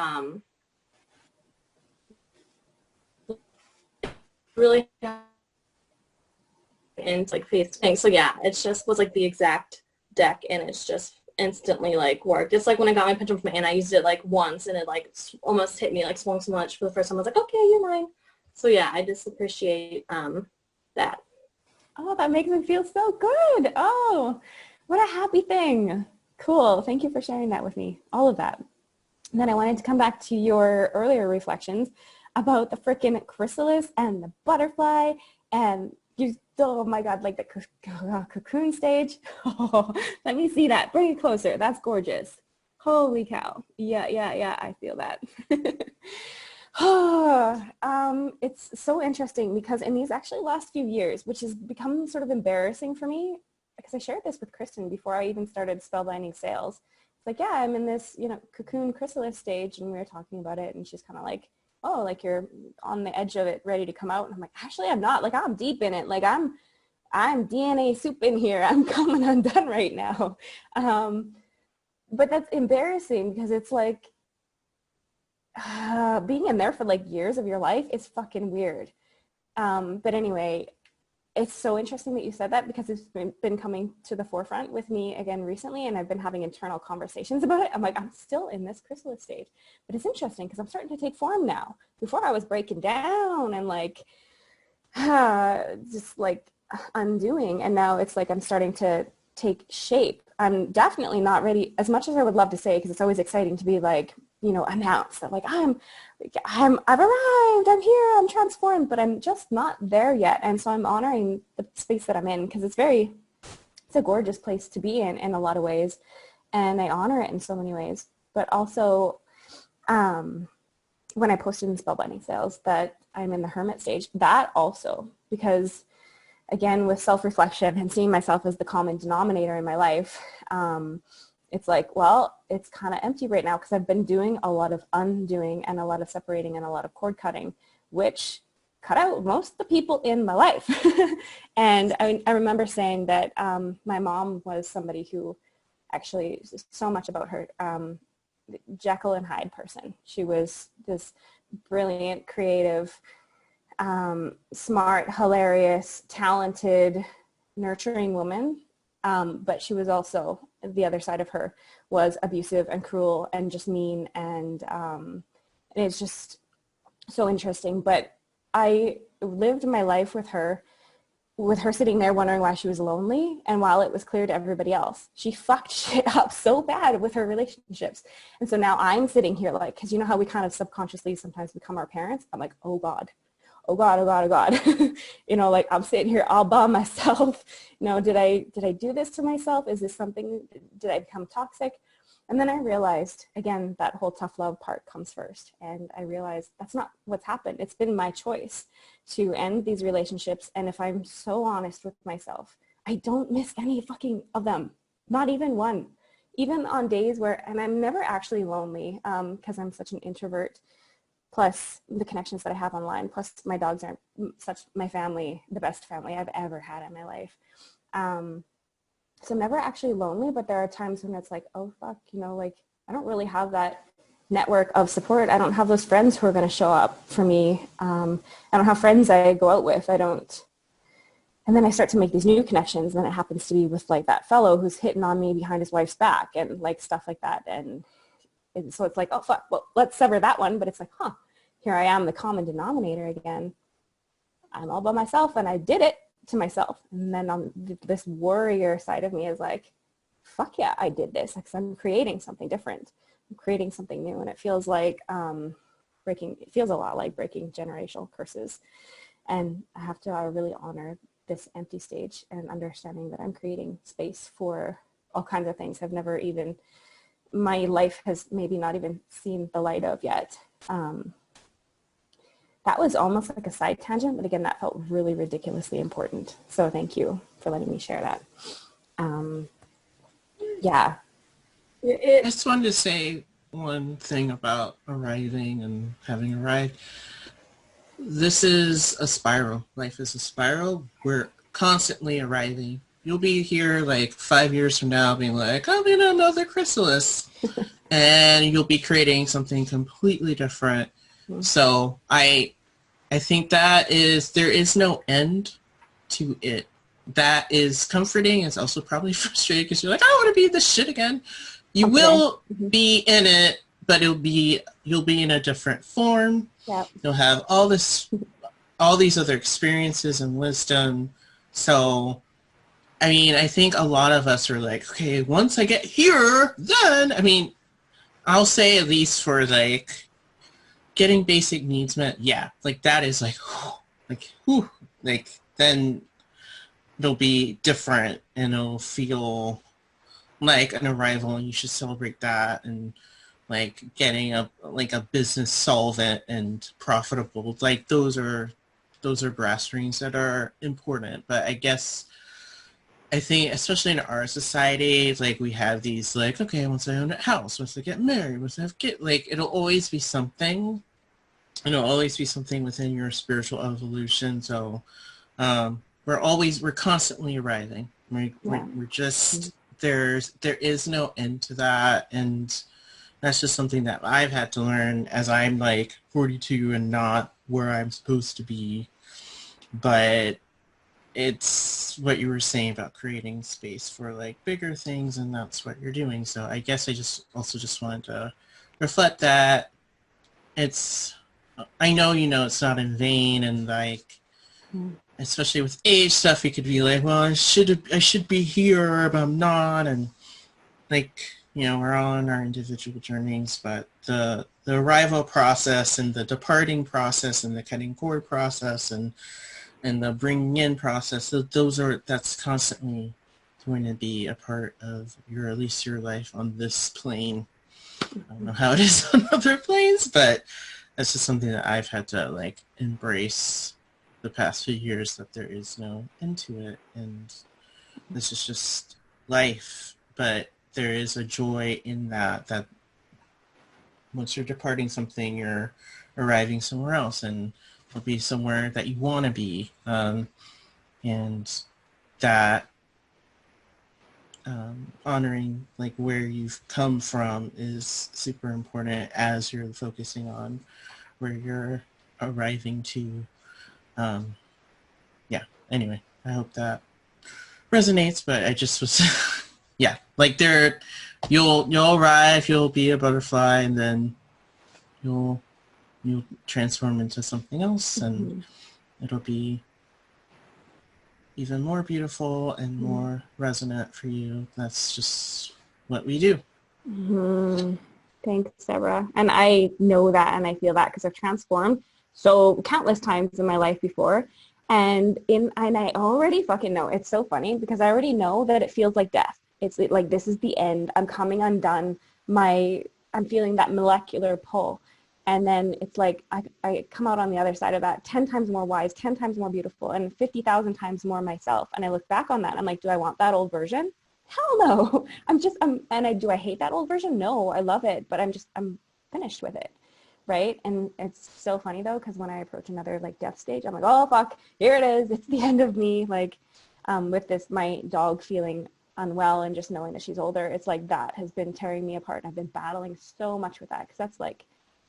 really into like face thing. So yeah, it's just was like the exact deck, and it's just instantly like worked. It's like when I got my pendulum from Anna, I used it like once, and it like almost hit me, like swung so much for the first time. I was like, okay, you're mine. So yeah, I just appreciate that. Oh, that makes me feel so good. Oh, what a happy thing. Cool. Thank you for sharing that with me, all of that. And then I wanted to come back to your earlier reflections about the frickin' chrysalis and the butterfly and you still, oh my God, like the cocoon stage. Oh, let me see that. Bring it closer. That's gorgeous. Holy cow. Yeah, I feel that. It's so interesting because in these actually last few years, which has become sort of embarrassing for me, because I shared this with Kristen before I even started Spellbinding Sales. It's like, yeah, I'm in this, cocoon chrysalis stage, and we were talking about it, and she's kind of like, oh, like you're on the edge of it, ready to come out. And I'm like, actually, I'm not. Like, I'm deep in it. Like, I'm DNA soup in here. I'm coming undone right now. But that's embarrassing because it's like, being in there for like years of your life is fucking weird. But anyway, it's so interesting that you said that because it's been coming to the forefront with me again recently, and I've been having internal conversations about it. I'm like, I'm still in this chrysalis stage, but it's interesting because I'm starting to take form now. Before I was breaking down and like just like undoing, and now it's like I'm starting to take shape. I'm definitely not ready, as much as I would love to say, because it's always exciting to be like, announce that like I've arrived, I'm here, I'm transformed, but I'm just not there yet. And so I'm honoring the space that I'm in because it's a gorgeous place to be in a lot of ways. And I honor it in so many ways. But also when I posted in Spellbinding Sales that I'm in the hermit stage, that also, because again, with self-reflection and seeing myself as the common denominator in my life, it's like, well, it's kind of empty right now because I've been doing a lot of undoing and a lot of separating and a lot of cord cutting, which cut out most of the people in my life. And I remember saying that my mom was somebody who actually, so much about her, Jekyll and Hyde person. She was this brilliant, creative, smart, hilarious, talented, nurturing woman. But she was also, the other side of her was abusive and cruel and just mean. And it's just so interesting. But I lived my life with her sitting there wondering why she was lonely. And while it was clear to everybody else, she fucked shit up so bad with her relationships. And so now I'm sitting here like, because you know how we kind of subconsciously sometimes become our parents? I'm like, oh God. Oh God, oh God, oh God. Like I'm sitting here all by myself. Did I do this to myself? Is this something, did I become toxic? And then I realized, again, that whole tough love part comes first. And I realized that's not what's happened. It's been my choice to end these relationships. And if I'm so honest with myself, I don't miss any fucking of them. Not even one. Even on days where, and I'm never actually lonely because I'm such an introvert. Plus the connections that I have online, plus my dogs are my family, the best family I've ever had in my life. So I'm never actually lonely, but there are times when it's like, oh fuck, like I don't really have that network of support. I don't have those friends who are going to show up for me. I don't have friends I go out with. And then I start to make these new connections, and it happens to be with like that fellow who's hitting on me behind his wife's back and like stuff like that. And so it's like, oh, fuck, well, let's sever that one. But it's like, here I am, the common denominator again. I'm all by myself, and I did it to myself. And then on this warrior side of me is like, fuck yeah, I did this because I'm creating something different. I'm creating something new. And it feels like it feels a lot like breaking generational curses. And I have to really honor this empty stage and understanding that I'm creating space for all kinds of things I've never even, my life has maybe not even seen the light of yet. That was almost like a side tangent, but again, that felt really ridiculously important. So thank you for letting me share that. Yeah. I just wanted to say one thing about arriving and having arrived. This is a spiral. Life is a spiral. We're constantly arriving. You'll be here like 5 years from now being like, I'm in another chrysalis. And you'll be creating something completely different. Mm-hmm. So I think there is no end to it. that is comforting. It's also probably frustrating because you're like, I want to be this shit again. You Okay. will be in it, but you'll be in a different form. Yep. You'll have all these other experiences and wisdom. So, I mean, I think a lot of us are like, okay, once I get here, then, I mean, I'll say at least for like getting basic needs met, yeah, like that is like, whew, like then it'll be different and it'll feel like an arrival, and you should celebrate that. And like getting a business solvent and profitable, like those are brass rings that are important. But I think especially in our society, like we have these like, okay, once I own a house, once I get married, once I have kids, like it'll always be something. It'll always be something within your spiritual evolution. So we're constantly arriving. We're just there is no end to that, and that's just something that I've had to learn as I'm like 42 and not where I'm supposed to be. But it's what you were saying about creating space for like bigger things, and that's what you're doing. So I guess I just wanted to reflect that I know, it's not in vain, and like especially with age stuff, you could be like, well, I should be here, but I'm not. And like, we're all on our individual journeys, but the arrival process and the departing process and the cutting cord process and the bringing in process, that's constantly going to be a part of at least your life on this plane. I don't know how it is on other planes, but that's just something that I've had to like embrace the past few years, that there is no end to it, and this is just life. But there is a joy in that once you're departing something, you're arriving somewhere else, and it'll be somewhere that you want to be, and that honoring like where you've come from is super important as you're focusing on where you're arriving to. Yeah, anyway, I hope that resonates, but I just was yeah, like you'll arrive, you'll be a butterfly, and then you'll transform into something else, and it'll be even more beautiful and more resonant for you. That's just what we do. Thanks, Deborah. And I know that, and I feel that because I've transformed so countless times in my life before. And I already fucking know. It's so funny because I already know that it feels like death. It's like, this is the end. I'm coming undone. I'm feeling that molecular pull. And then it's like, I come out on the other side of that 10 times more wise, 10 times more beautiful, and 50,000 times more myself. And I look back on that and I'm like, do I want that old version? Hell no. Do I hate that old version? No, I love it, but I'm finished with it. Right. And it's so funny though, because when I approach another like death stage, I'm like, oh fuck, here it is. It's the end of me. Like with this, my dog feeling unwell and just knowing that she's older, it's like that has been tearing me apart. And I've been battling so much with that because that's like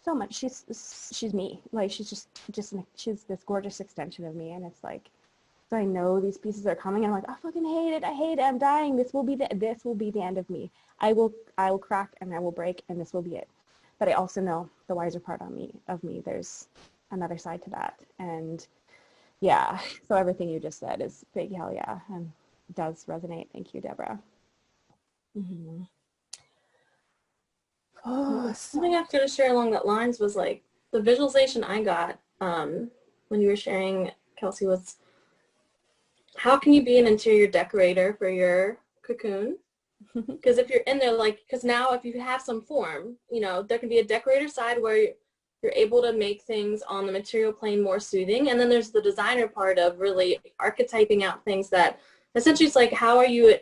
so much. She's me. Like she's she's this gorgeous extension of me. And it's like, so I know these pieces are coming and I'm like, I fucking hate it. I hate it. I'm dying. This will be the end of me. I will crack and I will break and this will be it. But I also know the wiser part of me, there's another side to that. And yeah, so everything you just said is big hell yeah, and does resonate. Thank you, Deborah. Something I was going to share along that lines was like the visualization I got when you were sharing, Kelsey, was how can you be an interior decorator for your cocoon? Because if you're in there, like, because now if you have some form, there can be a decorator side where you're able to make things on the material plane more soothing. And then there's the designer part of really archetyping out things that essentially it's like, how are you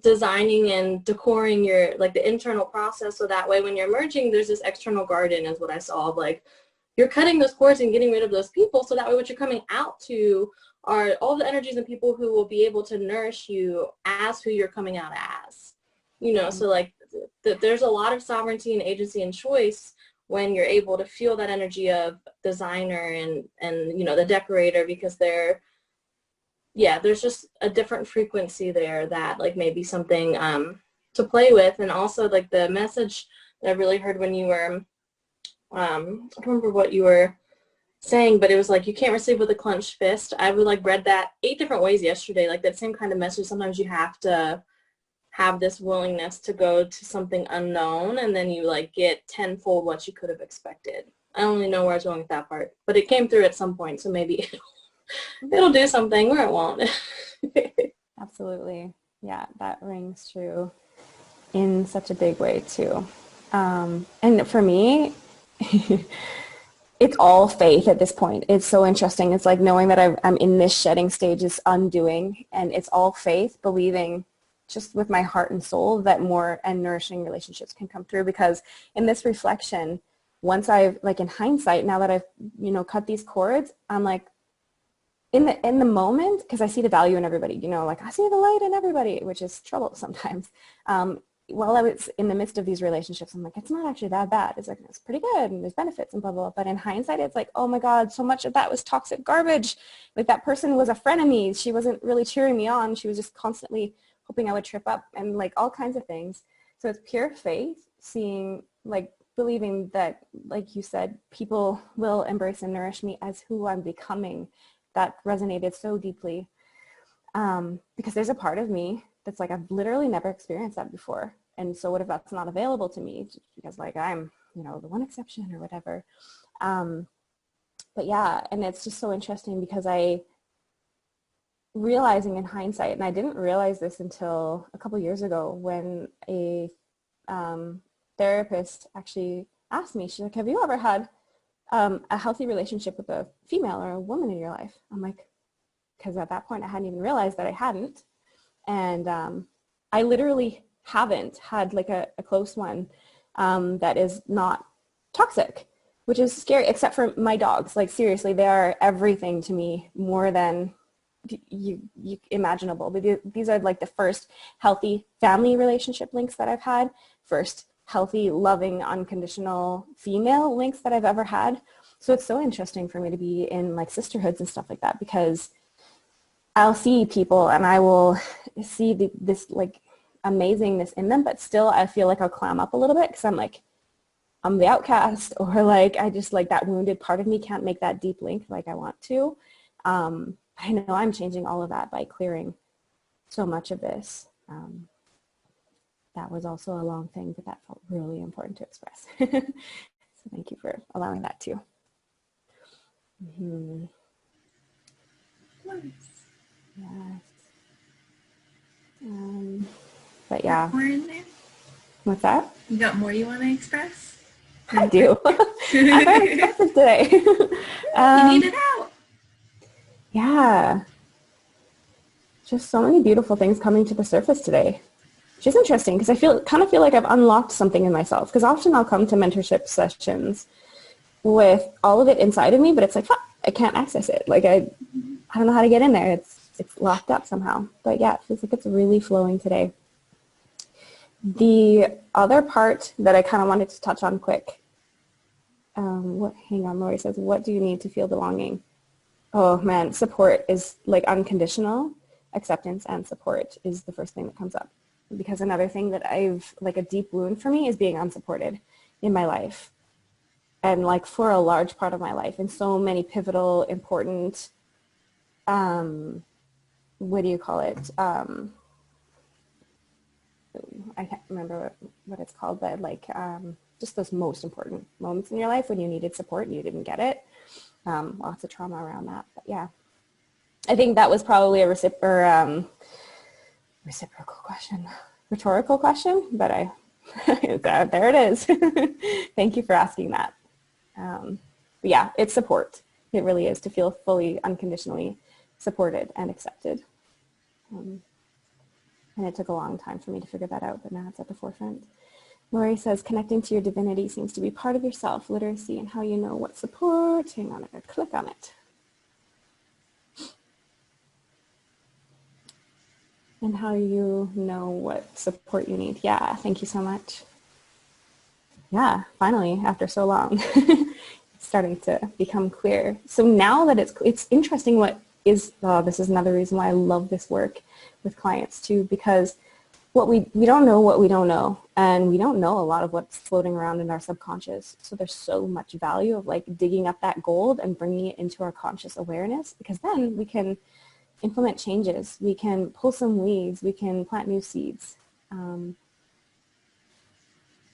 designing and decoring your, like the internal process. So that way when you're merging, there's this external garden is what I saw of like, you're cutting those cords and getting rid of those people. So that way what you're coming out to are all the energies and people who will be able to nourish you as who you're coming out as, so like there's a lot of sovereignty and agency and choice when you're able to feel that energy of designer and the decorator, because they're yeah, there's just a different frequency there that like maybe something to play with. And also like the message that I really heard when you were, I don't remember what you were saying, but it was like, you can't receive with a clenched fist. I would like read that 8 different ways yesterday, like that same kind of message. Sometimes you have to have this willingness to go to something unknown, and then you like get tenfold what you could have expected. I don't really know where I was going with that part, but it came through at some point, so maybe it'll do something or it won't. Absolutely. Yeah, that rings true in such a big way too. And for me, it's all faith at this point. It's so interesting. It's like knowing that I'm in this shedding stage is undoing, and it's all faith, believing just with my heart and soul that more and nourishing relationships can come through. Because in this reflection, once I've, like in hindsight, now that I've, cut these cords, I'm like, in the moment, because I see the value in everybody, like I see the light in everybody, which is trouble sometimes. While I was in the midst of these relationships, I'm like, it's not actually that bad. It's like, it's pretty good and there's benefits and blah, blah, blah. But in hindsight, it's like, oh my God, so much of that was toxic garbage. Like that person was a frenemy. She wasn't really cheering me on. She was just constantly hoping I would trip up and like all kinds of things. So it's pure faith, seeing, like believing that, like you said, people will embrace and nourish me as who I'm becoming. That resonated so deeply because there's a part of me that's like, I've literally never experienced that before. And so what if that's not available to me because like I'm, the one exception or whatever. But yeah, and it's just so interesting because realizing in hindsight, and I didn't realize this until a couple years ago when a therapist actually asked me, she's like, have you ever had a healthy relationship with a female or a woman in your life? I'm like, because at that point I hadn't even realized that I hadn't. And I literally haven't had like a close one that is not toxic, which is scary, except for my dogs. Like seriously, they are everything to me, more than you imaginable. But these are like the first healthy family relationship links that I've had, first healthy, loving, unconditional female links that I've ever had. So it's so interesting for me to be in like sisterhoods and stuff like that, because I'll see people and I will see this like amazingness in them, but still I feel like I'll clam up a little bit because I'm like, I'm the outcast, or like I just like that wounded part of me can't make that deep link like I want to. I know I'm changing all of that by clearing so much of this. That was also a long thing, but that felt really important to express. So thank you for allowing that too. Mm-hmm. Yes. But yeah. More in there? What's that? You got more you want to express? I do. I'm very expressive today. You need it out. Yeah. Just so many beautiful things coming to the surface today. Which is interesting because I kind of feel like I've unlocked something in myself, because often I'll come to mentorship sessions with all of it inside of me, but it's like, I can't access it. Like I don't know how to get in there. It's locked up somehow. But yeah, it feels like it's really flowing today. The other part that I kind of wanted to touch on quick. Hang on, Lori says, what do you need to feel belonging? Oh man, support is like unconditional acceptance, and support is the first thing that comes up. Because another thing that I've, like a deep wound for me, is being unsupported in my life. And like for a large part of my life, in so many pivotal, important, what do you call it? I can't remember what it's called, but like just those most important moments in your life when you needed support and you didn't get it. Lots of trauma around that. But yeah, I think that was probably a reciprocal question, rhetorical question, but there it is. Thank you for asking that. But yeah, it's support. It really is, to feel fully unconditionally supported and accepted. And it took a long time for me to figure that out, but now it's at the forefront. Lori says, connecting to your divinity seems to be part of yourself, literacy, and how you know what support. Hang on, I gotta click on it. And how you know what support you need. Yeah, thank you so much. Yeah, finally, after so long, it's starting to become clear. So now that it's interesting what is, this is another reason why I love this work with clients too, because we don't know what we don't know, and we don't know a lot of what's floating around in our subconscious. So there's so much value of like digging up that gold and bringing it into our conscious awareness, because then we can implement changes, we can pull some weeds, we can plant new seeds.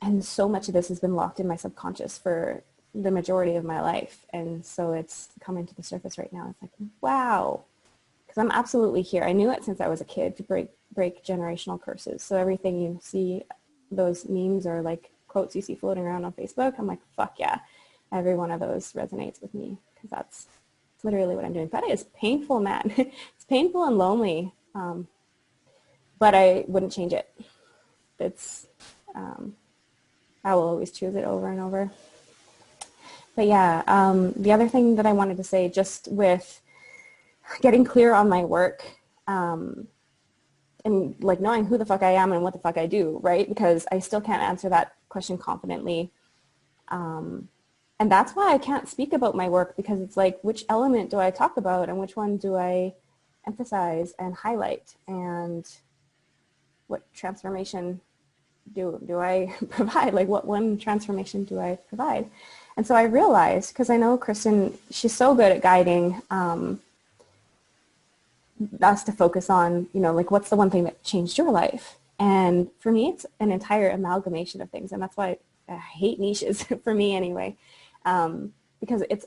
And so much of this has been locked in my subconscious for the majority of my life. And so it's coming to the surface right now. It's like, wow, because I'm absolutely here. I knew it since I was a kid to break generational curses. So everything you see, those memes or like quotes you see floating around on Facebook, I'm like, fuck yeah. Every one of those resonates with me, because that's literally what I'm doing. But it's painful, man. It's painful and lonely. But I wouldn't change it. It's, I will always choose it over and over. But yeah, the other thing that I wanted to say, just with getting clear on my work, and like knowing who the fuck I am and what the fuck I do, right? Because I still can't answer that question confidently. And that's why I can't speak about my work, because it's like, which element do I talk about and which one do I emphasize and highlight, and what transformation do I provide? Like, what one transformation do I provide? And so I realized, because I know Kristen, she's so good at guiding us to focus on, you know, like, what's the one thing that changed your life? And for me, it's an entire amalgamation of things. And that's why I hate niches, for me anyway, because it's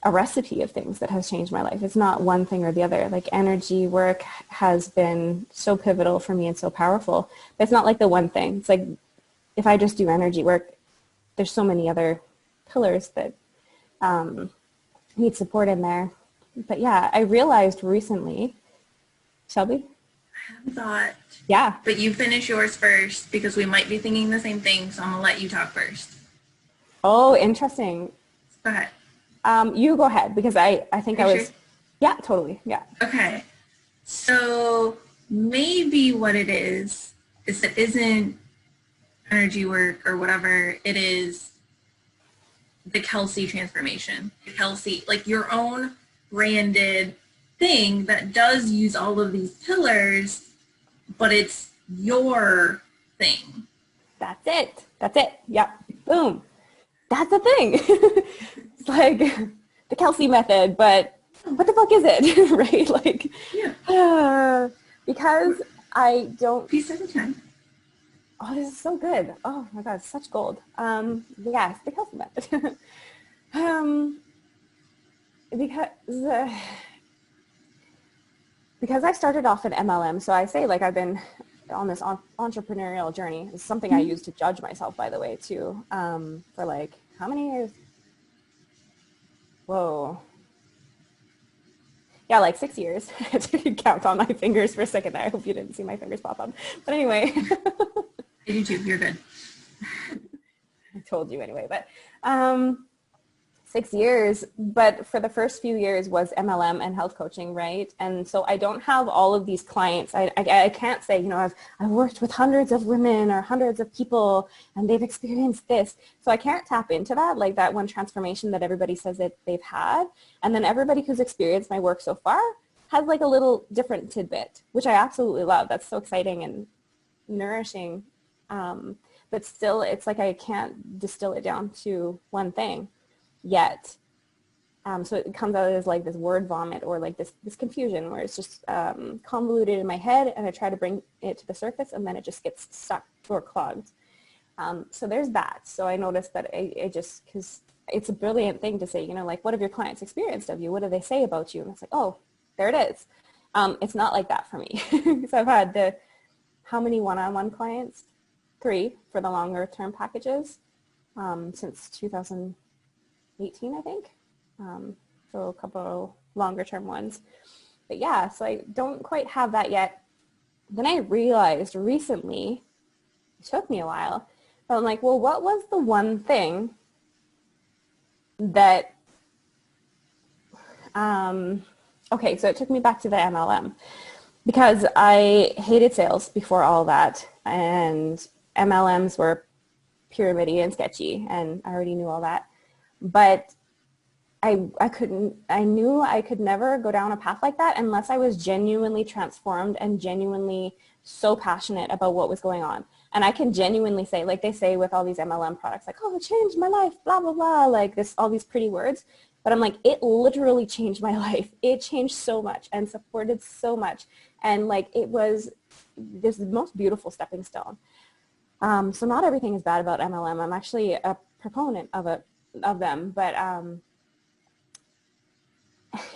a recipe of things that has changed my life. It's not one thing or the other. Like, energy work has been so pivotal for me and so powerful. But it's not like the one thing. It's like, if I just do energy work, there's so many other pillars that need support in there. But yeah, I realized recently, Shelby? I have a thought. Yeah. But you finish yours first, because we might be thinking the same thing, so I'm going to let you talk first. Oh, interesting. Go ahead. You go ahead, because I think I was, sure? Yeah, totally. Yeah. Okay. So maybe what it is it isn't energy work or whatever. It is the Kelsey transformation. The Kelsey, like your own branded thing that does use all of these pillars, but it's your thing. That's it. That's it. Yep. Boom. That's the thing. It's like the Kelsey method, but what the fuck is it? Right? Like, Yeah. Because I don't. Piece at a time. Oh, this is so good. Oh my God, such gold. Yes, the Kelsey method. Because I started off in MLM, so I say, like, I've been on this entrepreneurial journey. It's something I use to judge myself, by the way, too, for like, how many years? Whoa. Yeah, like 6 years. I had to count on my fingers for a second there. I hope you didn't see my fingers pop up. But anyway. I do too. You're good. I told you anyway. But 6 years. But for the first few years was MLM and health coaching, right? And so I don't have all of these clients. I can't say, you know, I've worked with hundreds of women or hundreds of people and they've experienced this. So I can't tap into that, like that one transformation that everybody says that they've had. And then everybody who's experienced my work so far has like a little different tidbit, which I absolutely love. That's so exciting and nourishing. But still, it's like I can't distill it down to one thing yet. So it comes out as like this word vomit or like this confusion where it's just convoluted in my head, and I try to bring it to the surface and then it just gets stuck or clogged. So there's that. So I noticed that I just, because it's a brilliant thing to say, you know, like, what have your clients experienced of you? What do they say about you? And it's like, oh, there it is. It's not like that for me. So I've had how many one-on-one clients? 3 for the longer term packages since 2018, I think. So a couple longer term ones. But yeah, so I don't quite have that yet. Then I realized recently, it took me a while, but I'm like, well, what was the one thing that, okay, so it took me back to the MLM, because I hated sales before all that, and MLMs were pyramidy and sketchy, and I already knew all that. But I knew I could never go down a path like that unless I was genuinely transformed and genuinely so passionate about what was going on. And I can genuinely say, like they say with all these MLM products, like, oh, it changed my life, blah, blah, blah, like this, all these pretty words. But I'm like, it literally changed my life. It changed so much and supported so much. And like, it was this most beautiful stepping stone. So not everything is bad about MLM. I'm actually a proponent of them, but,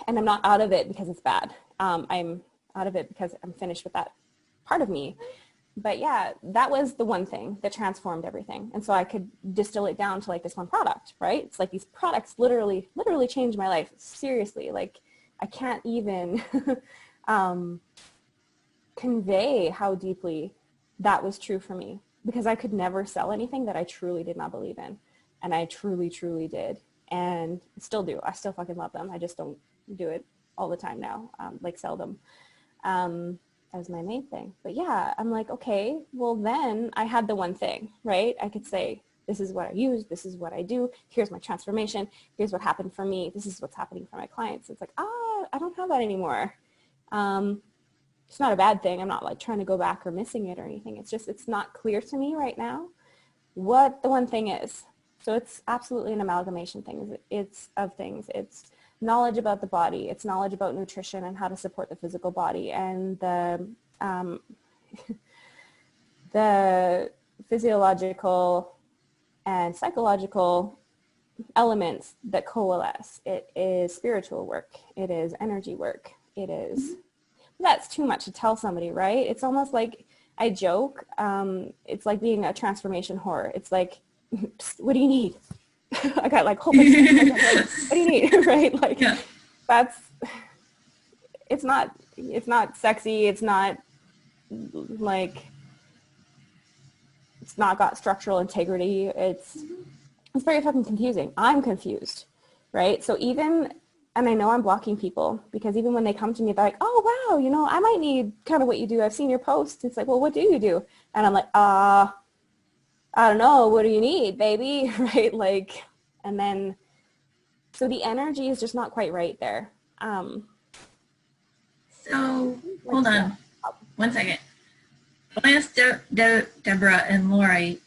and I'm not out of it because it's bad. I'm out of it because I'm finished with that part of me. But yeah, that was the one thing that transformed everything. And so I could distill it down to like this one product, right? It's like these products literally changed my life. Seriously, like I can't even convey how deeply that was true for me, because I could never sell anything that I truly did not believe in. And I truly, truly did. And still do. I still fucking love them. I just don't do it all the time now, like seldom. As my main thing. But yeah, I'm like, okay, well then I had the one thing, right? I could say, this is what I use, this is what I do, here's my transformation, here's what happened for me, this is what's happening for my clients. It's like, I don't have that anymore. It's not a bad thing. I'm not like trying to go back or missing it or anything. It's just, it's not clear to me right now what the one thing is. So it's absolutely an amalgamation thing. It's of things. It's knowledge about the body. It's knowledge about nutrition and how to support the physical body, and the physiological and psychological elements that coalesce. It is spiritual work. It is energy work. It is, that's too much to tell somebody, right? It's almost like, I joke, it's like being a transformation whore. It's like, what do you need? I got like whole bunch of stuff. Like, what do you need? Right? Like, yeah. That's, it's not sexy. It's not like, it's not got structural integrity. It's very fucking confusing. I'm confused, right? So even, and I know I'm blocking people, because even when they come to me, they're like, oh, wow, you know, I might need kind of what you do. I've seen your posts. It's like, well, what do you do? And I'm like, I don't know. What do you need, baby? Right? Like, and then, so the energy is just not quite right there. So hold on 1 second. I asked Deborah and Lori,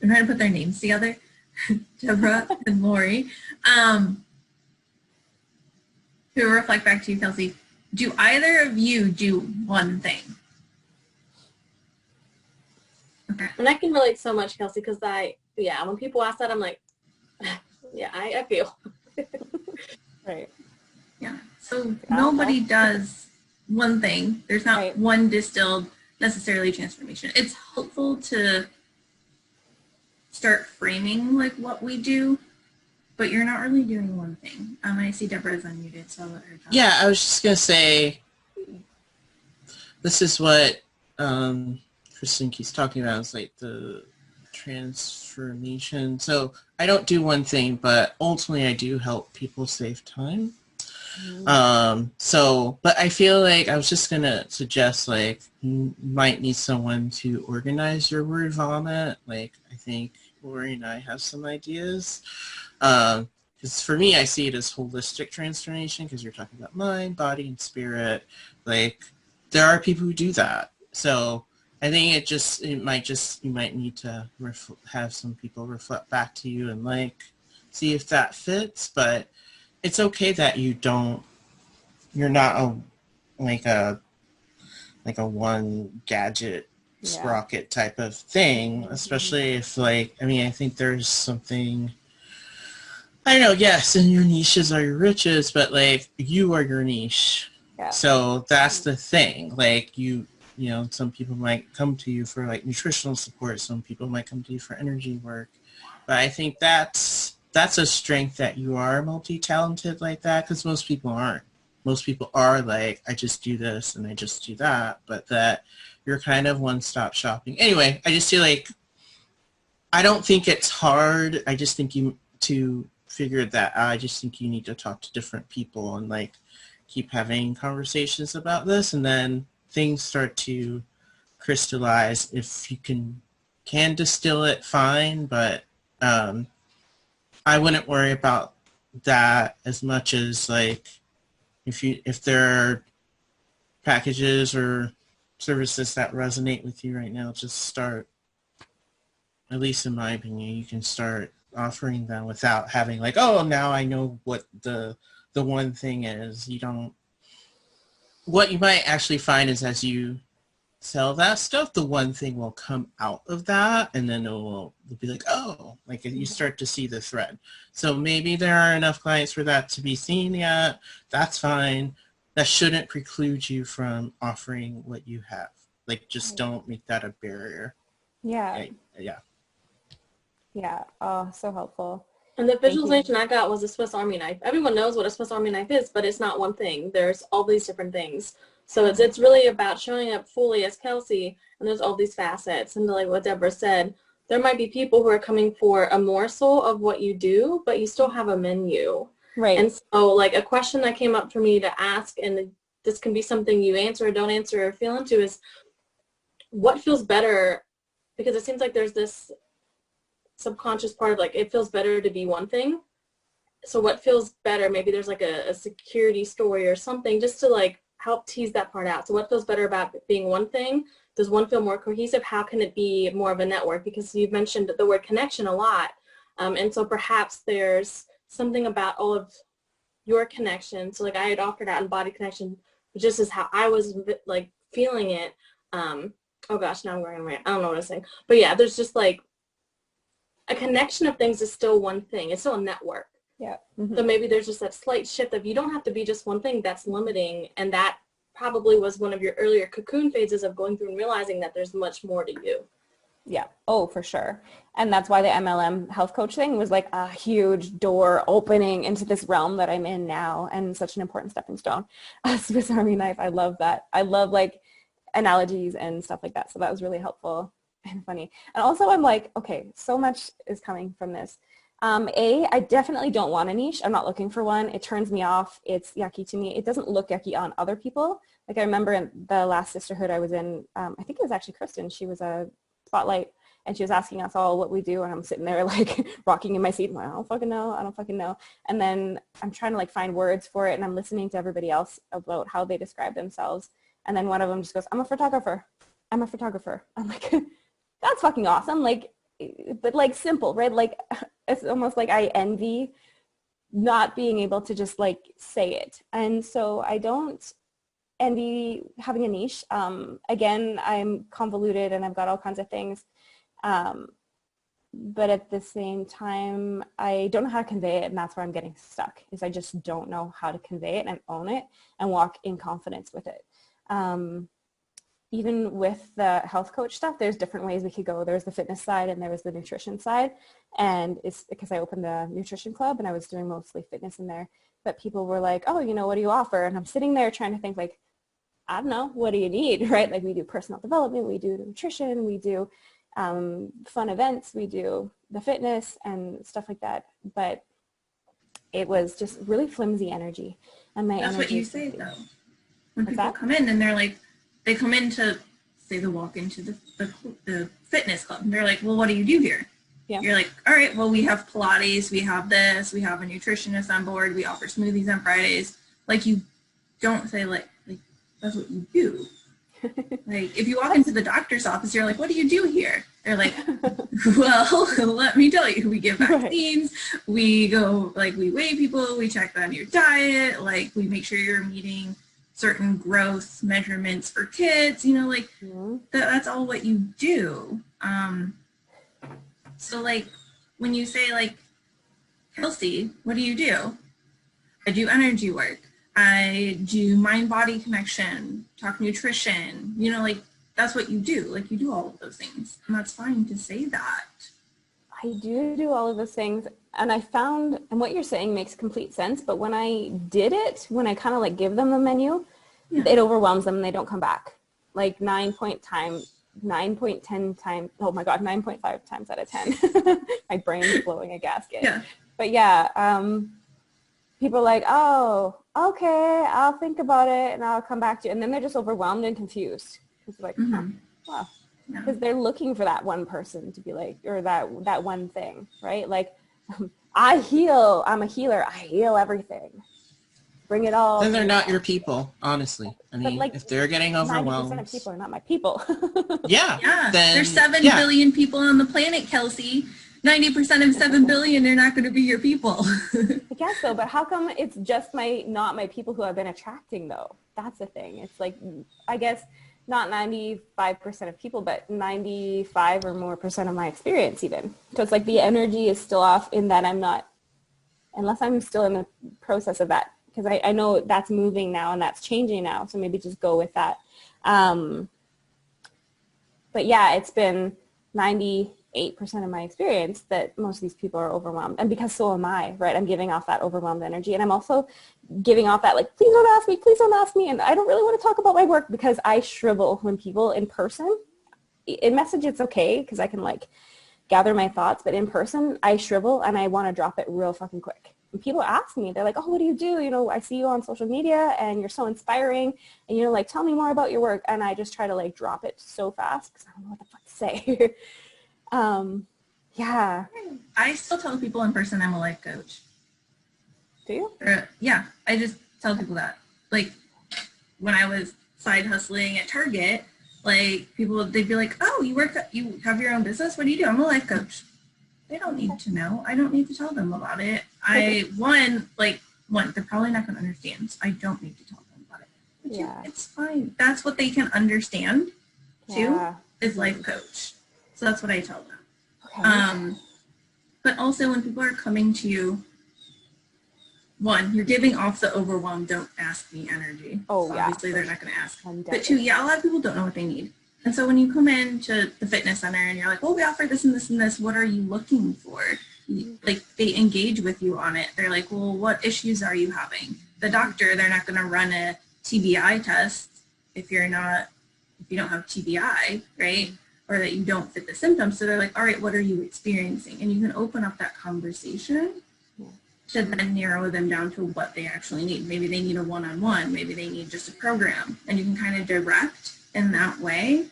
I'm trying to put their names together. Deborah and Lori, who reflect back to you, Kelsey. Do either of you do one thing? Okay. And I can relate so much, Kelsey, because when people ask that, I'm like, yeah, I feel. Right. Yeah. So nobody does one thing. There's not one distilled necessarily transformation. It's helpful to start framing like what we do, but you're not really doing one thing. I see Deborah's unmuted, so I'll let her talk. Yeah, I was just going to say, this is what Kristen keeps talking about, is like the transformation. So I don't do one thing, but ultimately I do help people save time. But I feel like I was just going to suggest, like, you might need someone to organize your word vomit. Like, I think Lori and I have some ideas. Because for me, I see it as holistic transformation, because you're talking about mind, body, and spirit. Like, there are people who do that. So I think you might need to have some people reflect back to you and like see if that fits. But it's okay that you're not a one gadget sprocket type of thing, especially if I think there's something, I don't know, yes, and your niches are your riches, but like you are your niche. Yeah. So that's the thing. Like you know, some people might come to you for like nutritional support. Some people might come to you for energy work. But I think that's a strength, that you are multi-talented like that, because most people aren't. Most people are like, I just do this and I just do that, but that you're kind of one-stop shopping. Anyway, I just feel like, I don't think it's hard. I just think to figure that out, I just think you need to talk to different people and like keep having conversations about this, and then things start to crystallize. If you can distill it, fine, but I wouldn't worry about that as much as like if there are packages or services that resonate with you right now, just start, at least in my opinion, you can start offering them without having like, oh, now I know what the one thing is. You don't, what you might actually find is as you sell that stuff, the one thing will come out of that, and then it'll be like, oh, like you start to see the thread. So maybe there are enough clients for that to be seen yet. That's fine. That shouldn't preclude you from offering what you have. Like, just don't make that a barrier. Yeah. Yeah. Yeah. Oh, so helpful. And the visualization I got was a Swiss Army knife. Everyone knows what a Swiss Army knife is, but it's not one thing. There's all these different things. So it's really about showing up fully as Kelsey, and there's all these facets. And like what Deborah said, there might be people who are coming for a morsel of what you do, but you still have a menu. Right. And so like a question that came up for me to ask, and this can be something you answer or don't answer or feel into, is what feels better? Because it seems like there's this subconscious part of like, it feels better to be one thing. So what feels better? Maybe there's like a security story or something just to like help tease that part out. So what feels better about being one thing? Does one feel more cohesive? How can it be more of a network? Because you've mentioned the word connection a lot. And so perhaps there's something about all of your connections. So like I had offered out embodied connection, just as how I was like feeling it. Oh gosh, now I'm going around. I don't know what I'm saying. But yeah, there's just like a connection of things is still one thing. It's still a network. Yeah. Mm-hmm. So maybe there's just that slight shift of you don't have to be just one thing that's limiting. And that probably was one of your earlier cocoon phases of going through and realizing that there's much more to you. Yeah. Oh, for sure. And that's why the MLM health coach thing was like a huge door opening into this realm that I'm in now, and such an important stepping stone. Swiss Army knife. I love that. I love like analogies and stuff like that. So that was really helpful and funny. And also I'm like, okay, so much is coming from this. I definitely don't want a niche. I'm not looking for one. It turns me off. It's yucky to me. It doesn't look yucky on other people. Like I remember in the last sisterhood I was in, I think it was actually Kristen. She was a spotlight and she was asking us all what we do. And I'm sitting there like rocking in my seat. I'm like, I don't fucking know. I don't fucking know. And then I'm trying to like find words for it. And I'm listening to everybody else about how they describe themselves. And then one of them just goes, I'm a photographer. I'm a photographer. I'm like, that's fucking awesome. Like, but like simple, right? Like it's almost like I envy not being able to just like say it. And so I don't envy having a niche. Again, I'm convoluted and I've got all kinds of things. But at the same time, I don't know how to convey it, and that's where I'm getting stuck, is I just don't know how to convey it and own it and walk in confidence with it. Even with the health coach stuff, there's different ways we could go. There's the fitness side and there was the nutrition side. And it's because I opened the nutrition club and I was doing mostly fitness in there. But people were like, oh, you know, what do you offer? And I'm sitting there trying to think like, I don't know, what do you need, right? Like we do personal development, we do nutrition, we do fun events, we do the fitness and stuff like that. But it was just really flimsy energy. And my That's energy what you say though. When What's people that? come in and they're like, they come in to say they walk into the fitness club. And they're like, well, what do you do here? Yeah. You're like, all right, well, we have Pilates, we have this, we have a nutritionist on board, we offer smoothies on Fridays. Like you don't say like that's what you do. Like if you walk into the doctor's office, you're like, what do you do here? They're like, well, let me tell you, we give vaccines, we go, like we weigh people, we check on your diet, like we make sure you're meeting certain growth measurements for kids, you know, like that's all what you do. So like when you say like, Kelsey, what do you do? I do energy work. I do mind-body connection, talk nutrition, you know, like that's what you do. Like you do all of those things. And that's fine to say that. I do all of those things. And I found, and what you're saying makes complete sense, but when I did it, when I kind of like give them the menu, it overwhelms them and they don't come back. Like 9.10 times, oh my God, 9.5 times out of 10. My brain's blowing a gasket. Yeah. But yeah, people are like, oh, okay, I'll think about it and I'll come back to you. And then they're just overwhelmed and confused. It's like, wow. Because they're looking for that one person to be like, or that one thing, right? Like, I heal. I'm a healer. I heal everything. Bring it all. Then they're not your people, honestly. I But mean, like if they're getting 90% overwhelmed, of people are not my people. yeah, Yeah, then there's 7 yeah, billion people on the planet, Kelsey. 90% of 7 billion are not going to be your people. I guess so, but how come it's just not my people who I've been attracting though? That's the thing. It's like, I guess not 95% of people, but 95 or more percent of my experience even. So it's like the energy is still off in that I'm not, unless I'm still in the process of that, because I know that's moving now and that's changing now. So maybe just go with that. But yeah, it's been 98% of my experience that most of these people are overwhelmed. And because so am I, right? I'm giving off that overwhelmed energy. And I'm also giving off that, like, please don't ask me. And I don't really want to talk about my work because I shrivel when people in person, in message, it's okay because I can like gather my thoughts. But in person, I shrivel and I want to drop it real fucking quick. And people ask me, they're like, oh, what do you do? You know, I see you on social media and you're so inspiring. And, you know, like, tell me more about your work. And I just try to like drop it so fast because I don't know what the fuck to say. Yeah. I still tell people in person I'm a life coach. Do you? Yeah, I just tell people that. Like, when I was side hustling at Target, like, people, they'd be like, oh, you have your own business? What do you do? I'm a life coach. They don't need to know. I don't need to tell them about it. One, they're probably not going to understand. So I don't need to tell them about it. But Yeah. it's fine. That's what they can understand, too, Yeah. is life coach. So that's what I tell them. Okay. But also when people are coming to you, one, you're giving off the overwhelmed, don't ask me energy. Oh, So yeah. obviously they're not going to ask. I'm But two, yeah, a lot of people don't know what they need. And so when you come into the fitness center and you're like, well, we offer this and this and this, what are you looking for? Like, they engage with you on it. They're like, well, what issues are you having? The doctor, they're not going to run a TBI test if you don't have TBI, right? Or that you don't fit the symptoms. So they're like, all right, what are you experiencing? And you can open up that conversation to then narrow them down to what they actually need. Maybe they need a one-on-one. Maybe they need just a program. And you can kind of direct in that way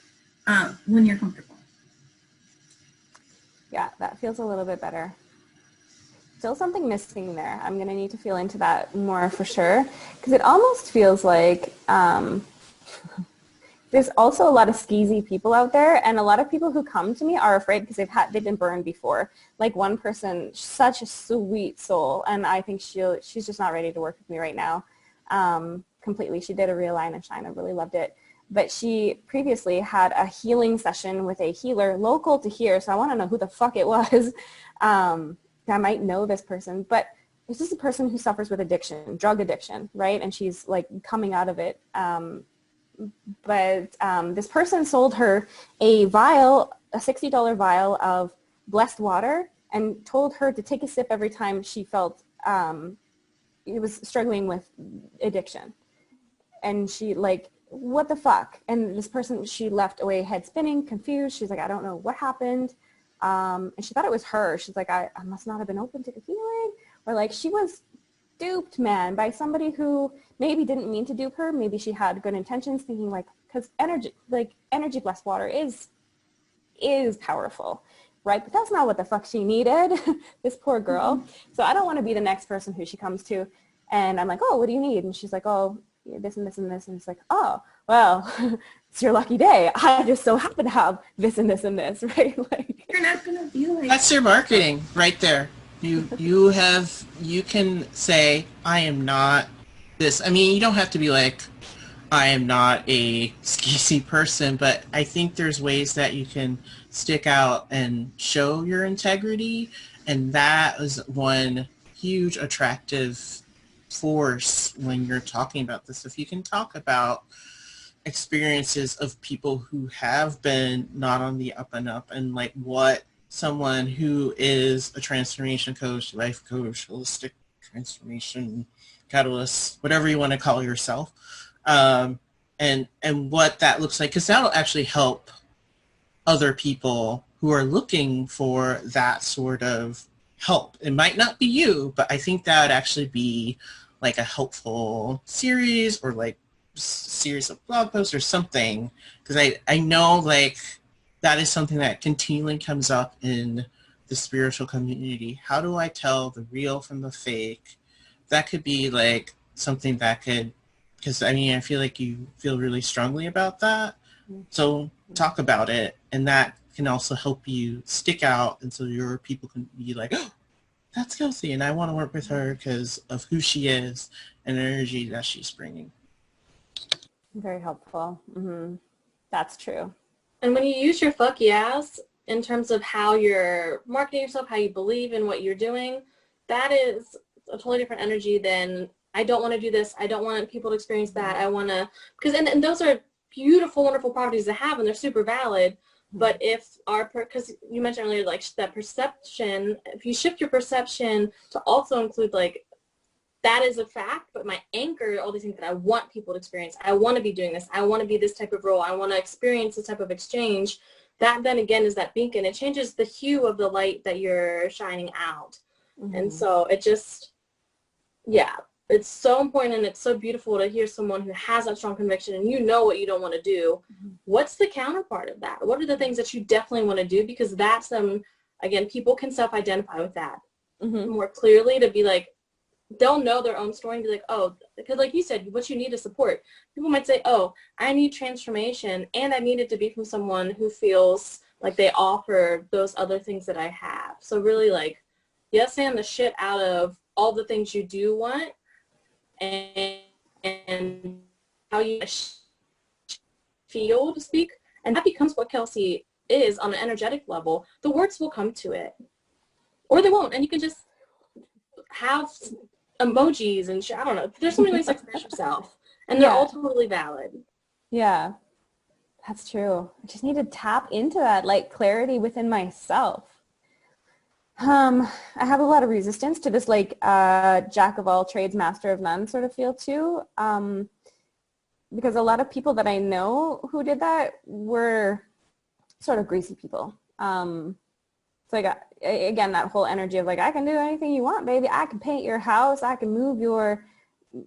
when you're comfortable. Yeah, that feels a little bit better. Still something missing there. I'm going to need to feel into that more for sure. Because it almost feels like there's also a lot of skeezy people out there, and a lot of people who come to me are afraid because they've been burned before. Like one person, such a sweet soul, and I think she's just not ready to work with me right now completely. She did a Realign and Shine. I really loved it. But she previously had a healing session with a healer local to here, so I want to know who the fuck it was. I might know this person, but it's just a person who suffers with addiction, drug addiction, right? And she's like coming out of it. But this person sold her a $60 vial of blessed water and told her to take a sip every time she felt it was struggling with addiction. And she like, what the fuck? And this person, she left away head spinning, confused. She's like, I don't know what happened. And she thought it was her. She's like, I must not have been open to the healing. Or like, she was duped, man, by somebody who maybe didn't mean to dupe her. Maybe she had good intentions, thinking like, because energy blessed water is powerful, right? But that's not what the fuck she needed, this poor girl. Mm-hmm. So I don't want to be the next person who she comes to, and I'm like, oh, what do you need? And she's like, oh, this and this and this. And it's like, oh, well, it's your lucky day. I just so happen to have this and this and this, right? Like, you're not gonna be like, that's your marketing right there. You can say, I am not this. I mean, you don't have to be like, I am not a skeezy person, but I think there's ways that you can stick out and show your integrity, and that is one huge attractive force when you're talking about this. If you can talk about experiences of people who have been not on the up and up, and like what someone who is a transformation coach, life coach, holistic transformation catalyst, whatever you want to call yourself, and what that looks like, because that'll actually help other people who are looking for that sort of help. It might not be you, but I think that would actually be like a helpful series, or like series of blog posts or something, because I know like that is something that continually comes up in the spiritual community? How do I tell the real from the fake? That could be like something that could, because I mean, I feel like you feel really strongly about that. So talk about it, and that can also help you stick out, and so your people can be like, oh, that's Kelsey, and I want to work with her because of who she is and the energy that she's bringing. Very helpful. Mm-hmm. That's true. And when you use your fuck yes in terms of how you're marketing yourself, how you believe in what you're doing, that is a totally different energy than I don't want to do this. I don't want people to experience that. I want to, because, and those are beautiful, wonderful properties to have, and they're super valid. But if because you mentioned earlier, like that perception, if you shift your perception to also include like, that is a fact, but my anchor, all these things that I want people to experience. I want to be doing this. I want to be this type of role. I want to experience this type of exchange. That then again is that beacon. It changes the hue of the light that you're shining out. Mm-hmm. And so it just, yeah, it's so important, and it's so beautiful to hear someone who has that strong conviction and you know what you don't want to do. Mm-hmm. What's the counterpart of that? What are the things that you definitely want to do? Because that's them, again, people can self-identify with that more clearly, to be like, they'll know their own story and be like, oh, because like you said, what you need is support. People might say, oh, I need transformation, and I need it to be from someone who feels like they offer those other things that I have. So really like, yes, and the shit out of all the things you do want, and how you feel, to speak, and that becomes what Kelsey is on an energetic level. The words will come to it, or they won't, and you can just have emojis and I don't know. There's so many ways to express yourself, and they're all totally valid. Yeah, that's true. I just need to tap into that like clarity within myself. I have a lot of resistance to this like jack of all trades, master of none sort of feel too, because a lot of people that I know who did that were sort of greasy people. So I got, again, that whole energy of like, I can do anything you want, baby. I can paint your house. I can move your,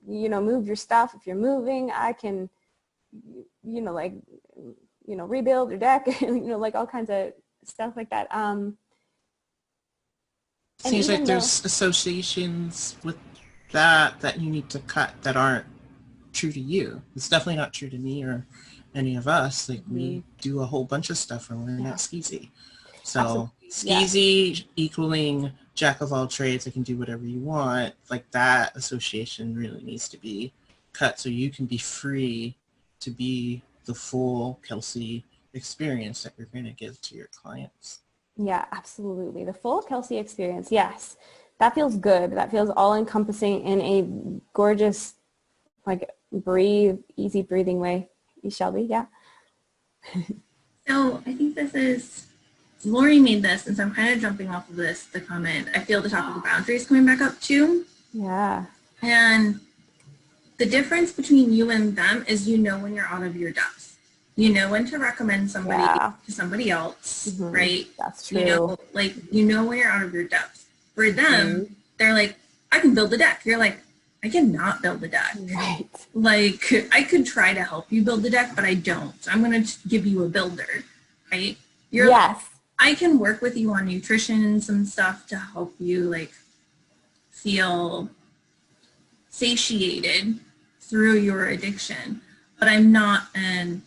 move your stuff if you're moving. I can, rebuild your deck, like all kinds of stuff like that. Seems like there's associations with that you need to cut that aren't true to you. It's definitely not true to me or any of us. Like we do a whole bunch of stuff and we're not skeezy. So skeezy equaling jack of all trades, I can do whatever you want. Like that association really needs to be cut so you can be free to be the full Kelsey experience that you're going to give to your clients. Yeah, absolutely. The full Kelsey experience. Yes. That feels good. That feels all encompassing in a gorgeous, like easy breathing way. Shelby, yeah. So I think this is, Lori made this, and so I'm kind of jumping off of this, the comment. I feel the topic of boundaries coming back up too. Yeah. And the difference between you and them is when you're out of your depth. You know when to recommend somebody to somebody else, right? That's true. You know when you're out of your depth. For them, they're like, I can build a deck. You're like, I cannot build a deck. Right. Like, I could try to help you build a deck, but I don't. I'm going to give you a builder, right? You're like, I can work with you on nutrition and some stuff to help you, like, feel satiated through your addiction, but I'm not an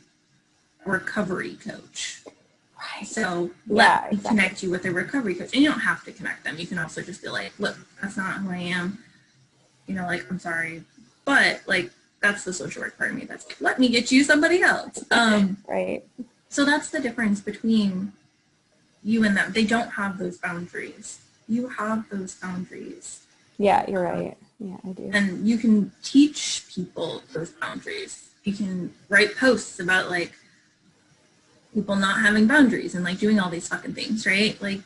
recovery coach. Right. So let me connect you with a recovery coach. And you don't have to connect them. You can also just be like, look, that's not who I am. I'm sorry. But like, that's the social work part of me. That's like, let me get you somebody else. Right. So that's the difference between you and them. They don't have those boundaries. You have those boundaries. Yeah, you're right. Yeah, I do. And you can teach people those boundaries. You can write posts about like people not having boundaries and like doing all these fucking things, right? Like,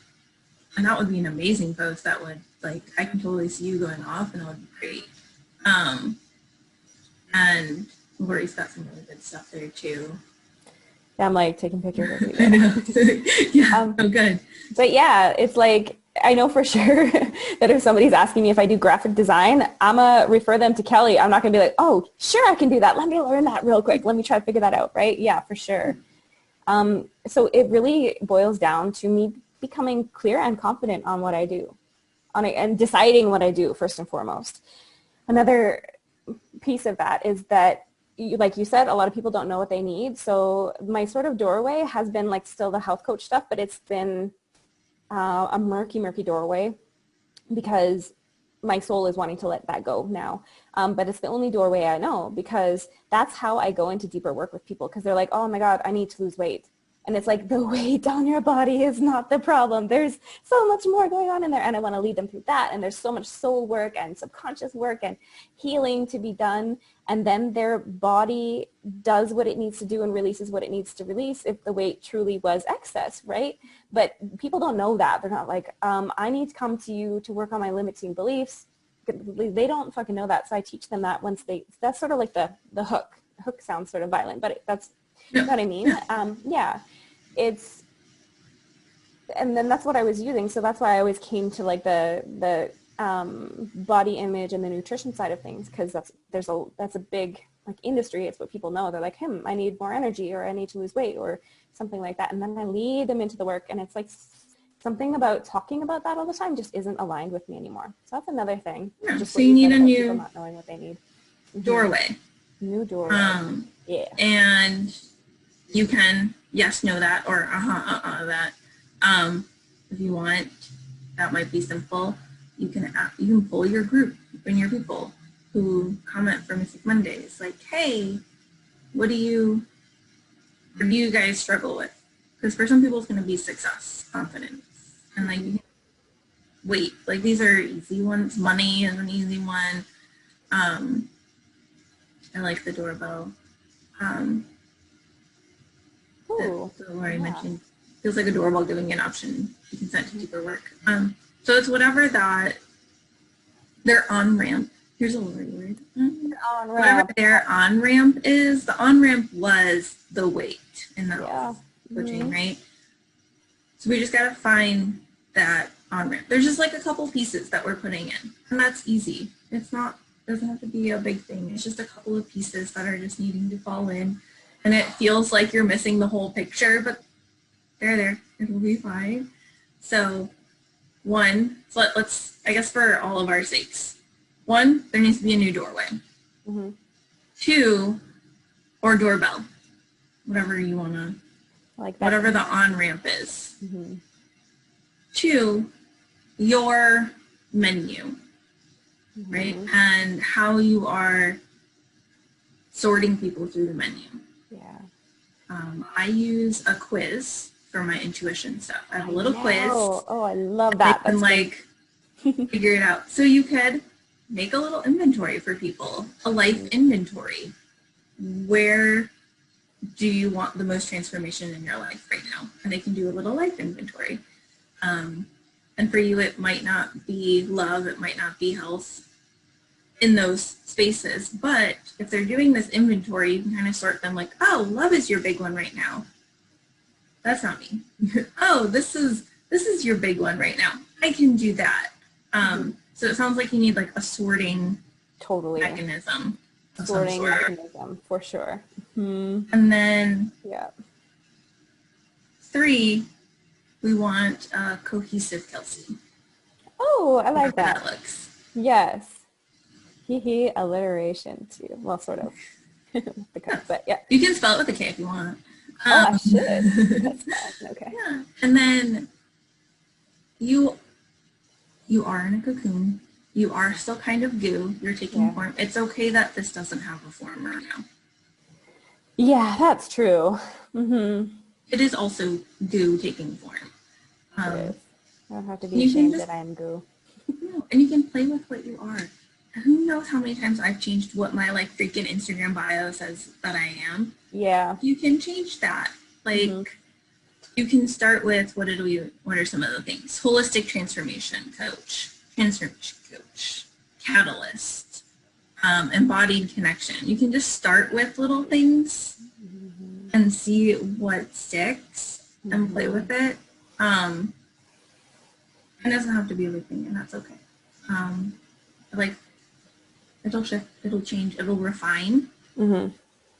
and that would be an amazing post. That would, like, I can totally see you going off, and it would be great. And Lori's got some really good stuff there too. Yeah, I'm like taking pictures of I know. Yeah, so good. But yeah, it's like, I know for sure that if somebody's asking me if I do graphic design, I'm going to refer them to Kelly. I'm not going to be like, oh, sure, I can do that. Let me learn that real quick. Let me try to figure that out, right? Yeah, for sure. So it really boils down to me becoming clear and confident on what I do, and deciding what I do first and foremost. Another piece of that is that, like you said, a lot of people don't know what they need. So my sort of doorway has been like still the health coach stuff, but it's been a murky doorway because my soul is wanting to let that go now. But it's the only doorway I know, because that's how I go into deeper work with people, because they're like, oh my God, I need to lose weight. And it's like, the weight on your body is not the problem. There's so much more going on in there. And I want to lead them through that. And there's so much soul work and subconscious work and healing to be done. And then their body does what it needs to do and releases what it needs to release if the weight truly was excess, right? But people don't know that. They're not like, I need to come to you to work on my limiting beliefs. They don't fucking know that. So I teach them that that's sort of like the hook. Hook sounds sort of violent, but that's, you know what I mean? Yeah, and then that's what I was using. So that's why I always came to like the body image and the nutrition side of things, because that's a big like industry. It's what people know. They're like, I need more energy, or I need to lose weight, or something like that. And then I lead them into the work, and it's like something about talking about that all the time just isn't aligned with me anymore. So that's another thing. Yeah, just so you need a new people not knowing what they need. doorway. New doorway. Yeah. And you can know that, or that. If you want, that might be simple. You can pull your group and your people who comment for Mystic Mondays, like, hey, what do you guys struggle with? Because for some people it's going to be success, confidence, and like weight. Like, these are easy ones. Money is an easy one. I like the doorbell. So Lori mentioned, feels like a doorbell giving you an option to consent to deeper work. So it's whatever that their on-ramp, here's a Lori word. Whatever their on-ramp is, the on-ramp was the weight in the coaching, right? So we just got to find that on-ramp. There's just like a couple pieces that we're putting in, and that's easy. Doesn't have to be a big thing. It's just a couple of pieces that are just needing to fall in. And it feels like you're missing the whole picture, but they're there. It'll be fine. So let's, I guess for all of our sakes, 1, there needs to be a new doorway. 2, or doorbell, whatever you want to, like that, whatever the on-ramp is. 2, your menu, right? And how you are sorting people through the menu. I use a quiz for my intuition stuff. I have a little quiz. Oh, I love that. And like figure it out. So you could make a little inventory for people, a life inventory. Where do you want the most transformation in your life right now? And they can do a little life inventory. And for you, it might not be love, it might not be health in those spaces, but if they're doing this inventory, you can kind of sort them like, oh, love is your big one right now. That's not me. Oh, this is your big one right now. I can do that. So it sounds like you need like a sorting mechanism. Sorting mechanism for sure. And then 3, we want a cohesive Kelsey. Oh, I like that. That looks. Yes. Alliteration too. Well, sort of. But yeah. You can spell it with a K if you want. I should. That's fine. Okay. Yeah. And then you are in a cocoon. You are still kind of goo. You're taking form. It's okay that this doesn't have a form right now. Yeah, that's true. It is also goo taking form. It is. I don't have to be ashamed that I am goo. No, and you can play with what you are. Who knows how many times I've changed what my like freaking Instagram bio says that I am. Yeah. You can change that. Like you can start with what are some of the things? Holistic transformation coach, catalyst, embodied connection. You can just start with little things and see what sticks and play with it. It doesn't have to be everything, and that's okay. Like it'll shift, it'll change, it'll refine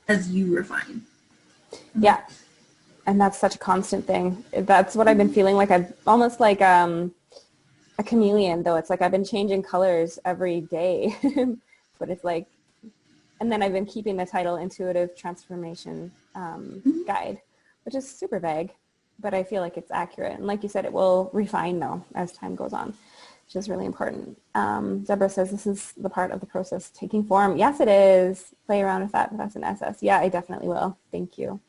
as you refine. Yeah. And that's such a constant thing. That's what I've been feeling like. I've almost like a chameleon, though. It's like I've been changing colors every day. But it's like, and then I've been keeping the title Intuitive Transformation Guide, which is super vague, but I feel like it's accurate. And like you said, it will refine though as time goes on, which is really important. Deborah says this is the part of the process taking form. Yes, it is. Play around with that. That's an SS. Yeah, I definitely will. Thank you.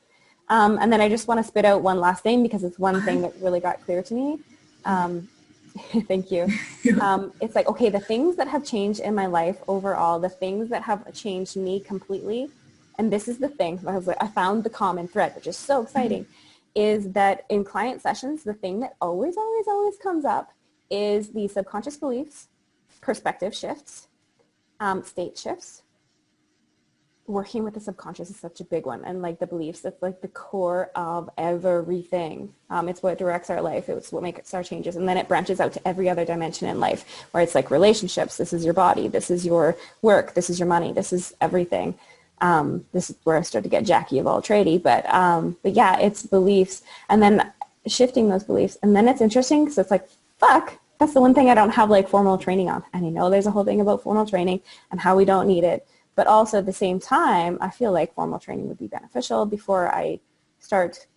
And then I just want to spit out one last thing because it's one thing that really got clear to me. Thank you. It's like, okay, the things that have changed in my life overall, the things that have changed me completely, and this is the thing, I found the common thread, which is so exciting, is that in client sessions, the thing that always, always, always comes up is the subconscious beliefs, perspective shifts, state shifts. Working with the subconscious is such a big one, and like the beliefs, it's like the core of everything. It's what directs our life. It's what makes our changes, and then it branches out to every other dimension in life, where it's like relationships. This is your body. This is your work. This is your money. This is everything. This is where I start to get Jackie of all tradie, but yeah, it's beliefs, and then shifting those beliefs, and then it's interesting because it's like, fuck, that's the one thing I don't have like formal training on, and I know there's a whole thing about formal training and how we don't need it. But also at the same time, I feel like formal training would be beneficial before I start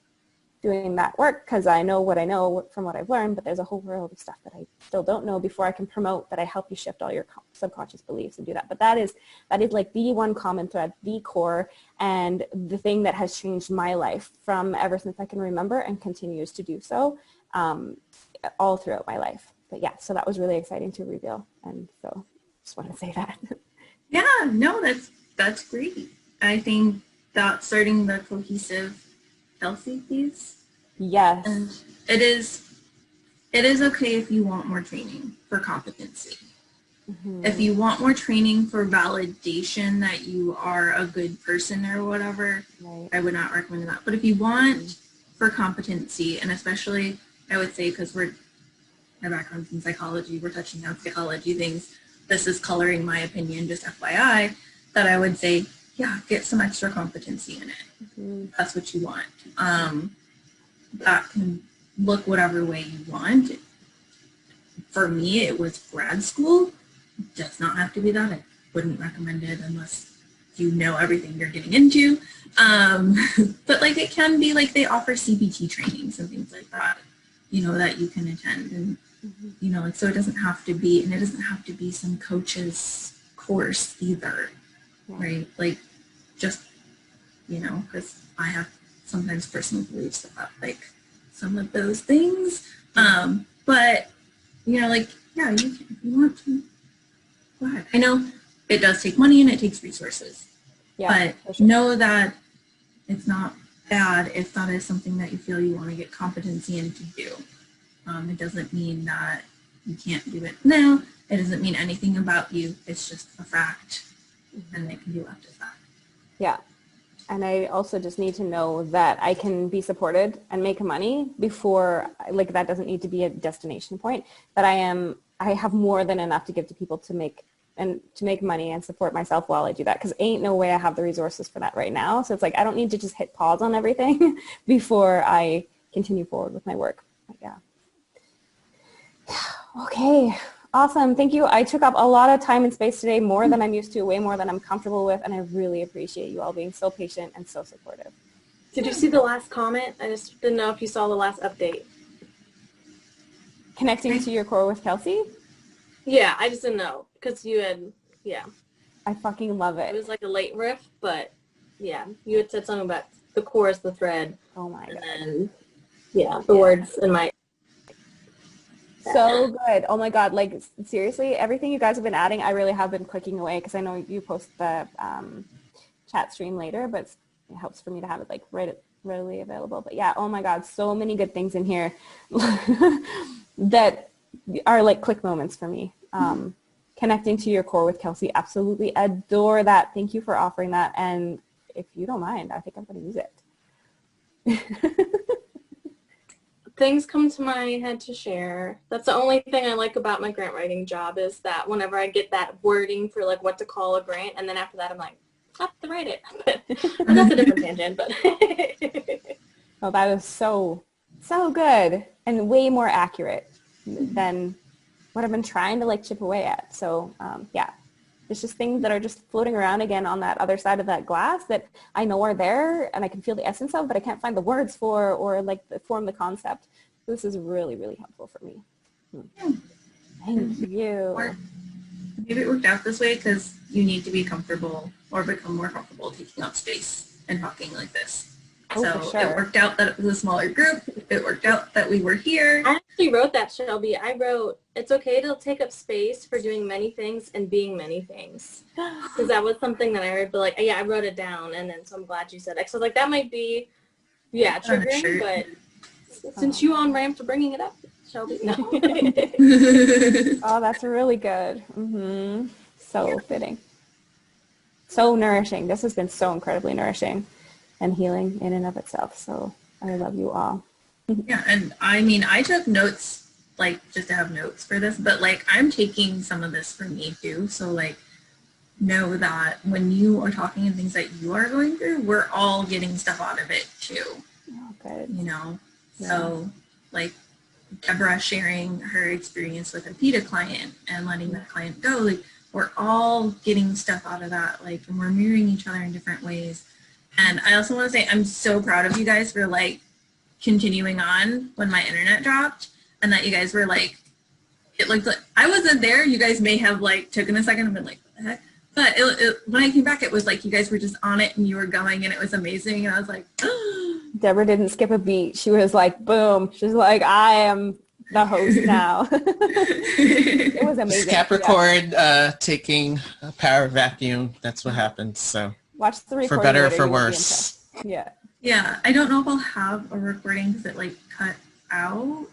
doing that work, because I know what I know from what I've learned, but there's a whole world of stuff that I still don't know before I can promote that I help you shift all your subconscious beliefs and do that. But that is like the one common thread, the core, and the thing that has changed my life from ever since I can remember and continues to do so all throughout my life. But yeah, so that was really exciting to reveal. And so just wanted to say that. Yeah, no, that's great. I think that starting the cohesive, healthy piece. Yes. And it is okay if you want more training for competency. Mm-hmm. If you want more training for validation that you are a good person or whatever, right, I would not recommend that. But if you want for competency, and especially I would say, because my background's in psychology, we're touching on psychology things, this is coloring my opinion, just FYI, that I would say, yeah, get some extra competency in it. Mm-hmm. That's what you want. That can look whatever way you want. For me, it was grad school. It does not have to be that. I wouldn't recommend it unless you know everything you're getting into. But like it can be like they offer CBT trainings and things like that, that you can attend. And so it doesn't have to be, and it doesn't have to be some coach's course either, right? Like just, because I have sometimes personal beliefs about like some of those things. But, like, yeah, if you want to, go ahead. I know it does take money and it takes resources, but know that it's not bad if that is something that you feel you want to get competency in to do. It doesn't mean that you can't do it now. It doesn't mean anything about you. It's just a fact, and it can be left as that. Yeah. And I also just need to know that I can be supported and make money before, like that doesn't need to be a destination point, but I have more than enough to give to people to make money and support myself while I do that, because ain't no way I have the resources for that right now. So it's like I don't need to just hit pause on everything before I continue forward with my work. But yeah. Okay, awesome. Thank you. I took up a lot of time and space today, more than I'm used to, way more than I'm comfortable with, and I really appreciate you all being so patient and so supportive. Did you see the last comment? I just didn't know if you saw the last update. Connecting to your core with Kelsey? Yeah, I just didn't know because you had, yeah. I fucking love it. It was like a late riff, but yeah, you had said something about the core is the thread. Oh my God. And yeah, the words in my... So good. Oh my God. Like seriously, everything you guys have been adding, I really have been clicking away because I know you post the chat stream later, but it helps for me to have it like readily available. But yeah, oh my God, so many good things in here that are like click moments for me. Connecting to your core with Kelsey, absolutely adore that. Thank you for offering that. And if you don't mind, I think I'm going to use it. Things come to my head to share. That's the only thing I like about my grant writing job is that whenever I get that wording for like what to call a grant, and then after that I'm like, I have to write it. But that's a different tangent. But Oh, that was so good and way more accurate than what I've been trying to like chip away at. So yeah, it's just things that are just floating around again on that other side of that glass that I know are there and I can feel the essence of, but I can't find the words for or like form the concept. This is really, really helpful for me. Thank you. Maybe it worked out this way because you need to be comfortable or become more comfortable taking up space and talking like this. Oh, So for sure. it worked out that it was a smaller group. It worked out that we were here. I actually wrote that, Shelby. I wrote, it's okay to take up space for doing many things and being many things. Because that was something that I heard, but like, yeah, I wrote it down. And then, so I'm glad you said it. So like, that might be, yeah, triggering, but since you on ramp for bringing it up, Shelby, no. Oh, that's really good. So fitting. So nourishing. This has been so incredibly nourishing and healing in and of itself. So I love you all. Yeah, and I mean, I took notes, like, just to have notes for this, but, like, I'm taking some of this for me, too. So, like, know that when you are talking and things that you are going through, we're all getting stuff out of it, too. Oh, good. You know? Yeah. So, like, Deborah sharing her experience with a PETA client and letting that client go, like, we're all getting stuff out of that, like, and we're mirroring each other in different ways. And I also want to say I'm so proud of you guys for, like, continuing on when my internet dropped, and that you guys were, like, it looked like, I wasn't there, you guys may have, like, taken a second and been like, what the heck? But when I came back, it was like you guys were just on it and you were going, and it was amazing, and I was like, oh. Deborah didn't skip a beat. She was like, boom. She's like, I am the host now. It was amazing. Capricorn taking a power vacuum. That's what happens. So watch the recording for better or later, for you will be worse. impressed. Yeah. Yeah, I don't know if I'll have a recording because it, like, cut out,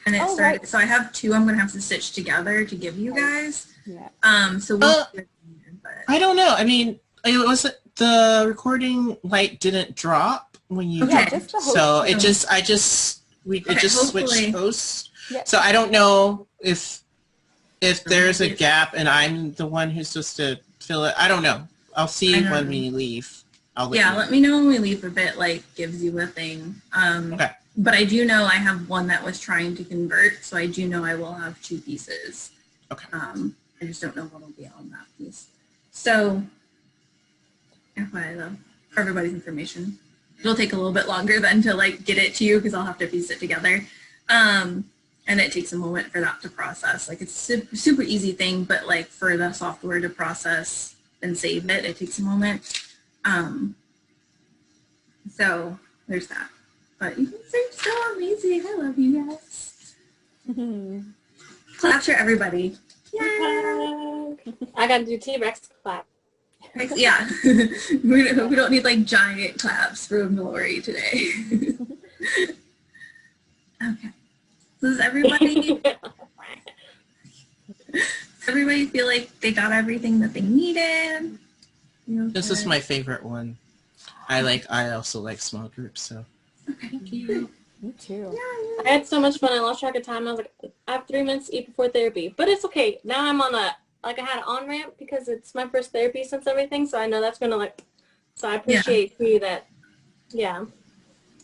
and it started. Right. So I have two I'm going to have to stitch together to give you guys. Yeah. So we'll I don't know. I mean, it wasn't, the recording light didn't drop when you okay. did. So it just, we just switched hosts. Yeah. So I don't know if there's a gap and I'm the one who's supposed to fill it. I don't know. I'll see when we leave. Let me know when we leave if it, like, gives you a thing. Okay. But I do know I have one that was trying to convert, so I do know I will have two pieces. Okay. I just don't know what will be on that piece. So, FYI though, for everybody's information, it'll take a little bit longer then to, like, get it to you because I'll have to piece it together. And it takes a moment for that to process. Like, it's a super easy thing, but, like, for the software to process and save it, it takes a moment. So there's that. But you guys are so amazing. I love you guys. Claps for everybody. Yeah. I gotta do T-Rex clap. Yeah. we don't need, like, giant claps from Lori today. Okay. So does everybody feel like they got everything that they needed? This is my favorite one. I also like small groups, so okay. Thank you. Me too. I had so much fun. I lost track of time. I was like, I have 3 minutes to eat before therapy. But it's okay. Now I'm on I had an on-ramp because it's my first therapy since everything. So I know that's going to, like, so I appreciate you that,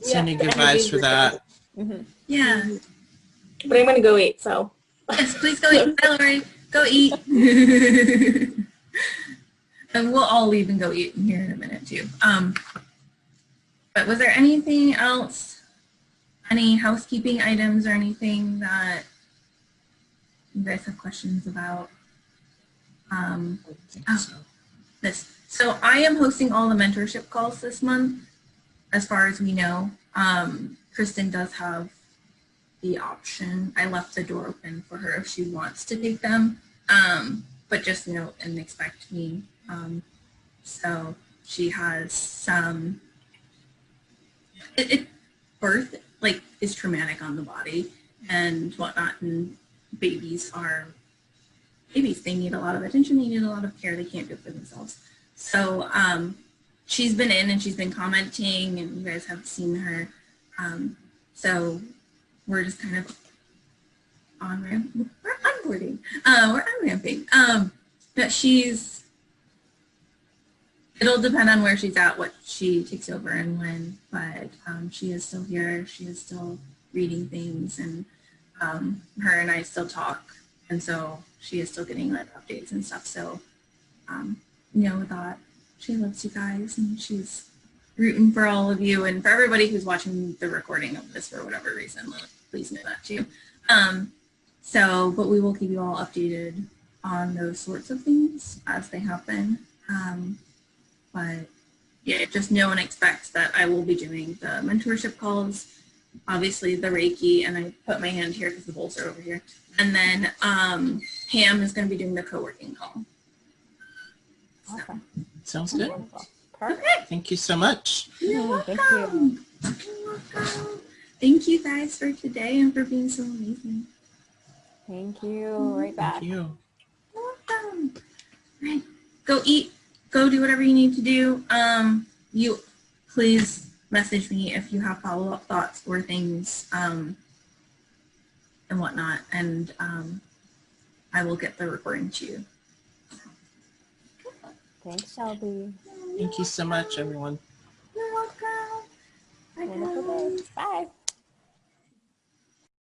Sending good vibes for that. Mm-hmm. Yeah. But I'm going to go eat, so. Yes, please go eat. Bye, Lori. Go eat. And we'll all leave and go eat here in a minute, too. But was there anything else, any housekeeping items or anything that you guys have questions about? So I am hosting all the mentorship calls this month, as far as we know. Kristen does have the option. I left the door open for her if she wants to take them, but just know and expect me. So she has some, birth, like, is traumatic on the body and whatnot, and babies, they need a lot of attention, they need a lot of care, they can't do it for themselves. So she's been in and she's been commenting, and you guys have seen her. So we're just kind of we're onboarding, we're on-ramping. But she's It'll depend on where she's at, what she takes over and when, but she is still here. She is still reading things, and her and I still talk, and so she is still getting like updates and stuff. So know that she loves you guys, and she's rooting for all of you, and for everybody who's watching the recording of this for whatever reason, please know that too. But we will keep you all updated on those sorts of things as they happen. But yeah, just know and expect that I will be doing the mentorship calls, obviously the Reiki, and I put my hand here because the bowls are over here. And then Pam is going to be doing the co-working call. Awesome. Sounds good. Perfect. Okay. Thank you so much. You're Thank welcome. You're welcome. Thank you guys for today and for being so amazing. Thank you. Right back. Thank you. You're welcome. All right. Go eat. Go do whatever you need to do. You please message me if you have follow-up thoughts or things and whatnot, and I will get the recording to you. Thanks, Shelby. Thank you so much, everyone. You're welcome. Bye, Wonderful day. Bye.